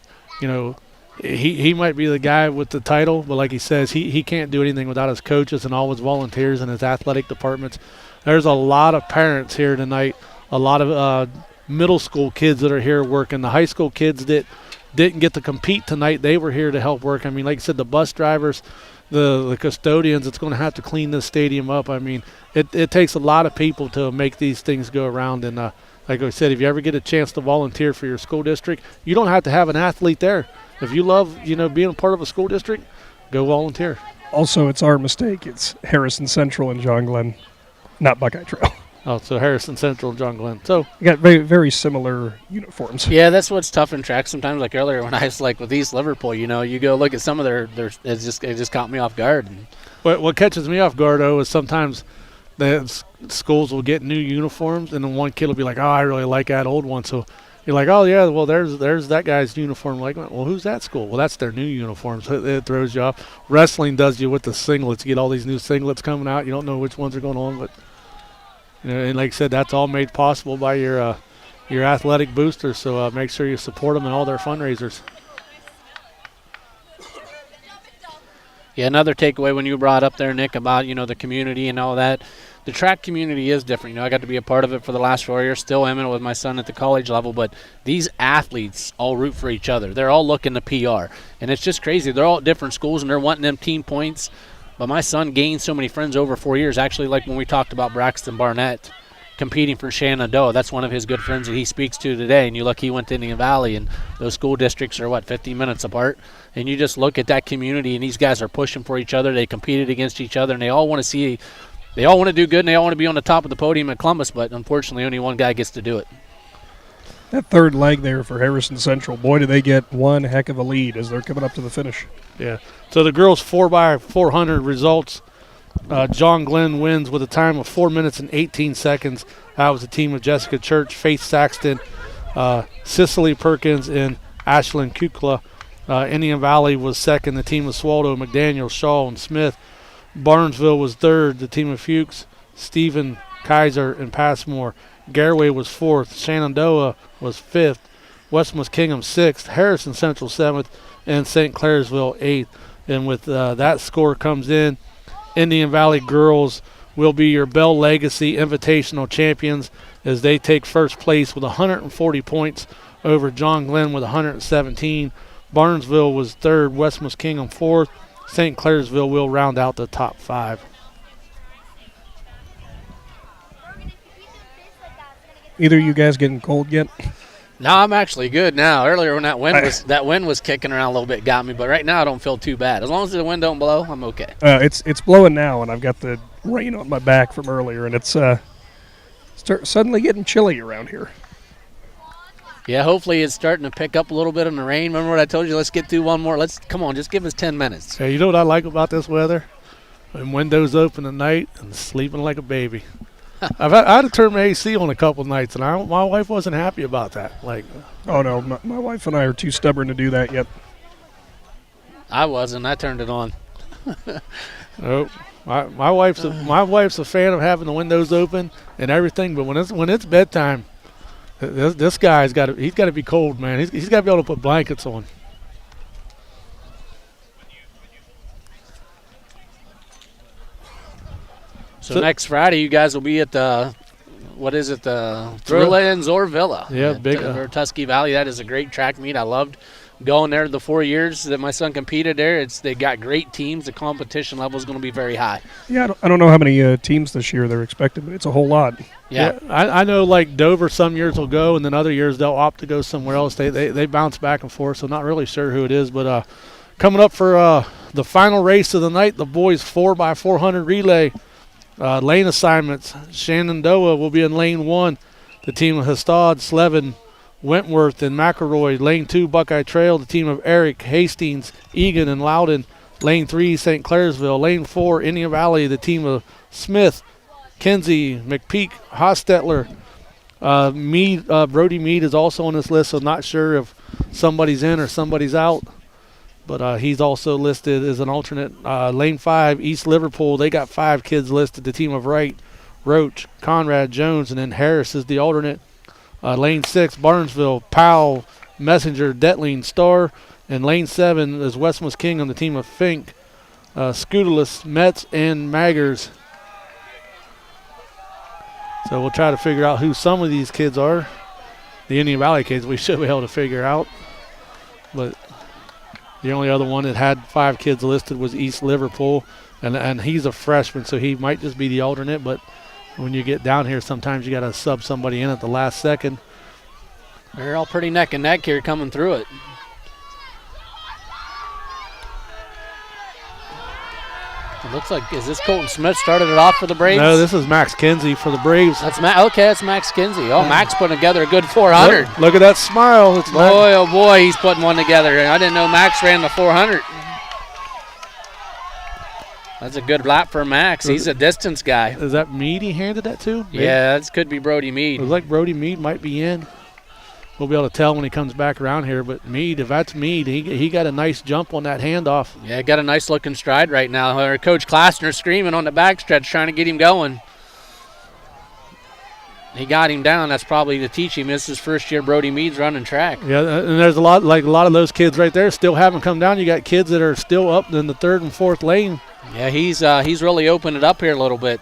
he might be the guy with the title, but like he says, he can't do anything without his coaches and all his volunteers and his athletic departments. There's a lot of parents here tonight, a lot of middle school kids that are here working. The high school kids that didn't get to compete tonight, they were here to help work. I mean, like I said, the bus drivers, the custodians, it's going to have to clean this stadium up. I mean, it takes a lot of people to make these things go around. And like I said, if you ever get a chance to volunteer for your school district, you don't have to have an athlete there. If you love, being a part of a school district, go volunteer.
Also, it's our mistake. It's Harrison Central and John Glenn, not Buckeye Trail.
Oh, so Harrison Central, John Glenn. So
you got very, very similar uniforms.
Yeah, that's what's tough in track. Sometimes, like earlier when I was like with East Liverpool, you go look at some of their it just caught me off guard.
What catches me off guard though is sometimes, the schools will get new uniforms, and then one kid will be like, oh, I really like that old one. So you're like, oh, yeah, well, there's that guy's uniform. Like, well, who's that school? Well, that's their new uniform. So it throws you off. Wrestling does you with the singlets. You get all these new singlets coming out. You don't know which ones are going on. But, and like I said, that's all made possible by your athletic boosters. So make sure you support them in all their fundraisers.
Yeah, another takeaway when you brought up there, Nick, about, the community and all that. The track community is different. I got to be a part of it for the last 4 years. Still am with my son at the college level. But these athletes all root for each other. They're all looking to PR. And it's just crazy. They're all at different schools, and they're wanting them team points. But my son gained so many friends over 4 years. Actually, like when we talked about Braxton Barnett competing for Shenandoah, that's one of his good friends that he speaks to today. And you look, he went to Indian Valley, and those school districts are, 15 minutes apart? And you just look at that community, and these guys are pushing for each other. They competed against each other, and they all want to do good, and they all want to be on the top of the podium at Columbus, but unfortunately only one guy gets to do it.
That third leg there for Harrison Central, boy, do they get one heck of a lead as they're coming up to the finish.
Yeah. So the girls 4x400 results. John Glenn wins with a time of 4 minutes and 18 seconds. That was the team of Jessica Church, Faith Saxton, Cicely Perkins, and Ashlyn Kukla. Indian Valley was second. The team of Swallow, McDaniel, Shaw, and Smith. Barnesville was third. The team of Fuchs, Stephen, Kaiser, and Passmore. Garraway was fourth. Shenandoah was fifth. West Muskingum sixth. Harrison Central seventh. And St. Clairsville eighth. And with that score comes in, Indian Valley girls will be your Bell Legacy Invitational champions as they take first place with 140 points over John Glenn with 117. Barnesville was third. West Muskingum fourth. St. Clairsville will round out the top five.
Either of you guys getting cold yet?
No, I'm actually good now. Earlier when that wind was kicking around a little bit, got me. But right now I don't feel too bad. As long as the wind don't blow, I'm okay.
It's blowing now, and I've got the rain on my back from earlier, and it's suddenly getting chilly around here.
Yeah, hopefully it's starting to pick up a little bit in the rain. Remember what I told you? Let's get through one more. Come on, just give us 10 minutes.
Hey, you know what I like about this weather? When windows open at night and sleeping like a baby. I had to turn my AC on a couple nights, and my wife wasn't happy about that.
Oh no, my wife and I are too stubborn to do that yet.
I wasn't. I turned it on.
Oh, my wife's a fan of having the windows open and everything, but when it's bedtime, this guy's got to be cold, man. He's got to be able to put blankets on.
So next Friday, you guys will be at the Thrillands or Villa.
Yeah, big
Tusky Valley. That is a great track meet. I loved going there the 4 years that my son competed there. They got great teams. The competition level is going to be very high.
Yeah, I don't know how many teams this year they're expecting, but it's a whole lot.
Yeah,
I know like Dover some years will go, and then other years they'll opt to go somewhere else. They bounce back and forth, so not really sure who it is. But coming up for the final race of the night, the boys 4x400 relay. Lane assignments, Shenandoah will be in lane 1. The team of Hastad, Slevin, Wentworth, and McElroy. Lane 2, Buckeye Trail, the team of Eric, Hastings, Egan, and Loudon. Lane 3, St. Clairsville. Lane 4, Indian Valley, the team of Smith, Kinsey, McPeek, Hostetler. Brody Mead is also on this list, so not sure if somebody's in or somebody's out. But he's also listed as an alternate. Lane 5, East Liverpool, they got 5 kids listed. The team of Wright, Roach, Conrad, Jones, and then Harris is the alternate. Lane 6, Barnesville, Powell, Messenger, Detling, Starr. And Lane 7 is West Muskingum, the team of Fink, Scudeless, Metz, and Maggers. So we'll try to figure out who some of these kids are. The Indian Valley kids we should be able to figure out. But the only other one that had 5 kids listed was East Liverpool, and he's a freshman, so he might just be the alternate. But when you get down here, sometimes you got to sub somebody in at the last second.
They're all pretty neck and neck here coming through it. It looks like, is this Colton Smith started it off for the Braves?
No, this is Max Kinsey for the Braves.
That's Max Kinsey. Oh, Max putting together a good 400.
Look at that smile. It's
boy, oh boy, he's putting one together. I didn't know Max ran the 400. That's a good lap for Max. He's a distance guy.
Is that Meade he handed that to?
Yeah, that could be Brody Meade.
It looks like Brody Meade might be in. We'll be able to tell when he comes back around here. But Meade, if that's Meade, he got a nice jump on that handoff.
Yeah, got a nice looking stride right now. Our Coach Klassner screaming on the backstretch trying to get him going. He got him down. That's probably to teach him. This is first year Brody Meade's running track.
Yeah, and there's a lot of those kids right there still haven't come down. You got kids that are still up in the third and fourth lane.
Yeah, he's really opened it up here a little bit.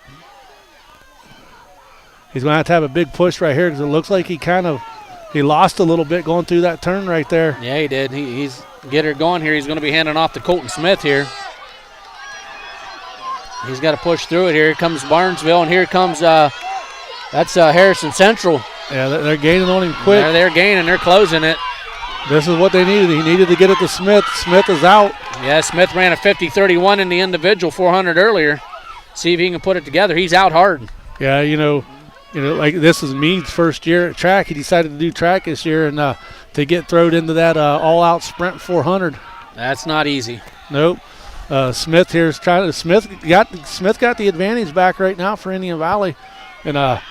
He's going to have a big push right here because it looks like he lost a little bit going through that turn right there.
Yeah, he did. He's get her going here. He's going to be handing off to Colton Smith here. He's got to push through it here. Here comes Barnesville, and here comes that's Harrison Central.
Yeah, they're gaining on him quick.
They're gaining. They're closing it.
This is what they needed. He needed to get it to Smith. Smith is out.
Yeah, Smith ran a 50-31 in the individual 400 earlier. See if he can put it together. He's out hard.
Yeah, like this is Meade's first year at track. He decided to do track this year and to get thrown into that all-out sprint 400.
That's not easy.
Nope. Smith here is trying to. Smith got the advantage back right now for Indian Valley, and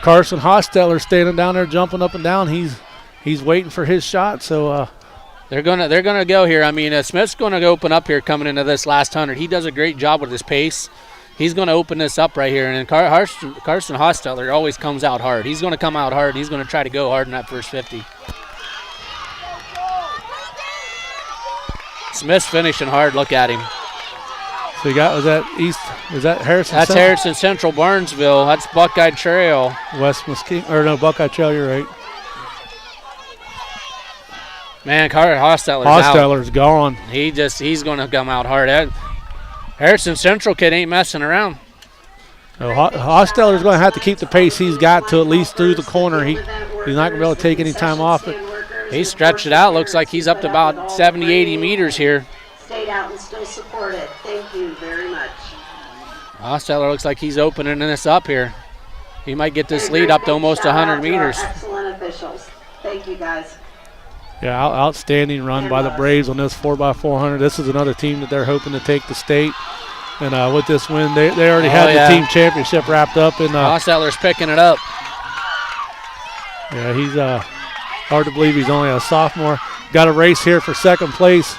Carson Hosteller standing down there jumping up and down. He's waiting for his shot. So
they're gonna go here. I mean, Smith's gonna open up here coming into this last 100. He does a great job with his pace. He's going to open this up right here. And Carson Hosteller always comes out hard. He's going to come out hard. He's going to try to go hard in that first 50. Smith's finishing hard. Look at him.
So is that Harrison
That's
Central?
Harrison Central Barnesville. That's Buckeye Trail.
West Muskegon, or no, Buckeye Trail, you're right.
Man, Hosteller's
gone.
He's going to come out hard. Harrison Central kid ain't messing around.
No, Hosteller's going to have to keep the pace he's got to at least through the corner. He's not going to be able to take any time off it.
He stretched it out. Looks like he's up to about 70, 80 meters here.
Stayed out and still supported. Thank you very much.
Hosteller looks like he's opening this up here. He might get this lead up to almost 100 meters.
Excellent officials. Thank you, guys.
Yeah, outstanding run by the Braves on this 4x400. This is another team that they're hoping to take the state. And with this win, they already had the team championship wrapped up. And
Hosteller's picking it up.
Yeah, he's hard to believe he's only a sophomore. Got a race here for second place.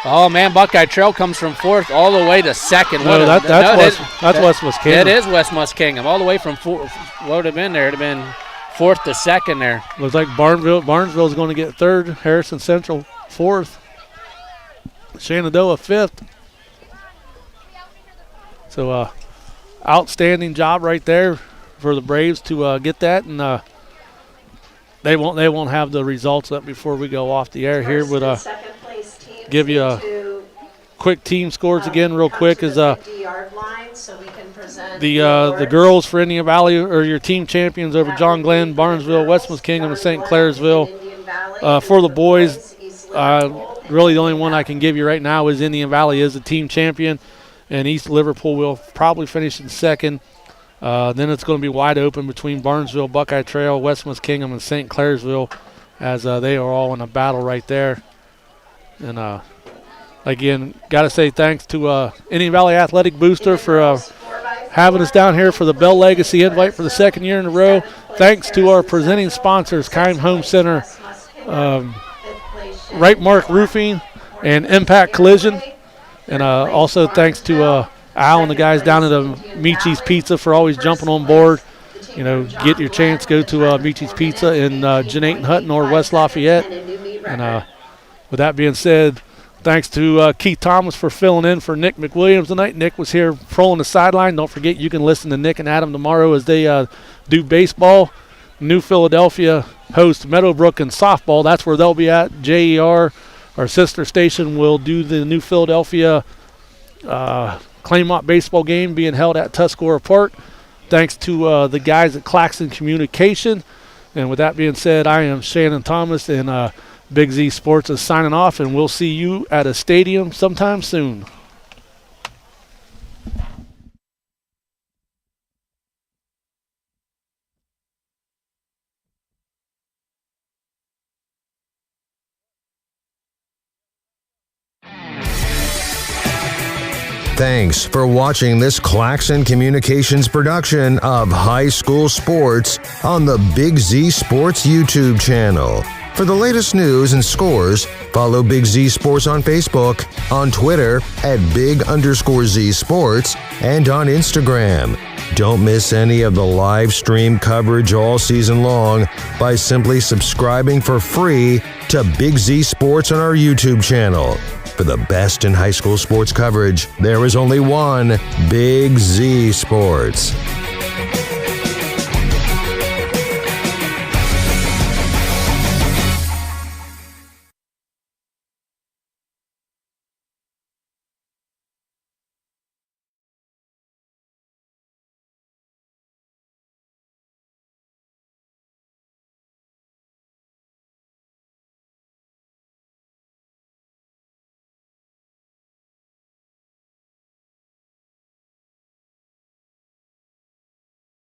Oh, man, Buckeye Trail comes from fourth all the way to second.
No, that's West Muskingum.
It is West Muskingum. All the way from fourth. What would have been there? It would have been fourth to second there.
Looks like Barnesville is going to get third. Harrison Central fourth. Shenandoah fifth. So outstanding job right there for the Braves to get that, and they won't have the results up before we go off the air here. But give you a quick team scores again real quick. Is the girls for Indian Valley are your team champions over John Glenn, Barnesville, West Muskingum, and St. Clairsville. For the boys, really the only one I can give you right now is Indian Valley is the team champion, and East Liverpool will probably finish in second. Then it's going to be wide open between Barnesville, Buckeye Trail, West Muskingum, and St. Clairsville, as they are all in a battle right there. And again, got to say thanks to Indian Valley Athletic Booster for having us down here for the Bell Legacy Invite for the second year in a row. Thanks to our presenting sponsors, Keim Home Center, Wright Mark Roofing, and Impact Collision. And also thanks to Al and the guys down at Michi's Pizza for always jumping on board. Get your chance, go to Michi's Pizza in Jeanette and Hutton or West Lafayette. And with that being said, thanks to Keith Thomas for filling in for Nick McWilliams tonight. Nick was here trolling the sideline. Don't forget you can listen to Nick and Adam tomorrow as they do baseball. New Philadelphia hosts Meadowbrook in softball. That's where they'll be at. JER, our sister station, will do the New Philadelphia Claymont baseball game being held at Tuscarora Park. Thanks to the guys at Claxon Communication. And with that being said, I am Shannon Thomas, and Big Z Sports is signing off, and we'll see you at a stadium sometime soon.
Thanks for watching this Claxon Communications production of high school sports on the Big Z Sports YouTube channel. For the latest news and scores, follow Big Z Sports on Facebook, on Twitter at @Big_Z Sports, and on Instagram. Don't miss any of the live stream coverage all season long by simply subscribing for free to Big Z Sports on our YouTube channel. For the best in high school sports coverage, there is only one Big Z Sports.